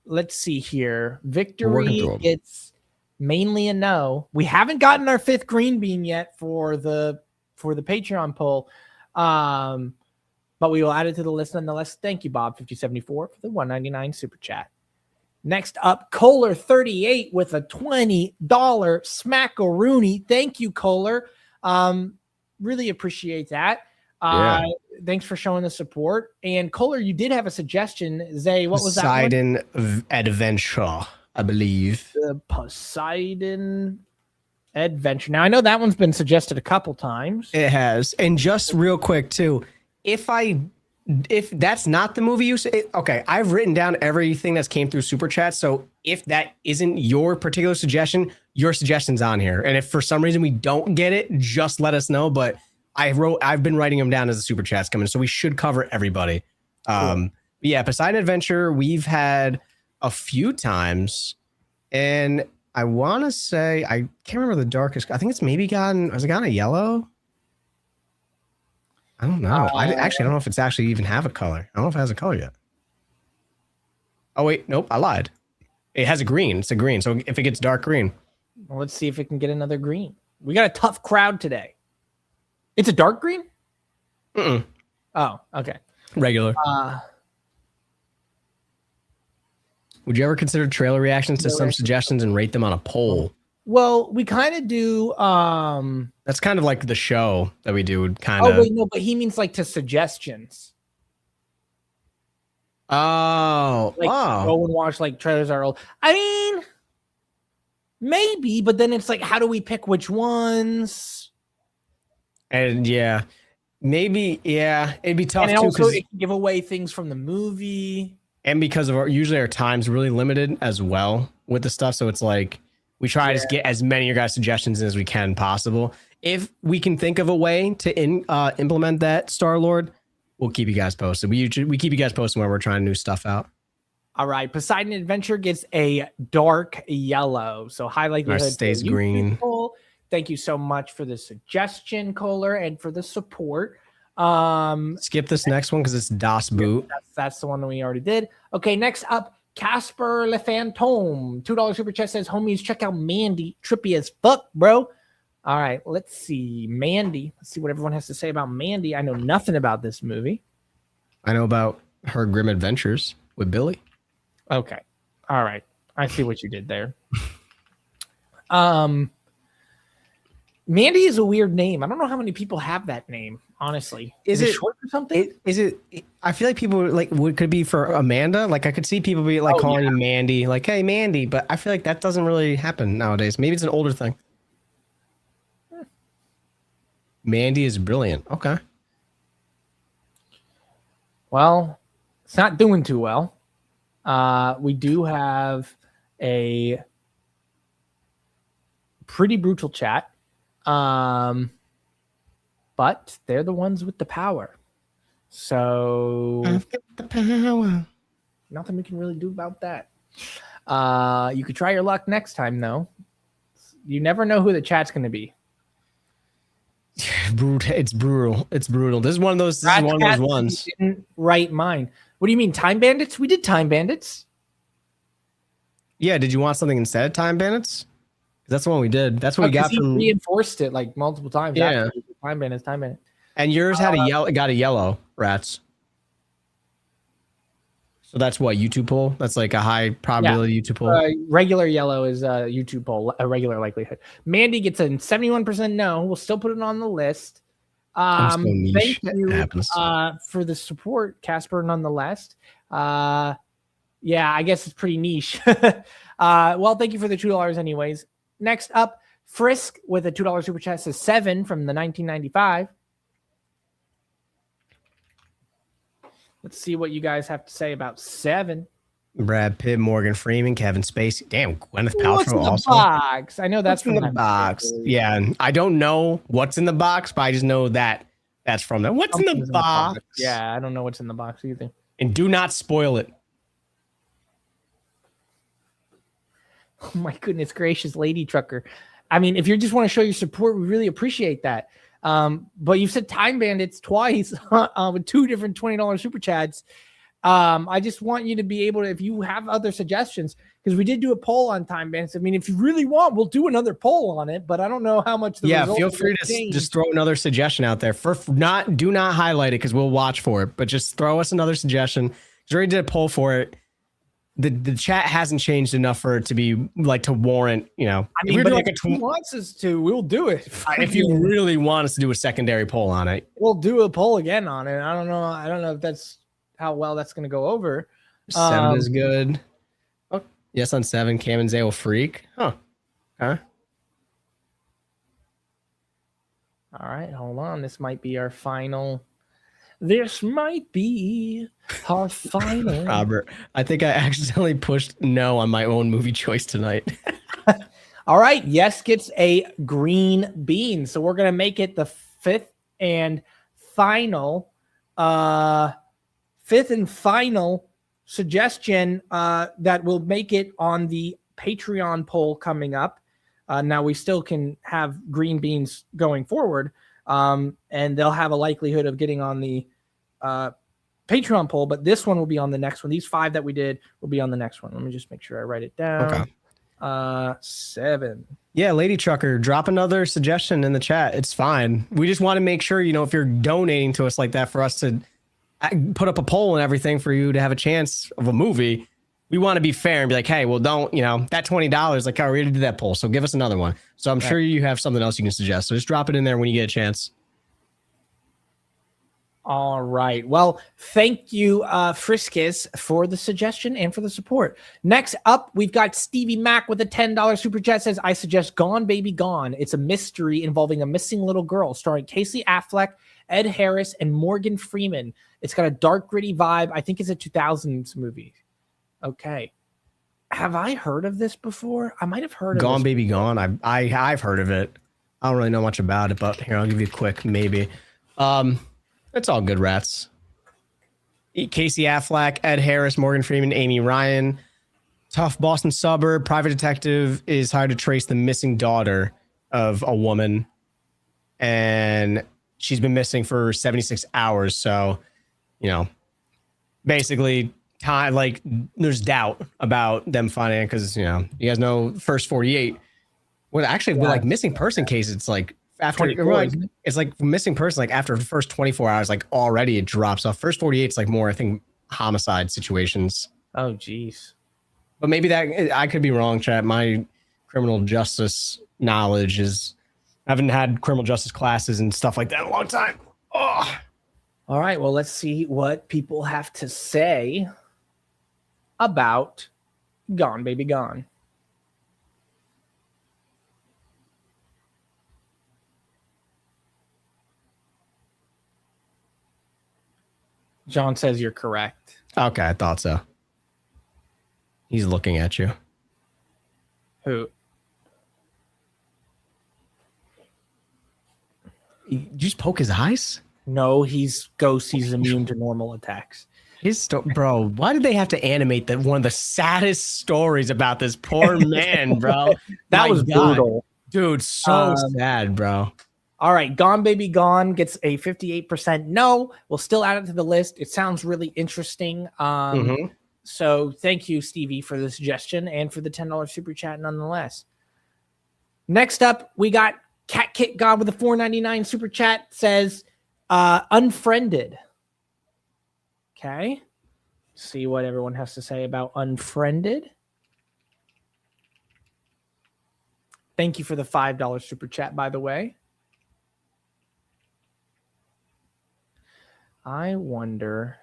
Let's see here. Victory gets mainly a no. We haven't gotten our 5th green bean yet for the Patreon poll. But we will add it to the list nonetheless. Thank you, Bob5074, for the $1.99 super chat. Next up, Kohler38 with a $20 smackaroony. Thank you, Kohler. Really appreciate that. Thanks for showing the support. And Kohler, you did have a suggestion. Zay, what was that? Poseidon Adventure, I believe. The Poseidon Adventure. Now, I know that one's been suggested a couple times. It has. And just real quick, too, if that's not the movie you say, okay, I've written down everything that's came through Super Chat. So if that isn't your particular suggestion, your suggestion's on here. And if for some reason we don't get it, just let us know. But I've been writing them down as the Super Chats coming, so we should cover everybody. Cool. Yeah, Poseidon Adventure, we've had a few times. And I want to say, I can't remember the darkest. I think it's maybe has it gotten a yellow? I don't know. I don't know if it's actually even have a color. I don't know if it has a color yet. Oh, wait. Nope. I lied. It has a green. It's a green. So if it gets dark green. Well, let's see if it can get another green. We got a tough crowd today. It's a dark green? Mm-mm. Oh, okay. Regular. Would you ever consider trailer reactions to some suggestions and rate them on a poll? Well, we kind of do. That's kind of like the show that we do. Kind of. Oh wait, no, but he means like to suggestions. Oh, go and watch like trailers are old. I mean, maybe, but then it's like, how do we pick which ones? And yeah, maybe, yeah, it'd be tough and too. Also, it can give away things from the movie. And because of usually our time's really limited as well with the stuff, so it's like. We try to get as many of your guys' suggestions as we can possible. If we can think of a way to implement that, Star-Lord, we'll keep you guys posted. We keep you guys posted when we're trying new stuff out. All right. Poseidon Adventure gets a dark yellow. So high likelihood stays green. Thank you so much for the suggestion, Kohler, and for the support. Skip this next one because it's Das Boot. That's the one that we already did. Okay, next up. Casper Le Fantôme, $2 super chat says, homies, check out Mandy. Trippy as fuck, bro. All right, let's see. Mandy. Let's see what everyone has to say about Mandy. I know nothing about this movie. I know about her grim adventures with Billy. Okay. All right. I see what you did there. Mandy is a weird name. I don't know how many people have that name, honestly. Is it short or something? I feel like people could be for Amanda. Like I could see people be like calling you Mandy, like, hey, Mandy. But I feel like that doesn't really happen nowadays. Maybe it's an older thing. Mandy is brilliant. Okay. Well, it's not doing too well. We do have a pretty brutal chat. But they're the ones with the power. So I've got the power. Nothing we can really do about that. You could try your luck next time, though. You never know who the chat's going to be. It's brutal. It's brutal. This is one of those. This is one of those ones. Right mind. What do you mean, Time Bandits? We did Time Bandits. Yeah. Did you want something instead of Time Bandits? That's the one we did. That's what we got from. Reinforced it like multiple times. Yeah. Time Bandits. Time Bandits. And yours had got a yellow, Rats. So that's what, YouTube poll? That's like a high probability YouTube poll. Regular yellow is a YouTube poll, a regular likelihood. Mandy gets a 71% no. We'll still put it on the list. Thank you for the support, Casper, nonetheless. Yeah, I guess it's pretty niche. Well, thank you for the $2 anyways. Next up, Frisk with a $2 super chat says 7 from the 1995. Let's see what you guys have to say about 7. Brad Pitt, Morgan Freeman, Kevin Spacey. Damn, Gwyneth Paltrow what's in the also. Box? I know that's from the box. Yeah, I don't know what's in the box, but I just know that that's from there. What's in the box? Yeah, I don't know what's in the box either. And do not spoil it. Oh my goodness gracious, Lady Trucker. I mean, if you just want to show your support, we really appreciate that. But you've said Time Bandits twice with 2 different $20 super chats. I just want you to be able to, if you have other suggestions, because we did do a poll on Time Bandits. I mean, if you really want, we'll do another poll on it, but I don't know how much the results feel free to just throw another suggestion out there. Do not highlight it because we'll watch for it, but just throw us another suggestion. We already did a poll for it. The chat hasn't changed enough for it to be like to warrant, I mean, but if he wants us to, we'll do it. If you really want us to do a secondary poll on it, we'll do a poll again on it. I don't know if that's how well that's going to go over. 7 is good. Oh, yes, on 7, Cam&Zay will freak. Huh. Okay. All right, hold on. This might be our final. This might be our final. Robert, I think I accidentally pushed no on my own movie choice tonight. All right. Yes gets a green bean. So we're going to make it the 5th and final suggestion that will make it on the Patreon poll coming up. Now we still can have green beans going forward. And they'll have a likelihood of getting on the Patreon poll, but this one will be on the next one. These 5 that we did will be on the next one. Let me just make sure I write it down. Okay. 7. Yeah, Lady Trucker, drop another suggestion in the chat. It's fine. We just want to make sure, if you're donating to us like that for us to put up a poll and everything for you to have a chance of a movie, we want to be fair and be like, hey, well, don't, that $20, like I already did that poll, so give us another one. So I'm sure you have something else you can suggest. So just drop it in there when you get a chance. All right. Well, thank you, Friskis, for the suggestion and for the support. Next up, we've got Stevie Mack with a $10 super chat. Says, I suggest Gone Baby Gone. It's a mystery involving a missing little girl starring Casey Affleck, Ed Harris, and Morgan Freeman. It's got a dark, gritty vibe. I think it's a 2000s movie. Okay. Have I heard of this before? I might have heard of Gone this Baby before. Gone. I've heard of it. I don't really know much about it, but here, I'll give you a quick maybe. It's all good, rats. Casey Affleck, Ed Harris, Morgan Freeman, Amy Ryan. Tough Boston suburb. Private detective is hired to trace the missing daughter of a woman. And she's been missing for 76 hours. So, basically... time, like there's doubt about them finding it because you guys know first 48. Well, actually, with like missing person cases, it's like after it's like missing person, like after the first 24 hours, like already it drops off. First 48 is like more, I think, homicide situations. Oh, geez. But maybe that I could be wrong, chat. My criminal justice knowledge is I haven't had criminal justice classes and stuff like that in a long time. Oh. All right. Well, let's see what people have to say about Gone Baby Gone. John says you're correct. Okay, I thought so. He's looking at you. Who? Did you just poke his eyes? No, he's ghost. He's immune to normal attacks. Bro, why did they have to animate one of the saddest stories about this poor man, bro? That was brutal. Dude, so sad, bro. All right, Gone Baby Gone gets a 58% no. We'll still add it to the list. It sounds really interesting. So thank you, Stevie, for the suggestion and for the $10 super chat nonetheless. Next up, we got Cat Kit God with a $4.99 super chat. Says, Unfriended. Okay. See what everyone has to say about Unfriended. Thank you for the $5 super chat, by the way. I wonder.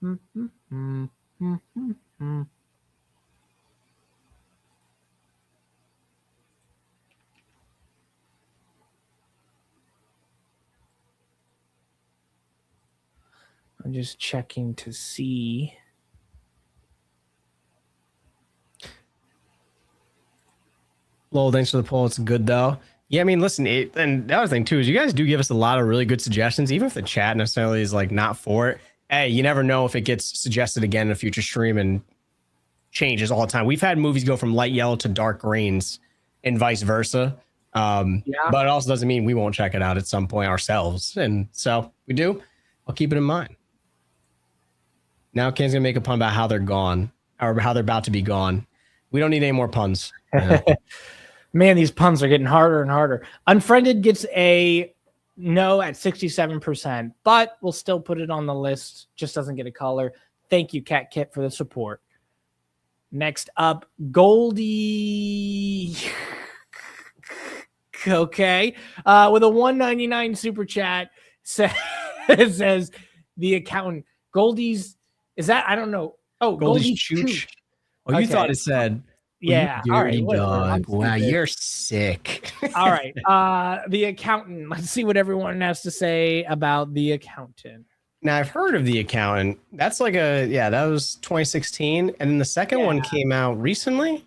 I'm just checking to see. Lol, thanks for the poll. It's good though. Yeah, I mean, listen, and the other thing too is you guys do give us a lot of really good suggestions, even if the chat necessarily is like not for it. Hey, you never know if it gets suggested again in a future stream and changes all the time. We've had movies go from light yellow to dark greens and vice versa. But it also doesn't mean we won't check it out at some point ourselves. And so we do. I'll keep it in mind. Now Ken's gonna make a pun about how they're gone or how they're about to be gone. We don't need any more puns. Man, these puns are getting harder and harder. Unfriended gets a no at 67%, but we'll still put it on the list. Just doesn't get a color. Thank you, Cat Kit, for the support. Next up, Goldie. Okay. With a $1.99 super chat says the accountant. Goldie's, is that, I don't know. Oh, Goldie's Chooch. Oh, you thought it said. Yeah. Well, all right. dog. Wow, you're sick. All right. The accountant. Let's see what everyone has to say about the accountant. Now I've heard of the accountant. That's like that was 2016, and then the second one came out recently,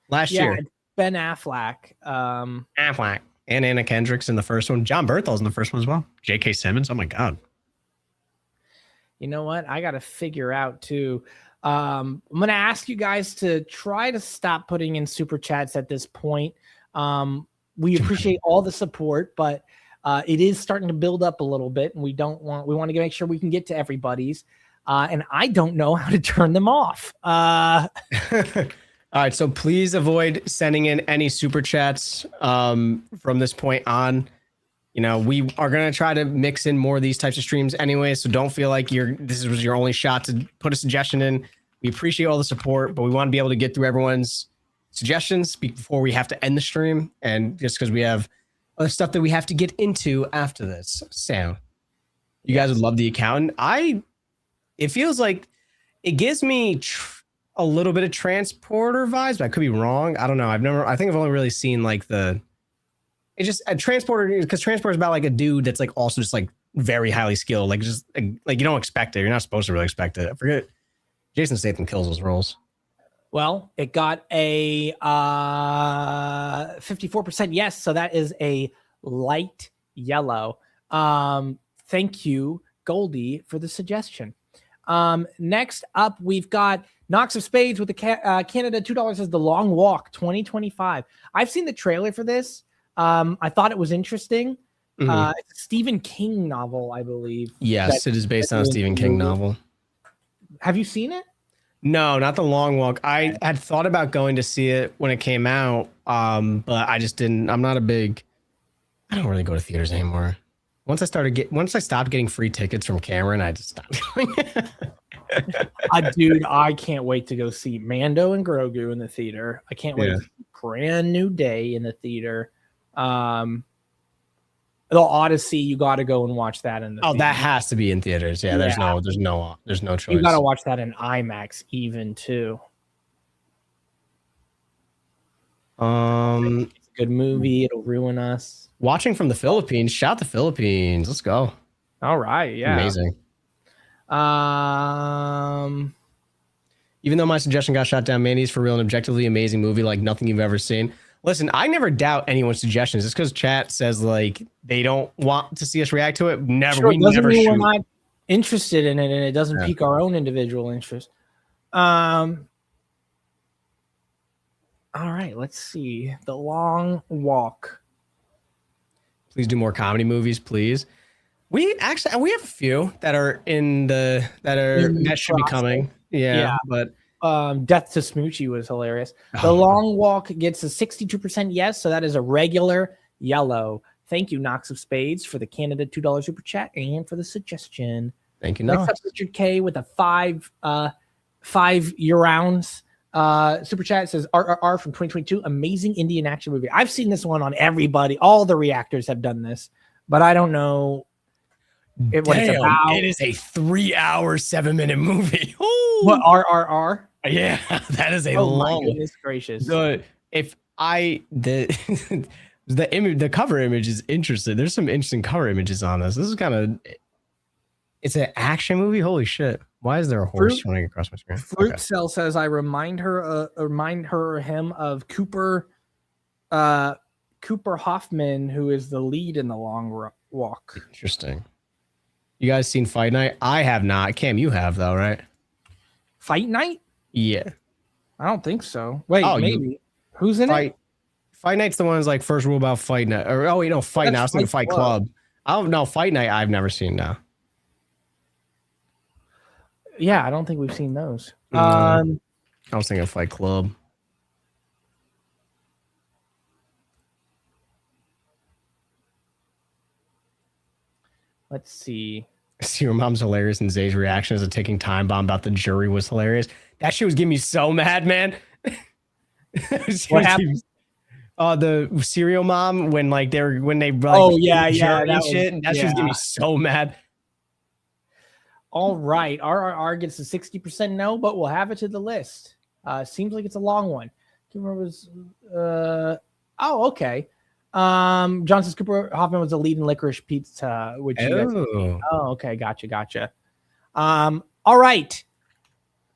last year. Ben Affleck. Affleck and Anna Kendrick's in the first one. John Berthel's in the first one as well. J.K. Simmons. Oh my God. You know what? I got to figure out too. I'm going to ask you guys to try to stop putting in super chats at this point. We appreciate all the support, but it is starting to build up a little bit, and we want to make sure we can get to everybody's. And I don't know how to turn them off. All right, so please avoid sending in any super chats from this point on. You know, we are going to try to mix in more of these types of streams anyway, so don't feel like this was your only shot to put a suggestion in. We appreciate all the support, but we want to be able to get through everyone's suggestions before we have to end the stream, and just because we have other stuff that we have to get into after this. So you guys would love the accountant. It feels like it gives me a little bit of Transporter vibes, but I could be wrong. I don't know. I think I've only really seen like it's just a Transporter, because Transporter is about like a dude that's like also just like very highly skilled, like just like you don't expect it. You're not supposed to really expect it. I forget. Jason Statham kills those roles. Well, it got a 54% yes, so that is a light yellow. Thank you, Goldie, for the suggestion. Next up, we've got Knox of Spades with the Canada $2 as The Long Walk 2025. I've seen the trailer for this. I thought it was interesting. It's a Stephen King novel, I believe. Yes, it is based on a Stephen King novel. Have you seen it? No, not The Long Walk. I had thought about going to see it when it came out, but I just didn't. I don't really go to theaters anymore. Once I stopped getting free tickets from Cameron, I just stopped going. Dude, I can't wait to go see Mando and Grogu in the theater. I can't wait to see Brand New Day in the theater. The Odyssey, you got to go and watch that in the theater. That has to be in theaters. Yeah, there's no choice. You got to watch that in IMAX even too. It's a good movie. It'll ruin us. Watching from the Philippines. Shout the Philippines. Let's go. All right. Yeah. Amazing. Even though my suggestion got shot down, Mandy's for real an objectively amazing movie like nothing you've ever seen. Listen, I never doubt anyone's suggestions. It's because chat says like they don't want to see us react to it. Never, we never shoot. We're not interested in it, and it doesn't pique our own individual interest. All right, let's see. The Long Walk. Please do more comedy movies, please. We have a few that should be coming. Yeah. But Death to Smoochie was hilarious. The Long Walk gets a 62% yes, so that is a regular yellow. Thank you, Knox of Spades, for the Canada $2 super chat and for the suggestion. Thank you, Knox. Next up, Richard K with a 5 year rounds super chat. It says RRR from 2022, amazing Indian action movie. I've seen this one on everybody. All the reactors have done this, but I don't know what it's about. It is a 3 hour, 7-minute movie. Ooh. What, RRR? Yeah, that is a My long. goodness gracious. The cover image is interesting. There's some interesting cover images on this. This is it's an action movie. Holy shit! Why is there a horse running across my screen? Fruit Cell says I remind her or him of Cooper Cooper Hoffman, who is the lead in The Long Walk. Interesting. You guys seen Fight Night? I have not. Cam, you have though, right? Fight Night? Yeah. I don't think so. Wait, Oh, maybe. Who's in it? Fight Night's the one that's like first rule about Fight Night. Or oh, you know, Fight Night. I was thinking Fight Club. I don't know. Fight Night I've never seen now. Yeah, I don't think we've seen those. I was thinking Fight Club. Let's see. Your mom's hilarious, and Zay's reaction as a ticking time bomb about the jury was hilarious. That shit was getting me so mad, man. What happened? The serial mom when they like, oh yeah that shit. That shit was getting me so mad. All right, RRR gets a 60% no, but we'll have it to the list. Seems like it's a long one. Oh, okay. John says Cooper Hoffman was the lead in Licorice Pizza, which okay, gotcha. All right,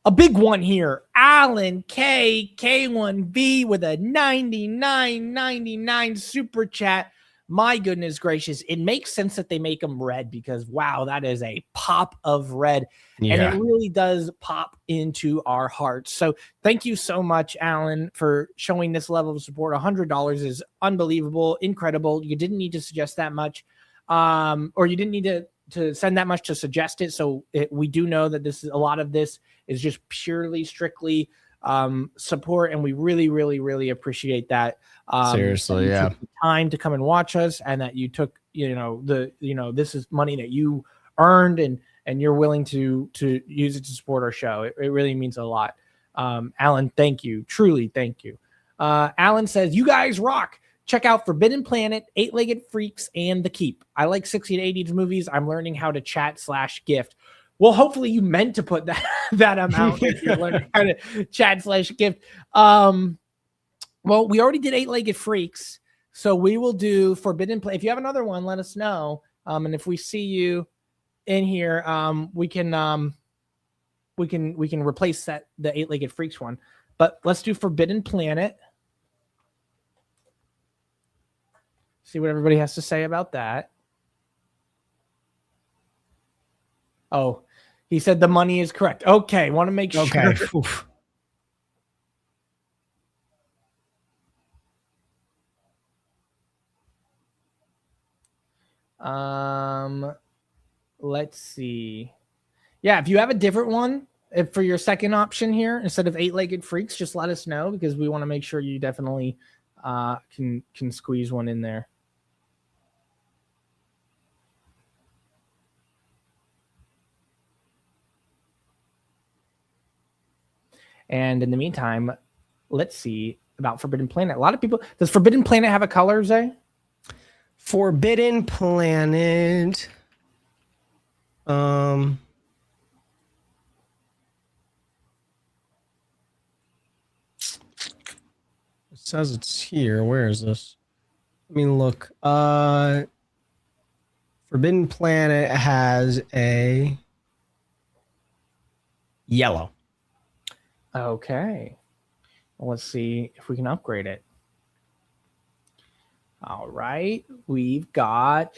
a big one here. Alan K1B with a 99.99 super chat. My goodness gracious, it makes sense that they make them red because wow, that is a pop of red, and it really does pop into our hearts. So thank you so much, Alan, for showing this level of support. $100 is unbelievable, incredible. You didn't need to suggest that much, or you didn't need to send that much to suggest it. So we do know that a lot of this is just purely, strictly support, and we really appreciate that. Seriously, yeah. Took the time to come and watch us, and that you took, this is money that you earned, and you're willing to use it to support our show. It really means a lot. Alan, thank you. Truly, thank you. Alan says, you guys rock. Check out Forbidden Planet, Eight-Legged Freaks, and The Keep. I like 60s and 80s movies. I'm learning how to chat/gift. Well, hopefully you meant to put that amount if you're learning how to chat/gift. Well, we already did Eight-Legged Freaks, so we will do Forbidden Planet. If you have another one, let us know. And if we see you in here, we can replace the Eight-Legged Freaks one. But let's do Forbidden Planet. See what everybody has to say about that. Oh, he said the money is correct. Okay, want to make sure. Okay. Let's see. Yeah, if you have a different one for your second option here instead of Eight-Legged Freaks, just let us know because we want to make sure you definitely can squeeze one in there. And in the meantime, let's see about Forbidden Planet. A lot of people, does Forbidden Planet have a color, Zay? Forbidden Planet. It says it's here. Where is this? Let me look. Forbidden Planet has a yellow. Okay. Well, let's see if we can upgrade it. All right. We've got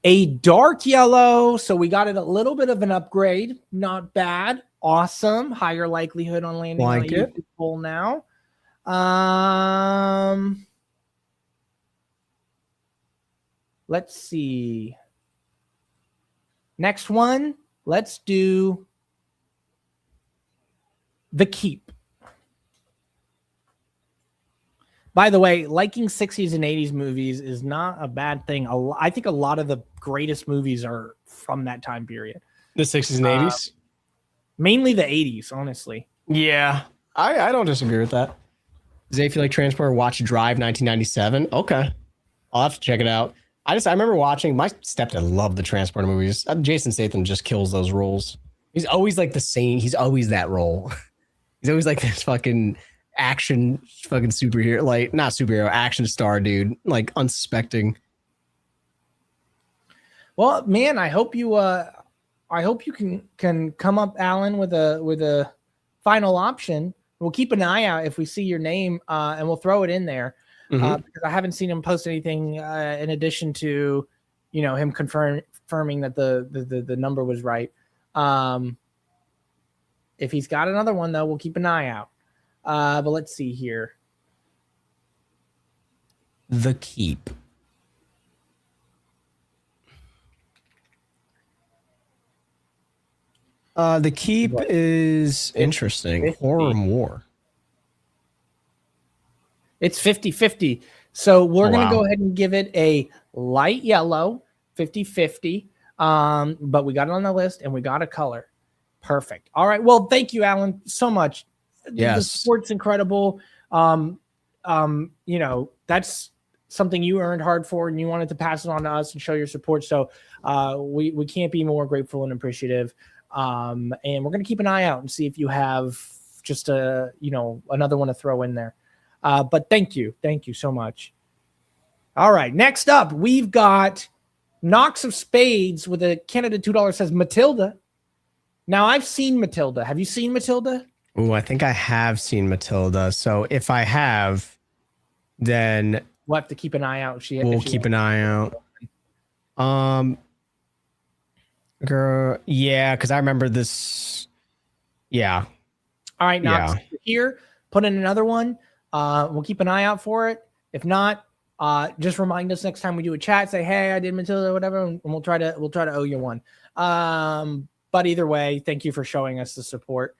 a dark yellow. So we got it a little bit of an upgrade. Not bad. Awesome. Higher likelihood on landing on a pull now. Let's see. Next one. Let's do The Keep. By the way, liking 60s and 80s movies is not a bad thing. I think a lot of the greatest movies are from that time period. The 60s and 80s? Mainly the 80s, honestly. Yeah, I don't disagree with that. Zay, if you like Transporter, watch Drive 1997. Okay. I'll have to check it out. I remember watching, my stepdad loved the Transporter movies. Jason Statham just kills those roles. He's always like the same. He's always that role. He's always like this fucking action fucking superhero, like not superhero, action star dude, like unsuspecting. Well, man, I hope you can come up, Alan, with a final option. We'll keep an eye out if we see your name, and we'll throw it in there. because I haven't seen him post anything in addition to, him confirming that the number was right. If he's got another one, though, we'll keep an eye out. But let's see here. The Keep. The Keep is interesting. Horror War. It's 50-50. So we're going to go ahead and give it a light yellow, 50-50. But we got it on the list and we got a color. Perfect. All right. Well, thank you, Alan, so much. Yes. The support's incredible. That's something you earned hard for and you wanted to pass it on to us and show your support. So we can't be more grateful and appreciative. And we're going to keep an eye out and see if you have just another one to throw in there. But thank you so much. All right, next up we've got Knox of Spades with a Canada $2 says Matilda. Now I've seen Matilda. Have you seen Matilda? Oh, I think I have seen Matilda. So if I have, then we'll have to keep an eye out. We'll keep an eye out. Girl, yeah, because I remember this. Yeah. All right, Knox, here, put in another one. We'll keep an eye out for it. If not, just remind us next time we do a chat. Say, hey, I did Matilda, whatever, and we'll try to owe you one. But either way, thank you for showing us the support.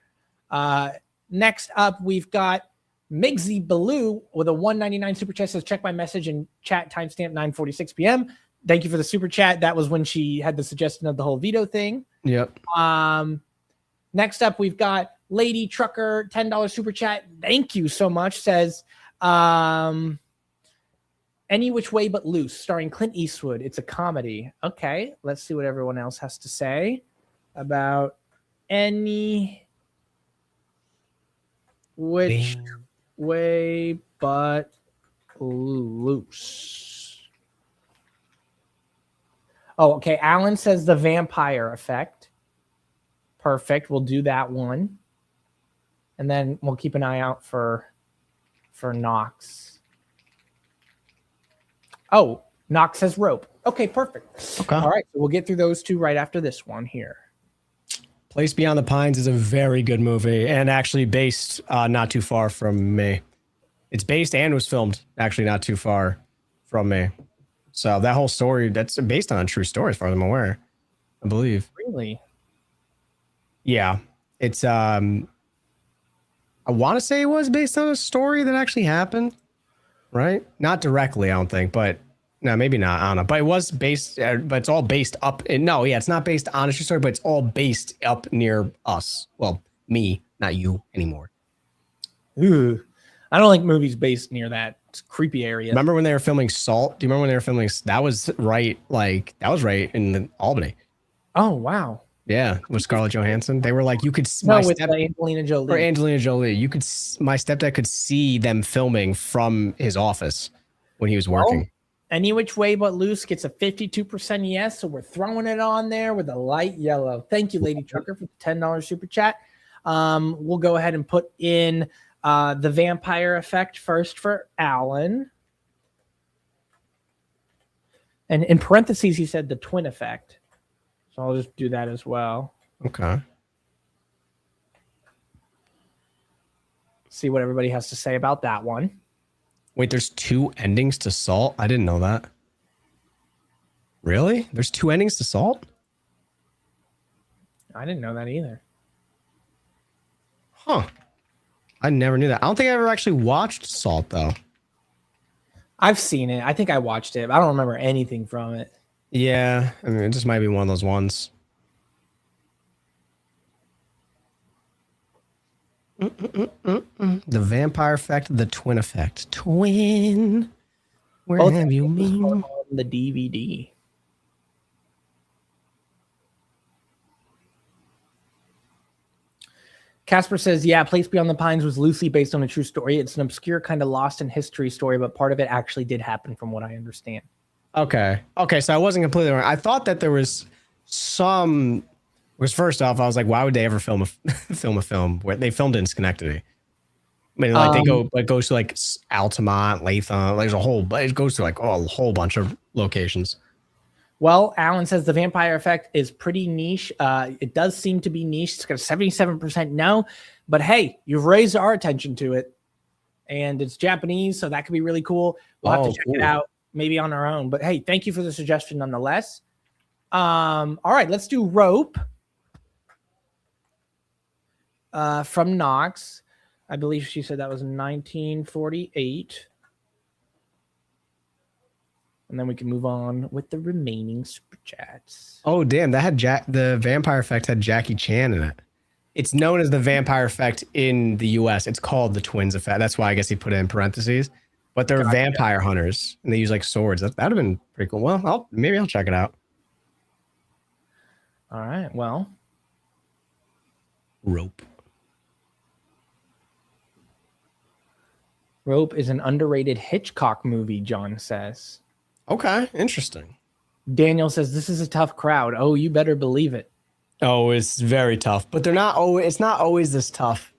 Next up, we've got Migsy Baloo with a $1.99 super chat. Says, check my message and chat timestamp 9:46 p.m. Thank you for the super chat. That was when she had the suggestion of the whole veto thing. Yep. Next up, we've got Lady Trucker, $10 super chat. Thank you so much. Says, Any Which Way But Loose, starring Clint Eastwood. It's a comedy. Okay, let's see what everyone else has to say about Any Which Way But Loose. Oh, okay. Alan says The Vampire Effect. Perfect. We'll do that one. And then we'll keep an eye out for Knox. Oh, Knox says Rope. Okay, perfect. Okay. All right. So we'll get through those two right after this one here. Place Beyond the Pines is a very good movie and actually based not too far from me. It's based and was filmed actually not too far from me. So that whole story, that's based on a true story as far as I'm aware, I believe. Really? Yeah. It's, I want to say it was based on a story that actually happened, right? Not directly, I don't think, but no, maybe not. I don't know. But it was based, but it's all based up in, no, yeah, it's not based on a true story, but it's all based up near us. Well, me, not you anymore. Ooh, I don't like movies based near that creepy area. Remember when they were filming Salt? Do you remember when they were filming? That was right in Albany. Oh, wow. Yeah, with Scarlett Johansson. They were like, you could. Angelina Jolie. Or Angelina Jolie. You could. My stepdad could see them filming from his office when he was working. Any Which Way But Loose gets a 52% yes, so we're throwing it on there with a light yellow. Thank you, Lady Trucker, for the $10 super chat. We'll go ahead and put in The Vampire Effect first for Alan. And in parentheses, he said The Twin Effect. So I'll just do that as well. Okay. See what everybody has to say about that one. Wait, there's two endings to Salt? I didn't know that. Really? There's two endings to Salt? I didn't know that either. Huh. I never knew that. I don't think I ever actually watched Salt, though. I've seen it. I think I watched it, but I don't remember anything from it. Yeah. I mean, it just might be one of those ones. The Vampire Effect, The Twin Effect. Twin. Where have you been? On the DVD. Casper says, yeah, Place Beyond the Pines was loosely based on a true story. It's an obscure kind of lost in history story, but part of it actually did happen from what I understand. Okay. So I wasn't completely wrong. I thought that there was some... First off, I was like, why would they ever film a film where they filmed it in Schenectady? I mean, like they go, it goes to like Altamont, Latham. There's a whole, but it goes to like a whole bunch of locations. Well, Alan says the vampire effect is pretty niche. It does seem to be niche. It's got a 77% no, but hey, you've raised our attention to it, and it's Japanese, so that could be really cool. We'll have to check it out maybe on our own. But hey, thank you for the suggestion nonetheless. All right, let's do rope from Knox. I believe she said that was 1948. And then we can move on with the remaining super chats. Oh, damn. That had the vampire effect had Jackie Chan in it. It's known as the vampire effect in the US. It's called the twins effect. That's why I guess he put it in parentheses. But they're vampire hunters and they use like swords. That would have been pretty cool. Well, maybe I'll check it out. All right. Well, rope. Rope is an underrated Hitchcock movie, John says. Okay, interesting. Daniel says this is a tough crowd. Oh, you better believe it. Oh, it's very tough, but they're not always. It's not always this tough.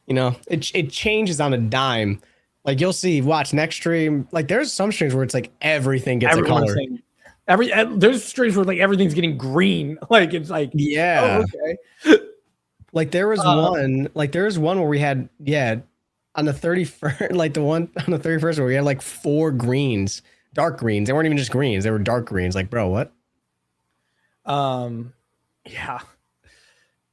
You know, it changes on a dime. Like you'll see. Watch next stream. Like there's some streams where it's like everything gets a color. There's streams where like everything's getting green. Like it's like yeah. Oh, okay. Like there was one. Like there was one where we had on the 31st, like the one on the 31st where we had like 4 greens, dark greens. They weren't even just greens. They were dark greens. Like, bro, what? Yeah.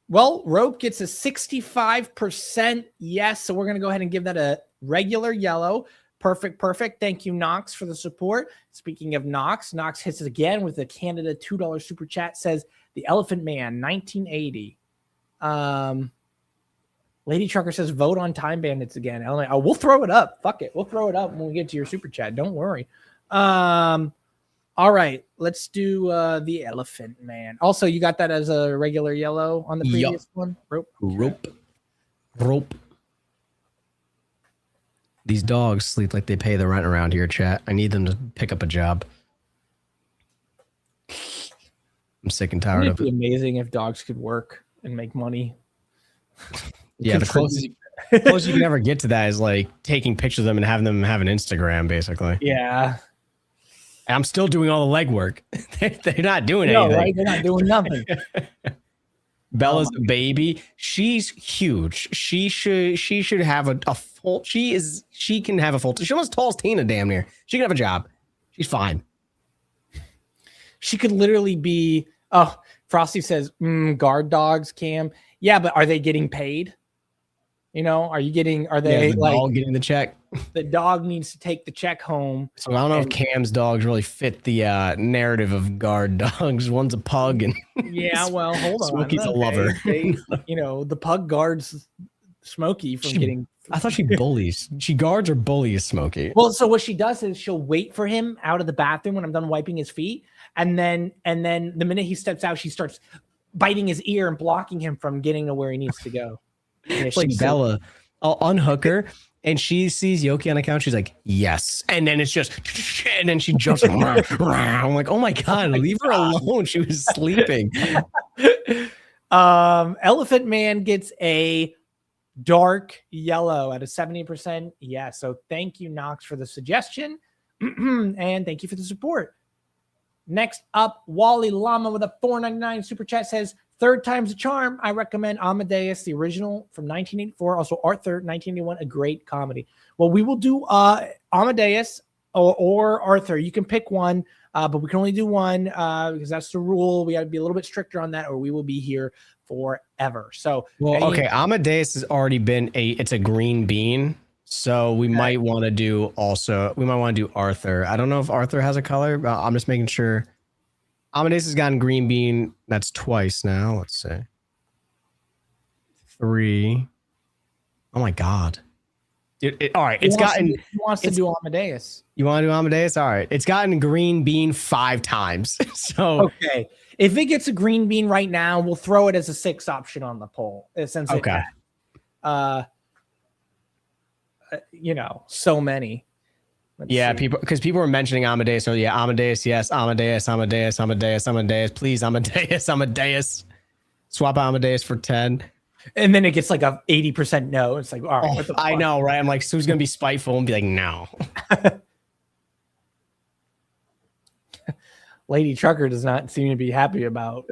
Well, rope gets a 65% yes. So we're going to go ahead and give that a regular yellow. Perfect. Thank you, Knox, for the support. Speaking of Knox hits it again with a Canada $2 super chat, says the Elephant Man, 1980. Lady Trucker says, vote on Time Bandits again. Oh, we'll throw it up. Fuck it. We'll throw it up when we get to your super chat. Don't worry. All right. Let's do the Elephant Man. Also, you got that as a regular yellow on the previous one? Rope. These dogs sleep like they pay the rent around here, chat. I need them to pick up a job. I'm sick and tired of it. It'd be amazing if dogs could work and make money. Yeah, the closest you can ever get to that is like taking pictures of them and having them have an Instagram, basically. Yeah. And I'm still doing all the legwork. They're not doing anything. Right? They're not doing nothing. Bella's a baby. She's huge. She should have a full. She can have a full. She's almost as tall as Tina, damn near. She can have a job. She's fine. She could literally be. Oh, Frosty says guard dogs, Cam. Yeah, but are they getting paid? You know, are they like dog getting the check? The dog needs to take the check home. So I don't know if Cam's dogs really fit the narrative of guard dogs. One's a pug and yeah, well, hold on. Smokey's a lover. The pug guards Smokey from getting. I thought she bullies. She guards or bullies Smokey. Well, so what she does is she'll wait for him out of the bathroom when I'm done wiping his feet, and then the minute he steps out, she starts biting his ear and blocking him from getting to where he needs to go. It's like Bella. I'll unhook her and she sees Yoki on the couch. She's like, yes. And then it's just, and then she jumps. I'm like, oh my God, leave her alone. She was sleeping. Elephant Man gets a dark yellow at a 70%. Yeah. So thank you, Knox, for the suggestion. And thank you for the support. Next up, Wally Llama with a $4.99 super chat says, third time's a charm. I recommend Amadeus, the original from 1984. Also, Arthur, 1981, a great comedy. Well, we will do Amadeus or Arthur. You can pick one, but we can only do one because that's the rule. We got to be a little bit stricter on that, or we will be here forever. So, okay, Amadeus has already been it's a green bean. So we might want to do Arthur. I don't know if Arthur has a color, but I'm just making sure. Amadeus has gotten green bean. That's twice now. Let's see. 3. Oh my God. Dude, all right. He wants to do Amadeus. You want to do Amadeus? All right. It's gotten green bean 5 times. So okay. If it gets a green bean right now, we'll throw it as a 6 option on the poll. Since so many. Let's see. People were mentioning Amadeus. So yeah, Amadeus, yes, Amadeus, Please, Amadeus. Swap Amadeus for 10. And then it gets like a 80% no. It's like, all right, what the I fuck? know, right? I'm like, Sue's gonna be spiteful and be like, no. Lady Trucker does not seem to be happy about.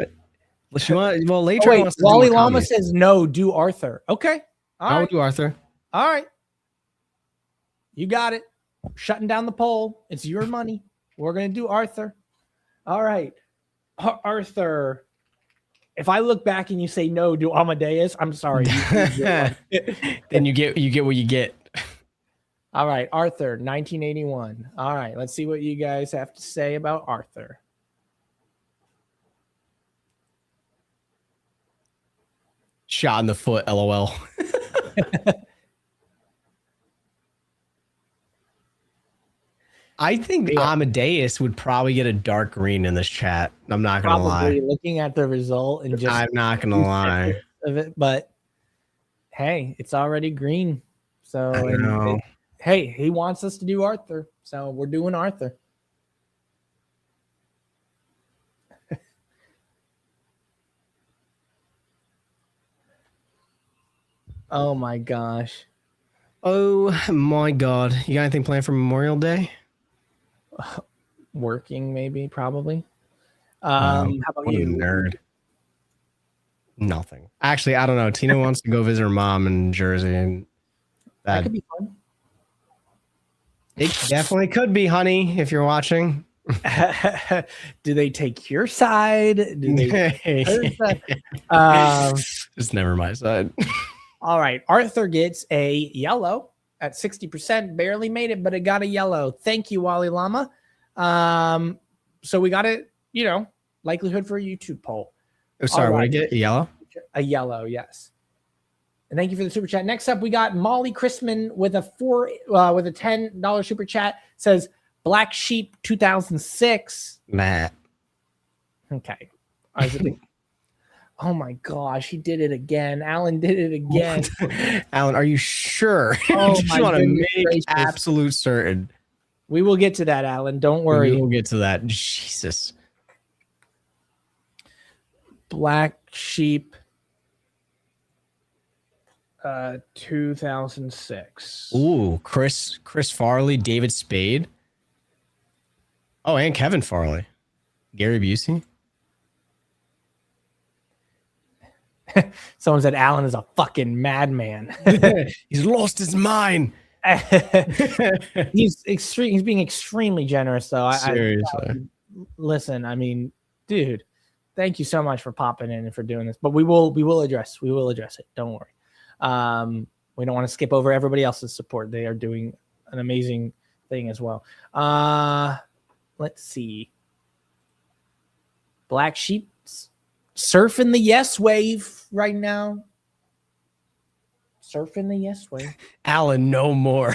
Well, Lady Oh, Trucker wait, wants to do Wally more Llama comedy. says no, do Arthur. Okay. All I'll right. do Arthur. All right. You got it. Shutting down the poll. It's your money. We're going to do Arthur. All right. Arthur. If I look back and you say no, do Amadeus, I'm sorry. Then you get what you get. All right. Arthur, 1981. All right. Let's see what you guys have to say about Arthur. Shot in the foot, LOL. I think Amadeus would probably get a dark green in this chat. I'm not gonna lie. Looking at the result and just I'm not gonna lie. Of it, but hey, it's already green. So I know. Hey, he wants us to do Arthur, so we're doing Arthur. Oh my gosh. Oh my god. You got anything planned for Memorial Day? Working, maybe, probably. How about what you? A nerd. Nothing. Actually, I don't know. Tina wants to go visit her mom in Jersey, and That could be fun. It definitely could be, honey, if you're watching. Do they take your side? Do they It's never my side. All right. Arthur gets a yellow at 60%. Barely made it, but it got a yellow. Thank you, Wally Llama. So we got it, likelihood for a YouTube poll. Oh, sorry, what did I get? Yellow? A yellow, yes. And thank you for the super chat. Next up, we got Molly Chrisman with a $10 super chat. Says Black Sheep 2006. Matt. Okay. Oh my gosh, he did it again. Alan did it again. Alan, are you sure? Oh Just my want to goodness make gracious. absolute certain. We will get to that, Alan. Don't worry. We'll get to that. Jesus. Black Sheep 2006. Ooh, Chris Farley, David Spade. Oh, and Kevin Farley. Gary Busey. Someone said Alan is a fucking madman. He's lost his mind. He's being extremely generous, though. Seriously. Listen, I mean, dude, thank you so much for popping in and for doing this. But we will address it. Don't worry. We don't want to skip over everybody else's support. They are doing an amazing thing as well. Let's see. Black Sheep surfing the yes wave right now. Surfing the yes wave. Alan, no more.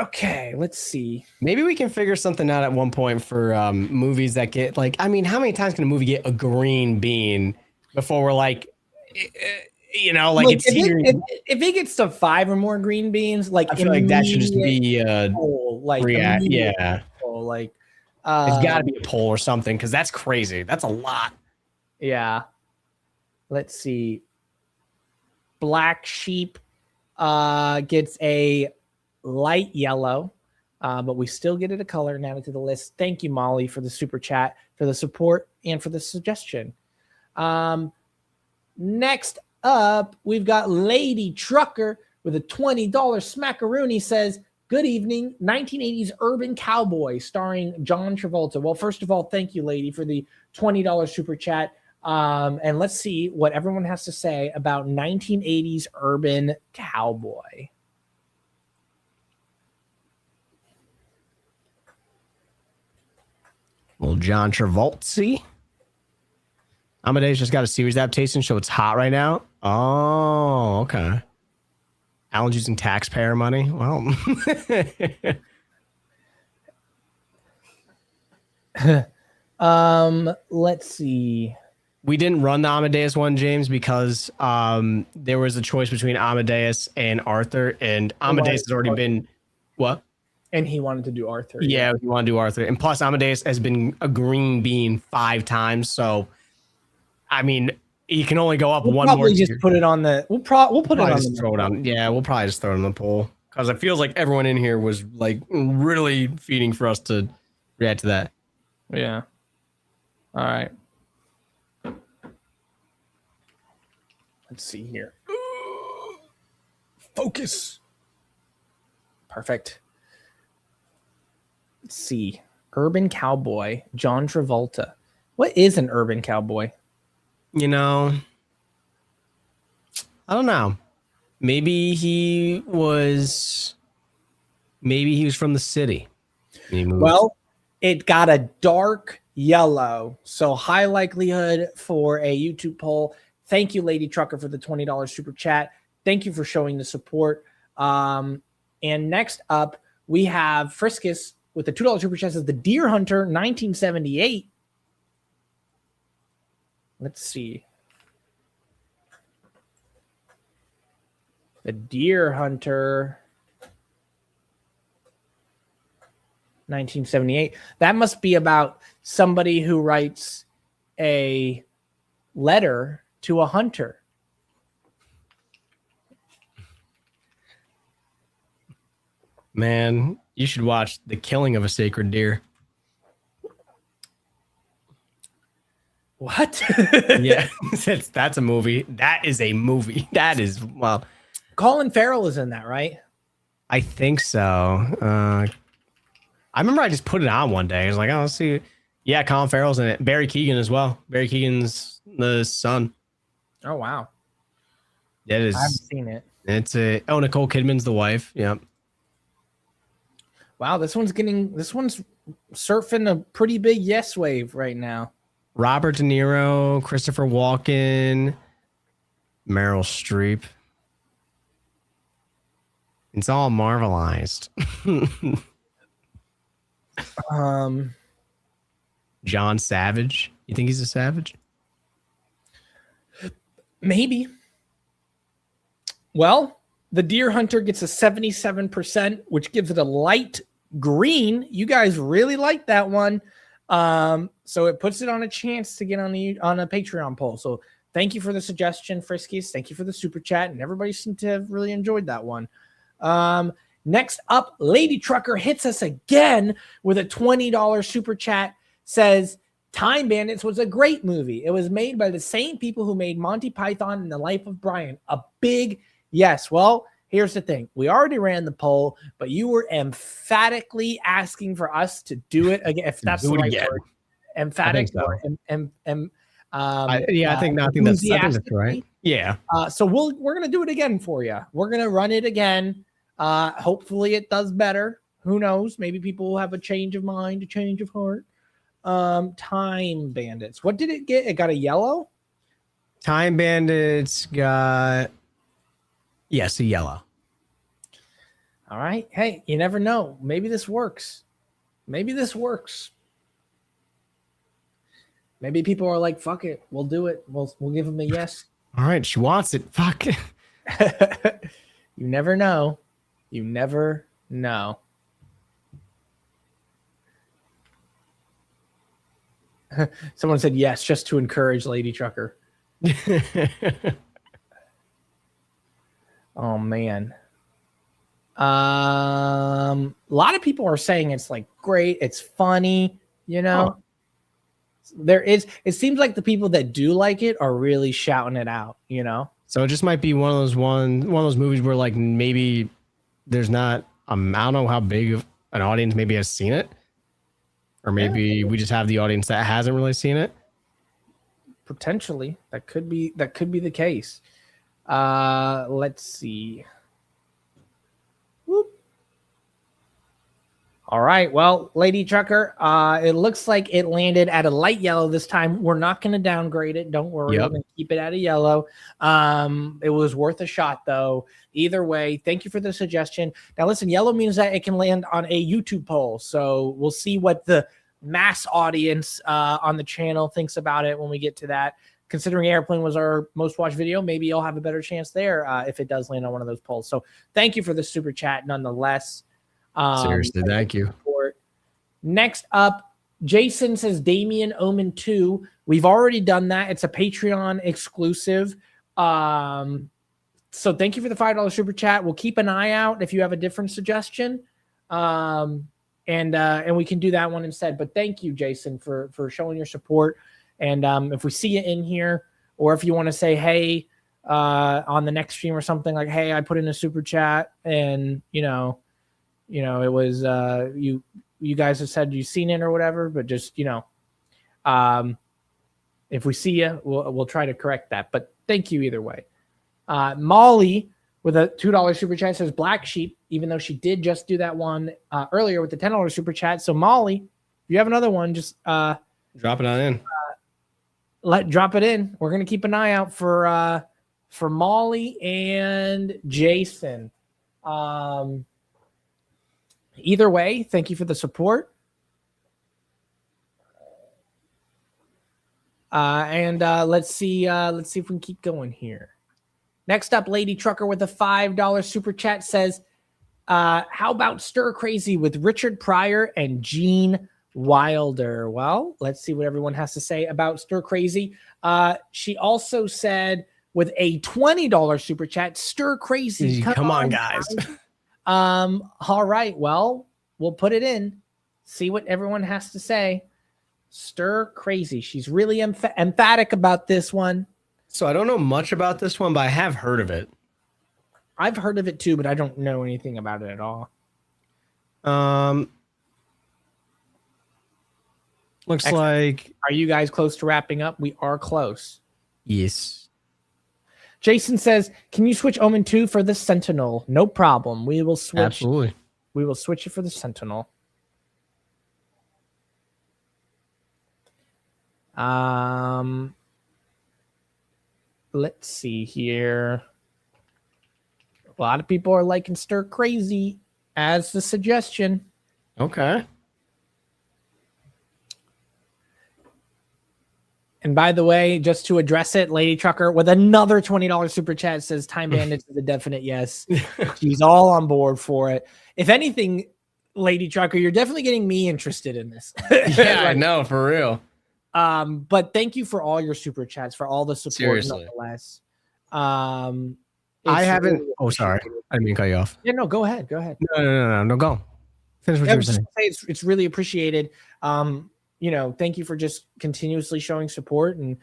Okay, let's see. Maybe we can figure something out at one point for movies that get how many times can a movie get a green bean before we're like, Look, it's here. If it gets to 5 or more green beans, I feel like that should just be poll, yeah. Poll, It's got to be a poll or something because that's crazy. That's a lot. Yeah. Let's see. Black Sheep gets a light yellow, but we still get it a color and add it to the list. Thank you, Molly, for the super chat, for the support, and for the suggestion. Next up, we've got Lady Trucker with a $20 smackaroonie. Says, good evening, 1980s urban cowboy starring John Travolta. Well, first of all, thank you, lady, for the $20 super chat. And let's see what everyone has to say about 1980s urban cowboy. Well, John Travolta. Amadeus just got a series adaptation, so it's hot right now. Oh, okay. Alan's using taxpayer money. Well, Let's see. we didn't run the Amadeus one, James, because there was a choice between Amadeus and Arthur, and Amadeus has already been what? And he wanted to do Arthur. Yeah, he wanted to do Arthur. And plus, Amadeus has been a green bean 5 times. So, I mean, he can only go up We'll one probably more. just put it on the. We'll put it on just the. throw it on. Yeah, we'll probably just throw it on the poll because it feels like everyone in here was like really feeding for us to react to that. Yeah. All right. Let's see here. Focus. Perfect. Let's see. Urban cowboy, John Travolta. What is an urban cowboy? You know, I don't know. Maybe he was from the city. Well, it got a dark yellow, so high likelihood for a YouTube poll. Thank you, Lady Trucker, for the $20 super chat. Thank you for showing the support. And next up, we have Friskus with the $2 super chat. Says the Deer Hunter 1978. Let's see. The Deer Hunter 1978. That must be about somebody who writes a letter to a hunter. Man, you should watch The Killing of a Sacred Deer. What? Yeah, that's a movie. That is a movie. That is, well, Colin Farrell is in that, right? I think so. I remember I just put it on one day. I was like, oh, let's see. Yeah, Colin Farrell's in it. Barry Keoghan as well. Barry Keoghan's the son. Oh, wow. That is. I haven't seen it. It's Nicole Kidman's the wife. Yep. Wow, this one's surfing a pretty big yes wave right now. Robert De Niro, Christopher Walken, Meryl Streep. It's all marvelized. John Savage. You think he's a savage? Maybe. Well, the Deer Hunter gets a 77%, which gives it a light green. You guys really like that one. So it puts it on a chance to get on a Patreon poll. So thank you for the suggestion, Friskies. Thank you for the super chat. And everybody seemed to have really enjoyed that one. Next up, Lady Trucker hits us again with a $20 super chat. Says, Time Bandits was a great movie. It was made by the same people who made Monty Python and the Life of Brian. A big yes. Well, here's the thing. We already ran the poll, but you were emphatically asking for us to do it again. If that's the right word. Emphatic. So. I think that's right. Yeah. So we're going to do it again for you. We're going to run it again. Hopefully it does better. Who knows? Maybe people will have a change of mind, a change of heart. Time Bandits. What did it get? It got a yellow? Time Bandits got, yes, a yellow. All right. Hey, you never know. Maybe this works. Maybe people are like, fuck it. We'll do it. We'll give them a yes. All right. She wants it. Fuck it. You never know. You never know. Someone said yes, just to encourage Lady Trucker. Oh, man. A lot of people are saying it's like great. It's funny, you know. Oh. It seems like the people that do like it are really shouting it out, you know. So it just might be one of those movies where like maybe there's not I don't know how big of an audience maybe has seen it, or maybe we just have the audience that hasn't really seen it. Potentially, that could be the case. Let's see. Whoop. All right. Well, Lady Trucker, it looks like it landed at a light yellow this time. We're not going to downgrade it. Don't worry. Yep. We're going to keep it at a yellow. It was worth a shot, though. Either way, thank you for the suggestion. Now, listen, yellow means that it can land on a YouTube poll. So we'll see what the mass audience on the channel thinks about it when we get to that. Considering Airplane was our most watched video, maybe you'll have a better chance there if it does land on one of those polls. So thank you for the super chat nonetheless. Seriously, thank you. Next up, Jason says Damien Omen 2. We've already done that. It's a Patreon exclusive. So thank you for the $5 super chat. We'll keep an eye out if you have a different suggestion. And we can do that one instead. But thank you, Jason, for showing your support. And if we see you in here, or if you want to say, hey, on the next stream or something, like, hey, I put in a super chat and it was you guys have said you've seen it or whatever, but just if we see you, we'll try to correct that. But thank you either way. Molly with a $2 super chat says Black Sheep, even though she did just do that one earlier with the $10 super chat. So Molly, if you have another one, just drop it on in. Drop it in. We're gonna keep an eye out for Molly and Jason. Either way, thank you for the support. And let's see if we can keep going here. Next up, Lady Trucker with a $5 super chat says, how about Stir Crazy with Richard Pryor and Gene Wilder? Well, let's see what everyone has to say about Stir Crazy. She also said with a $20 super chat, Stir Crazy. Come on, guys. All right. Well, we'll put it in. See what everyone has to say. Stir Crazy. She's really emphatic about this one. So I don't know much about this one, but I have heard of it. I've heard of it too, but I don't know anything about it at all. Looks like. Are you guys close to wrapping up? We are close. Yes. Jason says, can you switch Omen 2 for the Sentinel? No problem. We will switch. Absolutely. We will switch it for the Sentinel. Let's see here. A lot of people are liking Stir Crazy as the suggestion. Okay. And by the way, just to address it, Lady Trucker with another $20 super chat says Time Bandits is a definite yes. She's all on board for it. If anything, Lady Trucker, you're definitely getting me interested in this. Yeah, I know, for real. But thank you for all your super chats, for all the support. Seriously. Nonetheless. I haven't. Really sorry. I didn't mean to cut you off. Yeah, no, go ahead. Go ahead. No, go. Finish what you were saying. It's really appreciated. Thank you for just continuously showing support and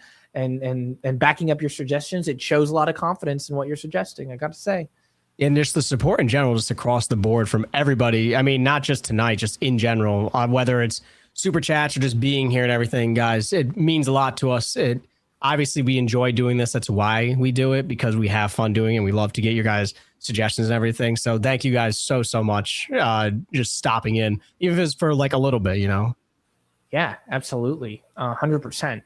backing up your suggestions. It shows a lot of confidence in what you're suggesting, I got to say. And just the support in general, just across the board from everybody. I mean, not just tonight, just in general, whether it's super chats or just being here and everything, guys, it means a lot to us. Obviously we enjoy doing this. That's why we do it, because we have fun doing it. And we love to get your guys' suggestions and everything. So thank you guys so much. Just stopping in, even if it's for like a little bit, Yeah, absolutely. 100%.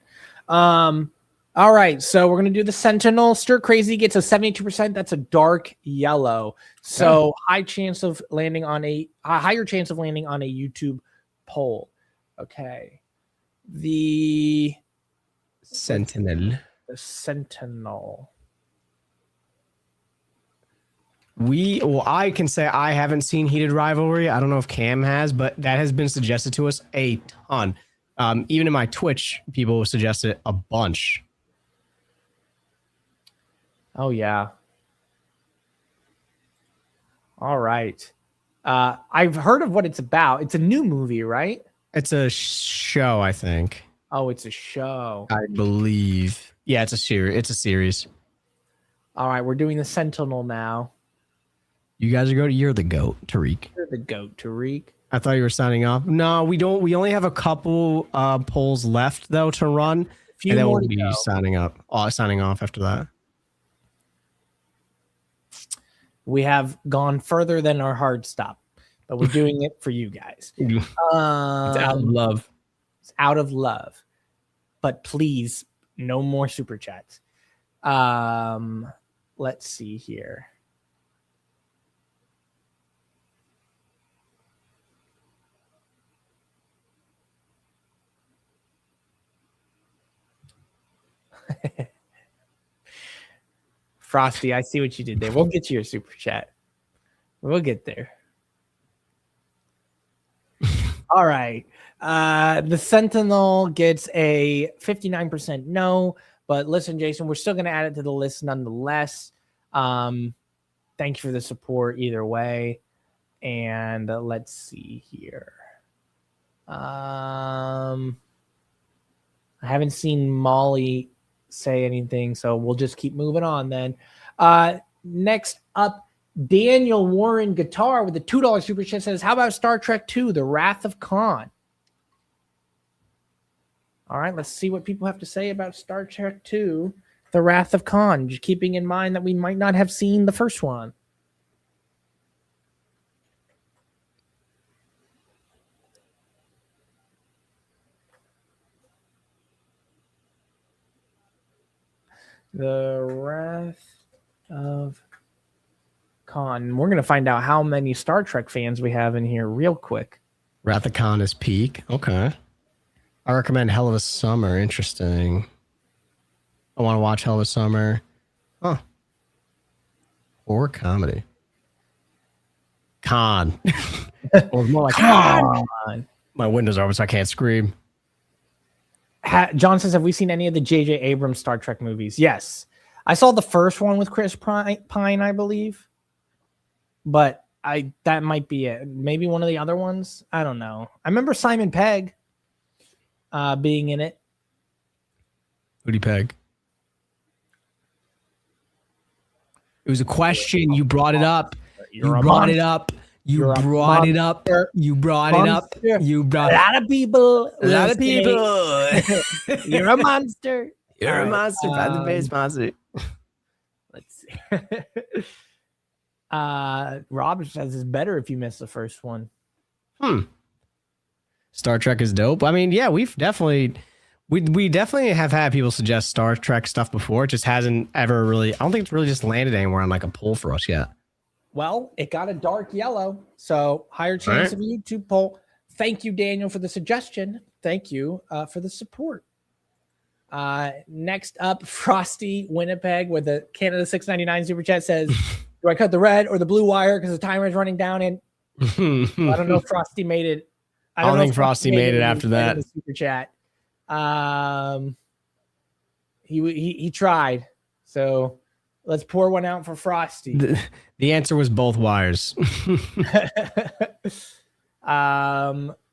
All right. So we're going to do the Sentinel. Stir Crazy gets a 72%. That's a dark yellow. So higher chance of landing on a YouTube poll. Okay. The Sentinel. The Sentinel. I can say I haven't seen Heated Rivalry. I don't know if Cam has, but that has been suggested to us a ton. Even in my Twitch, people suggested it a bunch. Oh, yeah. All right. I've heard of what it's about. It's a new movie, right? It's a show, I think. Oh, it's a show. I believe. Yeah, it's a series. All right, we're doing the Sentinel now. You guys you're the GOAT, Tariq. You're the GOAT, Tariq. I thought you were signing off. No, we don't. We only have a couple polls left though to run, and then we'll be signing off after that. We have gone further than our hard stop, but we're doing it for you guys. It's out of love. It's out of love. But please, no more super chats. Let's see here. Frosty, I see what you did there. We'll get to your super chat. We'll get there. All right. The Sentinel gets a 59% no, but listen, Jason, we're still going to add it to the list nonetheless. Thank you for the support either way. And let's see here. I haven't seen Molly say anything, so we'll just keep moving on then. Next up, Daniel Warren Guitar with a $2 super chat says, how about Star Trek II, The Wrath of Khan? All right, let's see what people have to say about Star Trek II, The Wrath of Khan, just keeping in mind that we might not have seen the first one. The Wrath of Khan. We're going to find out how many Star Trek fans we have in here real quick. Wrath of Khan is peak. Okay. I recommend Hell of a Summer. Interesting. I want to watch Hell of a Summer. Huh. Horror comedy. Khan. Or more like Khan. My windows are open, so I can't scream. John says, have we seen any of the J.J. Abrams Star Trek movies? Yes. I saw the first one with Chris Pine, I believe. But that might be it. Maybe one of the other ones. I don't know. I remember Simon Pegg being in it. Who'd he peg? It was a question. You brought it up. You brought it up. You brought it up. You brought it up. You brought a lot of people. A lot of people. You're a monster. You're a monster. Find the base monster. Let's see. Rob says it's better if you miss the first one. Star Trek is dope. I mean, yeah, we've definitely we definitely have had people suggest Star Trek stuff before. It just hasn't ever really, I don't think it's really just landed anywhere on like a poll for us yet. Well, it got a dark yellow, so higher chance of a YouTube poll. Thank you, Daniel, for the suggestion. Thank you for the support. Next up, Frosty Winnipeg with a Canada $6.99 super chat says, do I cut the red or the blue wire because the timer is running down? And I don't know if Frosty made it. I don't think Frosty made it after that. The super chat. He tried. So let's pour one out for Frosty. The answer was both wires.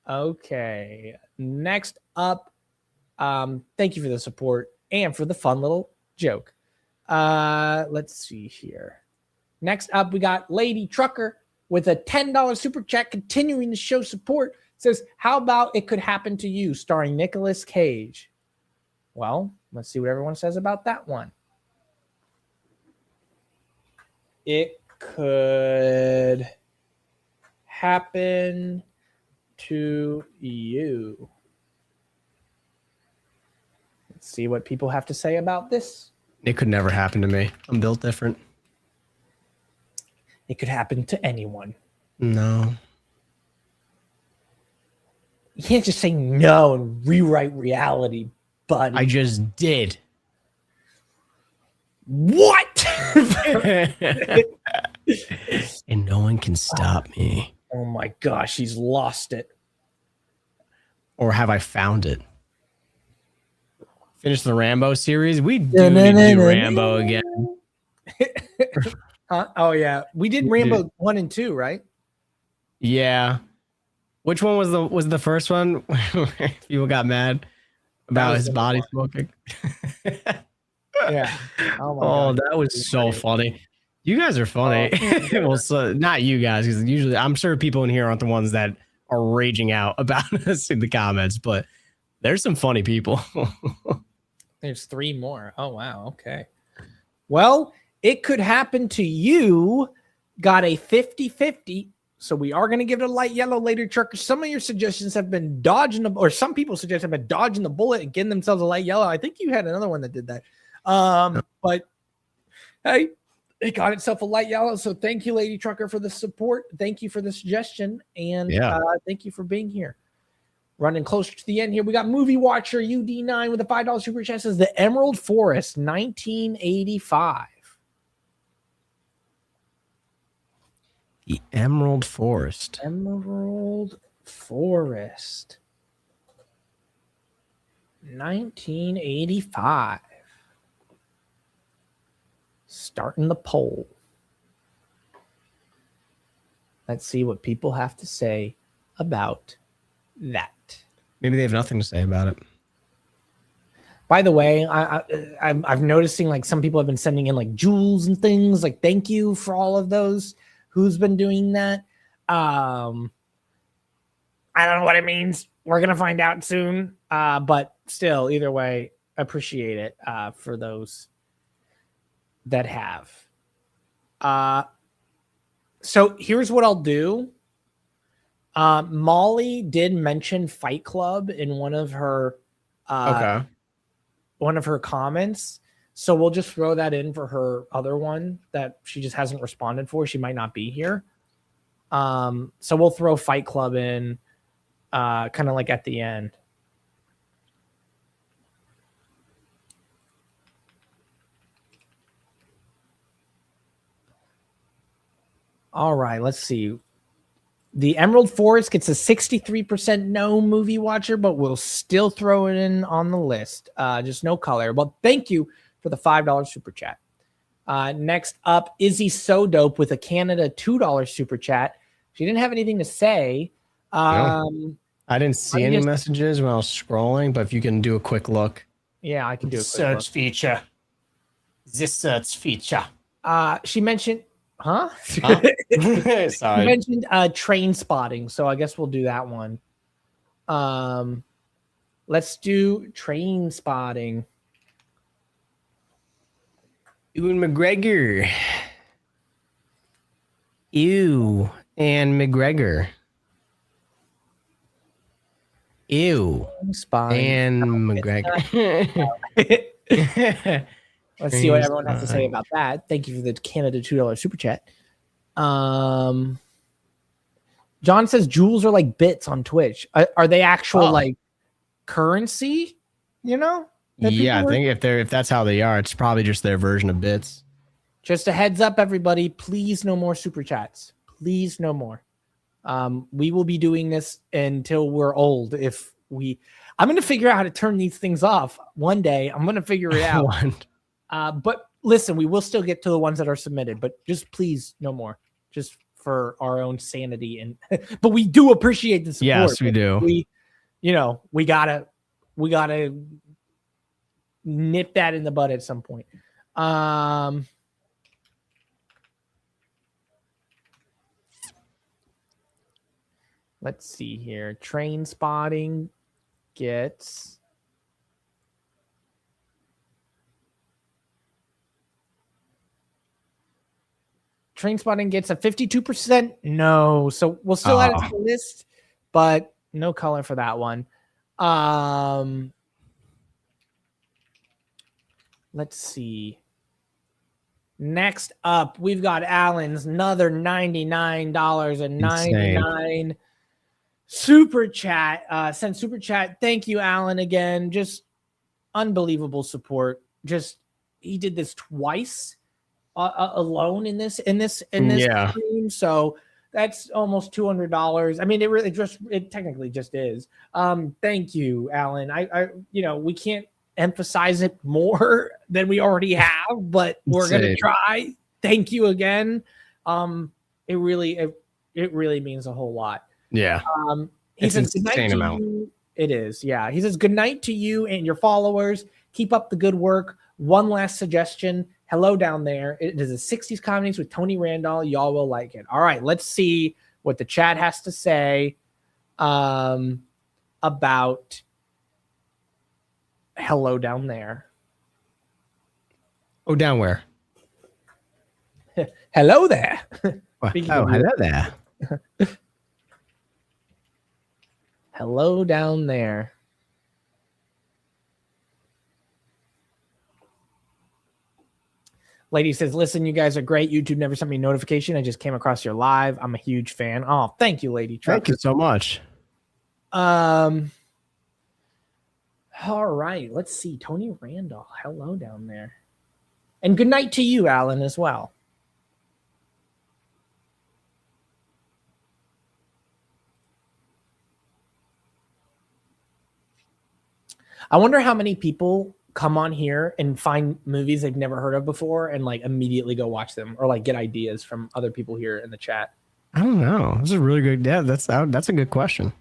Okay. Next up, thank you for the support and for the fun little joke. Let's see here. Next up, we got Lady Trucker with a $10 super chat continuing to show support. Says, how about It Could Happen to You, starring Nicolas Cage? Well, let's see what everyone says about that one. It could happen to you. Let's see what people have to say about this. It could never happen to me. I'm built different. It could happen to anyone. No. You can't just say no and rewrite reality, buddy. I just did. What? And no one can stop me. Oh my gosh, he's lost it. Or have I found it? Finish the Rambo series. We do need to do Rambo again. Oh yeah, we did Rambo 1 and 2, right? Yeah. Which one was the first one? People got mad about his body smoking. Yeah. Oh, that was so funny. You guys are funny. Well, so not you guys, because usually I'm sure people in here aren't the ones that are raging out about us in the comments, but there's some funny people. There's 3 more. Oh wow. Okay. Well, It Could Happen to You got a 50-50. So we are going to give it a light yellow later, Trucker. Some of your suggestions have been dodging or some people suggest have been dodging the bullet and getting themselves a light yellow. I think you had another one that did that. But hey, it got itself a light yellow. So thank you, Lady Trucker, for the support. Thank you for the suggestion. And thank you for being here. Running closer to the end here. We got Movie Watcher UD9 with a $5 super chat. Says The Emerald Forest, 1985. The Emerald Forest. Emerald Forest. 1985. Starting the poll. Let's see what people have to say about that. Maybe they have nothing to say about it. By the way, I'm noticing like some people have been sending in like jewels and things. Like, thank you for all of those. Who's been doing that? I don't know what it means. We're gonna find out soon. But still, either way, appreciate it for those that have. So here's what I'll do. Molly did mention Fight Club in one of her comments. So we'll just throw that in for her other one that she just hasn't responded for. She might not be here. So we'll throw Fight Club in kind of like at the end. All right, let's see. The Emerald Forest gets a 63% no movie watcher, but we'll still throw it in on the list. Just no color. Well, thank you for the $5 super chat. Next up, Izzy So Dope with a Canada $2 super chat. She didn't have anything to say. No, I didn't see any messages when I was scrolling, but if you can do a quick look. Yeah, I can do a quick search feature. This search feature. She mentioned, huh? Sorry. She mentioned Train Spotting, so I guess we'll do that one. Let's do Train Spotting. Ewan McGregor. Ew. And McGregor. Ew. Spotting. And McGregor. Let's see what everyone has to say about that. Thank you for the Canada $2 super chat. John says jewels are like bits on Twitch. Are they actual like currency? You know? Yeah, I think if that's how they are, it's probably just their version of bits. Just a heads up, everybody. Please, no more super chats. Please, no more. We will be doing this until we're old. I'm going to figure out how to turn these things off one day. I'm going to figure it out. But listen, we will still get to the ones that are submitted, but just please, no more. Just for our own sanity. And but we do appreciate the support. Yes, we do. We gotta nip that in the bud at some point. Let's see here. Train Spotting gets a 52% no. So we'll still add it to the list, but no color for that one. Let's see. Next up, we've got Alan's another $99.99 super chat. Send super chat. Thank you, Alan, again. Just unbelievable support. He did this twice alone in this stream. So that's almost $200. I mean, it technically just is. Thank you, Alan. We can't emphasize it more than we already have, but we're gonna try. Thank you again. It really means a whole lot. Yeah. He says good night to you. It is, yeah. He says good night to you and your followers. Keep up the good work. One last suggestion. Hello down there. It is a 60s comedies with Tony Randall. Y'all will like it. All right, let's see what the chat has to say about Hello Down There. Oh, down where? Hello there. Hello there. Hello down there. Lady says, listen, you guys are great. YouTube never sent me a notification. I just came across your live. I'm a huge fan. Oh, thank you, Lady. Thank you so much. All right. Let's see. Tony Randall. Hello down there. And good night to you, Alan, as well. I wonder how many people come on here and find movies they've never heard of before and like immediately go watch them or like get ideas from other people here in the chat. I don't know. This is really good. Yeah, that's a good question.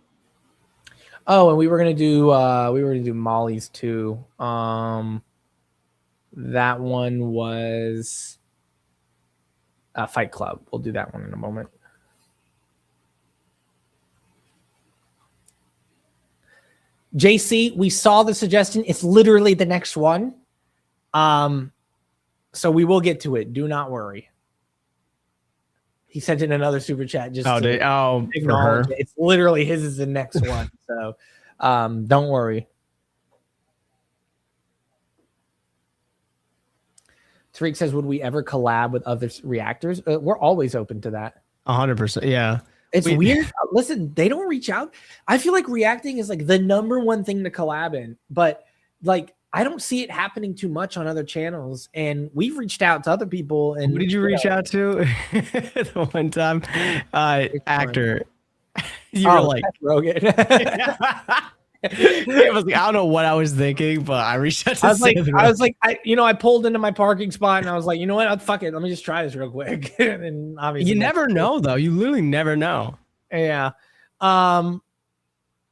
Oh, and we were gonna do Molly's too. That one was Fight Club. We'll do that one in a moment. JC, we saw the suggestion. It's literally the next one. So we will get to it. Do not worry. He sent in another super chat just for her. It's literally his is the next one. So don't worry. Tariq says, would we ever collab with other reactors? We're always open to that. 100%. Yeah. It's weird. Listen, they don't reach out. I feel like reacting is like the #1 thing to collab in, but like I don't see it happening too much on other channels. And we've reached out to other people. And who did you reach out to the one time? Actor. You were like Rogan. It was like, I don't know what I was thinking, but I reached out to I pulled into my parking spot and I was like, you know what? Fuck it. Let me just try this real quick. And obviously you never know though. You literally never know. Yeah. Well,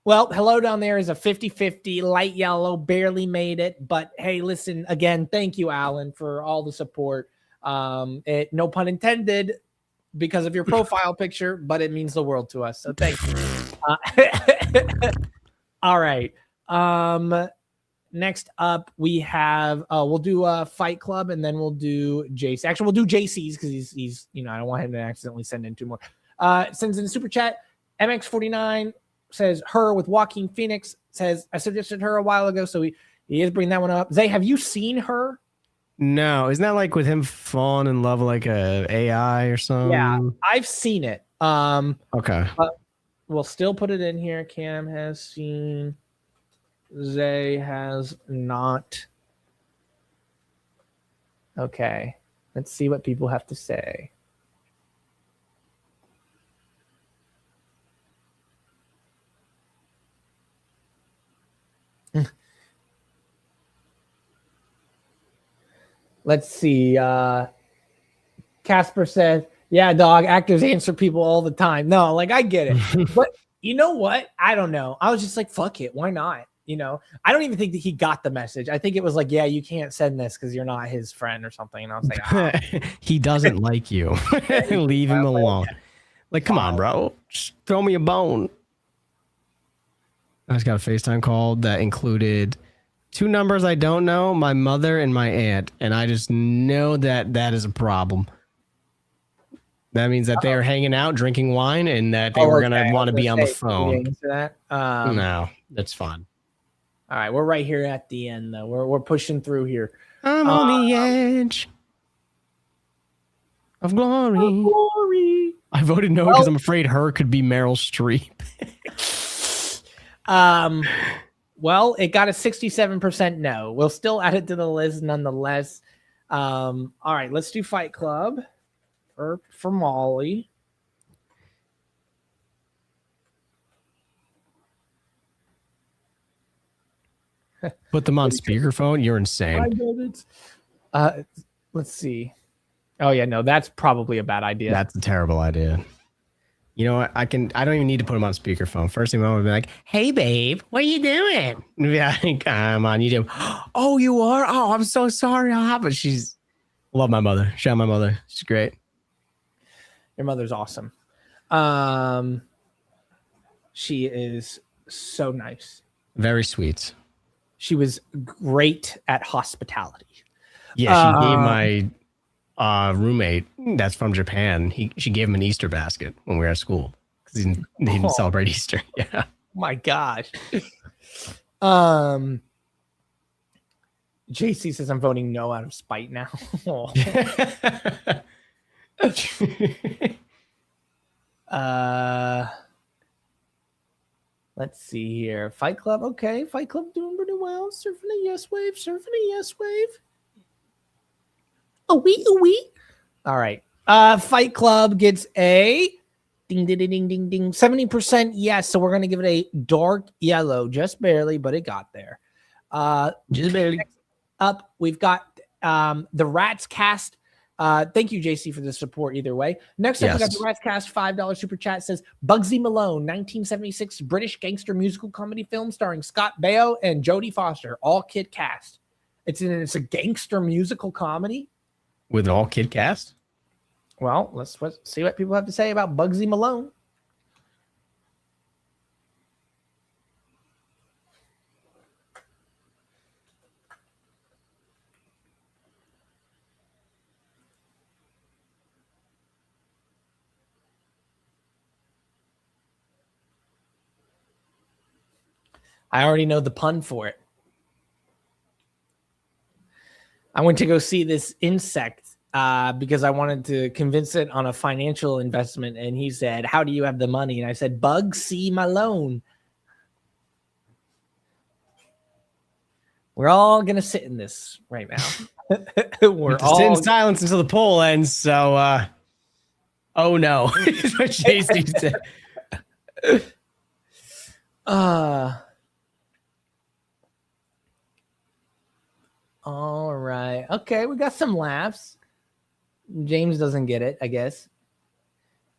hello down there is a 50-50 light yellow, barely made it. But hey, listen, again, thank you, Alan, for all the support. No pun intended because of your profile picture, but it means the world to us. So thank you. All right. Next up, we have we'll do Fight Club and then we'll do JC. Actually, we'll do JC's because he's I don't want him to accidentally send in 2 more. Sends in a super chat. MX49 says her with Joaquin Phoenix. Says I suggested her a while ago, so he is bringing that one up. Zay, have you seen her? No, isn't that like with him falling in love with like a AI or something? Yeah, I've seen it. Okay. We'll still put it in here. Cam has seen. Zay has not. Okay. Let's see what people have to say. Let's see. Casper said, yeah, dog, actors answer people all the time. No, like I get it. But you know what? I don't know. I was just like, fuck it. Why not? I don't even think that he got the message. I think it was like, yeah, you can't send this because you're not his friend or something. And I was like, he doesn't like you. Leave him alone. Like, come on, bro. Just throw me a bone. I just got a FaceTime call that included 2 numbers I don't know, my mother and my aunt. And I just know that that is a problem. That means that they are hanging out, drinking wine, and that they were going to want to be on the phone. No, that's fine. All right, we're right here at the end, though. We're pushing through here. I'm on the edge of glory. I voted no because I'm afraid her could be Meryl Streep. Well, it got a 67% no. We'll still add it to the list nonetheless. All right, let's do Fight Club for Molly. Put them on speakerphone. You're insane. Let's see. Oh yeah, no, that's probably a bad idea. That's a terrible idea. You know what? I don't even need to put them on speakerphone. First thing I would be like, "Hey, babe, what are you doing?" Yeah, I'm on YouTube. Oh, you are? Oh, I'm so sorry. But she's love my mother. Shout out my mother. She's great. Your mother's awesome. She is so nice. Very sweet. She was great at hospitality. Yeah, she gave my roommate that's from Japan. She gave him an Easter basket when we were at school because he didn't celebrate Easter. Yeah. Oh my gosh. JC says I'm voting no out of spite now. Let's see here. Fight Club. Okay. Fight Club doing pretty well. Surfing a yes wave. Oh, wee. All right. Fight Club gets a ding, ding, ding, ding, ding. 70% yes. So we're going to give it a dark yellow, just barely, but it got there. Just barely. Next up, we've got the Rats Cast. Thank you, JC, for the support either way. Next up, we got the Rats Cast $5 super chat. Says Bugsy Malone, 1976 British gangster musical comedy film starring Scott Baio and Jodie Foster, all kid cast. It's a gangster musical comedy with an all kid cast. Well, let's see what people have to say about Bugsy Malone. I already know the pun for it. I went to go see this insect because I wanted to convince it on a financial investment. And he said, "How do you have the money?" And I said, "Bugsy Malone." We're all going to sit in this right now. We're all sit in silence until the poll ends. So, oh no, is what JC said. All right. Okay, we got some laughs. James doesn't get it, I guess.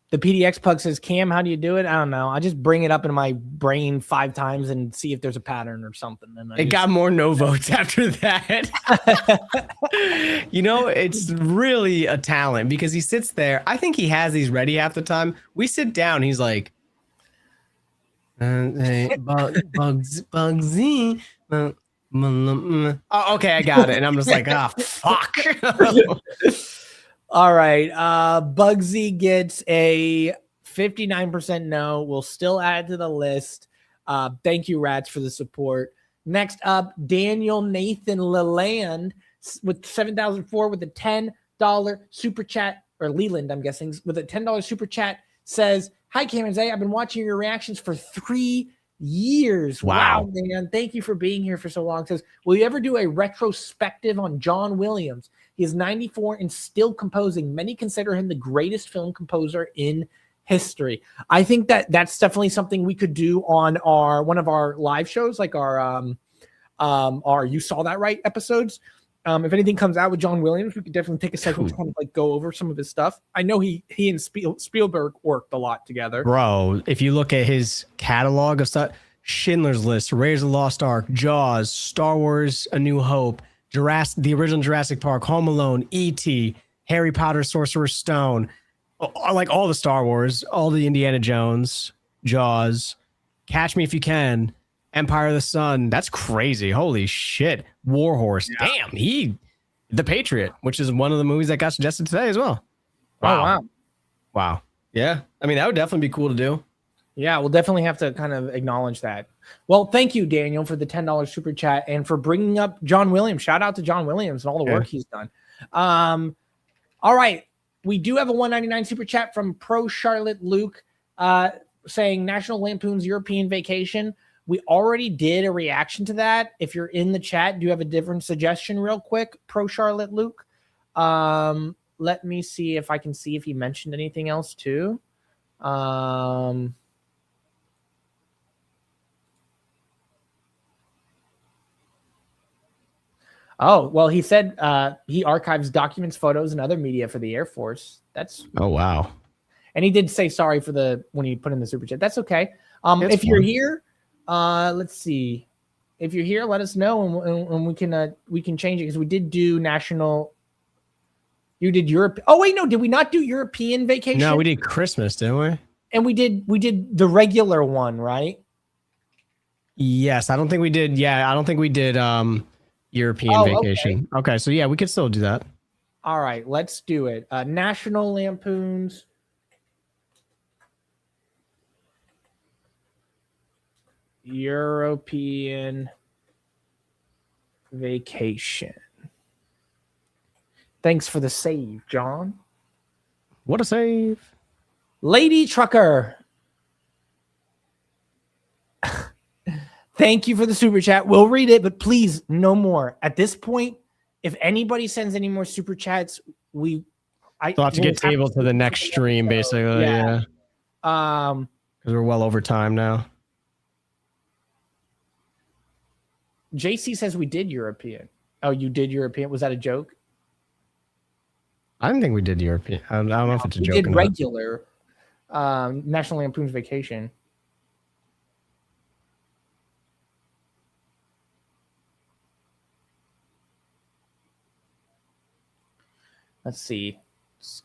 The PDX Pug says, "Cam, how do you do it?" I don't know. I just bring it up in my brain 5 times and see if there's a pattern or something. And it got more no votes after that. You know, it's really a talent because he sits there. I think he has these ready half the time. We sit down. He's like, Bugsy. Oh, okay, I got it. And I'm just like, fuck. All right. Bugsy gets a 59% no. We'll still add to the list. Thank you, Rats, for the support. Next up, Daniel Nathan Leland with 7,004 with a $10 super chat, or Leland, I'm guessing, with a $10 super chat says, "Hi, Cam&Zay. I've been watching your reactions for 3 years. Wow, man. Thank you for being here for so long." Says, "Will you ever do a retrospective on John Williams? He is 94 and still composing. Many consider him the greatest film composer in history." I think that's definitely something we could do on one of our live shows, like our You Saw That Right episodes. If anything comes out with John Williams, we could definitely take a second to kind of like go over some of his stuff. I know he and Spielberg worked a lot together. Bro, if you look at his catalog of stuff, Schindler's List, Raiders of the Lost Ark, Jaws, Star Wars, A New Hope, the original Jurassic Park, Home Alone, E.T., Harry Potter, Sorcerer's Stone, like all the Star Wars, all the Indiana Jones, Jaws, Catch Me If You Can, Empire of the Sun. That's crazy. Holy shit. Warhorse. Yeah. Damn, The Patriot, which is one of the movies that got suggested today as well. Wow. Wow. Yeah. I mean, that would definitely be cool to do. Yeah, we'll definitely have to kind of acknowledge that. Well, thank you, Daniel, for the $10 super chat and for bringing up John Williams. Shout out to John Williams and all the work he's done. All right. We do have a $1.99 super chat from Pro Charlotte Luke saying National Lampoon's European Vacation. We already did a reaction to that. If you're in the chat, do you have a different suggestion real quick, Pro Charlotte Luke? Let me see if I can see if he mentioned anything else too. Oh, well, he said he archives documents, photos, and other media for the Air Force. That's wow. And he did say sorry for when he put in the super chat. That's okay. If you're here, let's see. If you're here, let us know and we can change it because we did do national. You did Europe. Oh wait, no, did we not do European Vacation? No, we did Christmas, didn't we? And we did the regular one, right? Yes, I don't think we did. Yeah, I don't think we did European Vacation. Okay, so yeah, we could still do that. All right, let's do it. National Lampoon's European Vacation. Thanks for the save, John. What a save. Lady Trucker. Thank you for the super chat. We'll read it, but please, no more. At this point, if anybody sends any more super chats, we'll have to get tabled to the next stream, basically. Yeah. Because we're well over time now. JC says we did European. Oh, you did European. Was that a joke? I didn't think we did European. I don't know if it's a joke. We did regular. National Lampoon's Vacation. Let's see. It's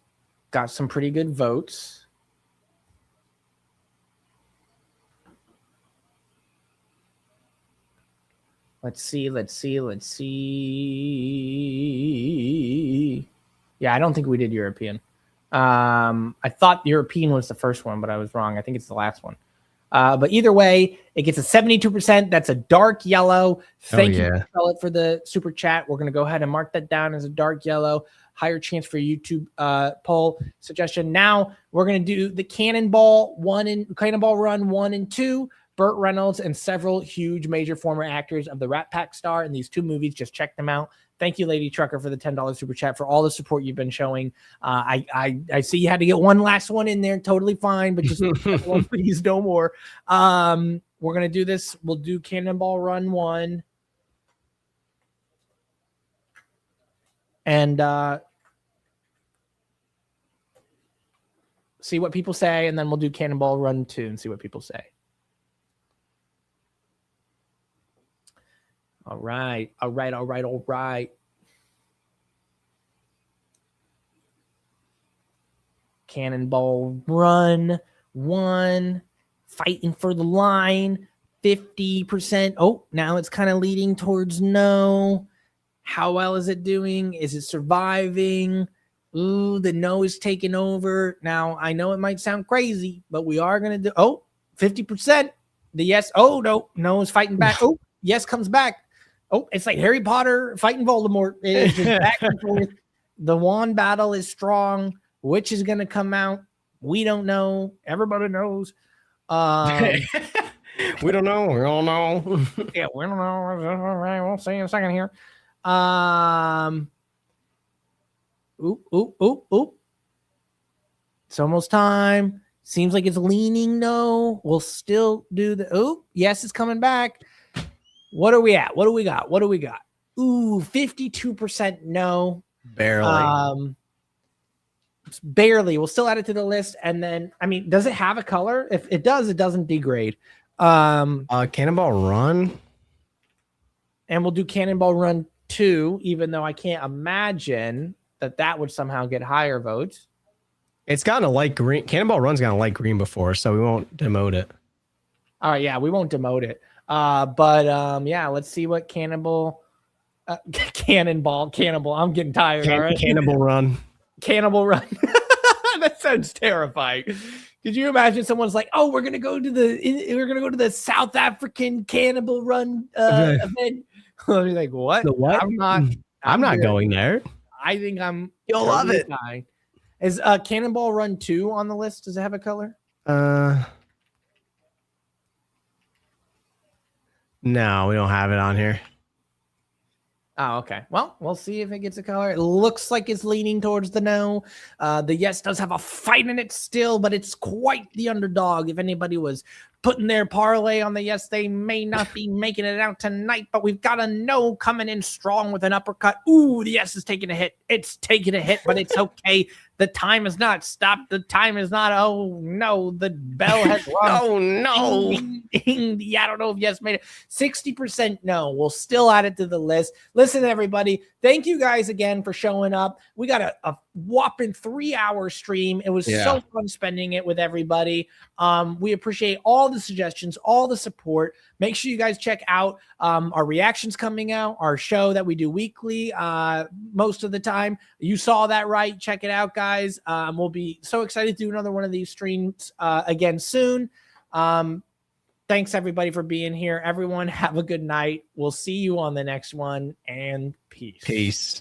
got some pretty good votes. Let's see. Yeah, I don't think we did European. I thought European was the first one, but I was wrong. I think it's the last one. But either way, it gets a 72%. That's a dark yellow. Thank you for the super chat. We're going to go ahead and mark that down as a dark yellow. Higher chance for YouTube poll suggestion. Now we're going to do the Cannonball Run 1 and 2. Burt Reynolds and several huge major former actors of the Rat Pack star in these two movies. Just check them out. Thank you, Lady Trucker, for the $10 super chat, for all the support you've been showing. I see you had to get one last one in there. Totally fine, but just one, please, no more. We're going to do this. We'll do Cannonball Run 1. And see what people say, and then we'll do Cannonball Run 2 and see what people say. All right. Cannonball Run 1, fighting for the line, 50%. Oh, now it's kind of leading towards no. How well is it doing? Is it surviving? Ooh, the no is taking over. Now, I know it might sound crazy, but we are going to do, 50%. The yes. Oh, no is fighting back. Oh, yes comes back. Oh, it's like Harry Potter fighting Voldemort. It is just back and forth. The wand battle is strong. Which is going to come out? We don't know. Everybody knows. We don't know. We all know. Yeah, we don't know. All right, we'll see in a second here. Oop. It's almost time. Seems like it's leaning no. We'll still do the yes, it's coming back. What are we at? What do we got? Ooh, 52% no. Barely. Barely. We'll still add it to the list. And then, I mean, does it have a color? If it does, it doesn't degrade. Cannonball Run. And we'll do Cannonball Run 2, even though I can't imagine that would somehow get higher votes. It's gotten a light green. Cannonball Run's gotten a light green before, so we won't demote it. All right, yeah, we won't demote it. But yeah, let's see what Cannonball. I'm getting tired. All right? Cannonball Run. That sounds terrifying. Could you imagine someone's like, "Oh, we're gonna go to the South African Cannonball Run event." I'll be like, "What? The what? I'm not going there. I think You'll love it. Fine. Is Cannonball Run 2 on the list? Does it have a color? No, we don't have it on here. Oh, okay. Well, we'll see if it gets a color. It looks like it's leaning towards the no. The yes does have a fight in it still, but it's quite the underdog. If anybody was putting their parlay on the yes, they may not be making it out tonight, but we've got a no coming in strong with an uppercut. Ooh, the yes is taking a hit. It's taking a hit, but it's okay. The time is not stopped. The time is not. Oh no, the bell has rung. Oh no. Ding, ding, ding. Yeah, I don't know if yes made it. 60% no. We'll still add it to the list. Listen, everybody. Thank you guys again for showing up. We got a whopping 3-hour stream. It was so fun spending it with everybody. We appreciate all the suggestions, all the support. Make sure you guys check out our reactions coming out, our show that we do weekly most of the time. You saw that, right? Check it out, guys. We'll be so excited to do another one of these streams again soon. Thanks, everybody, for being here. Everyone, have a good night. We'll see you on the next one, and peace. Peace.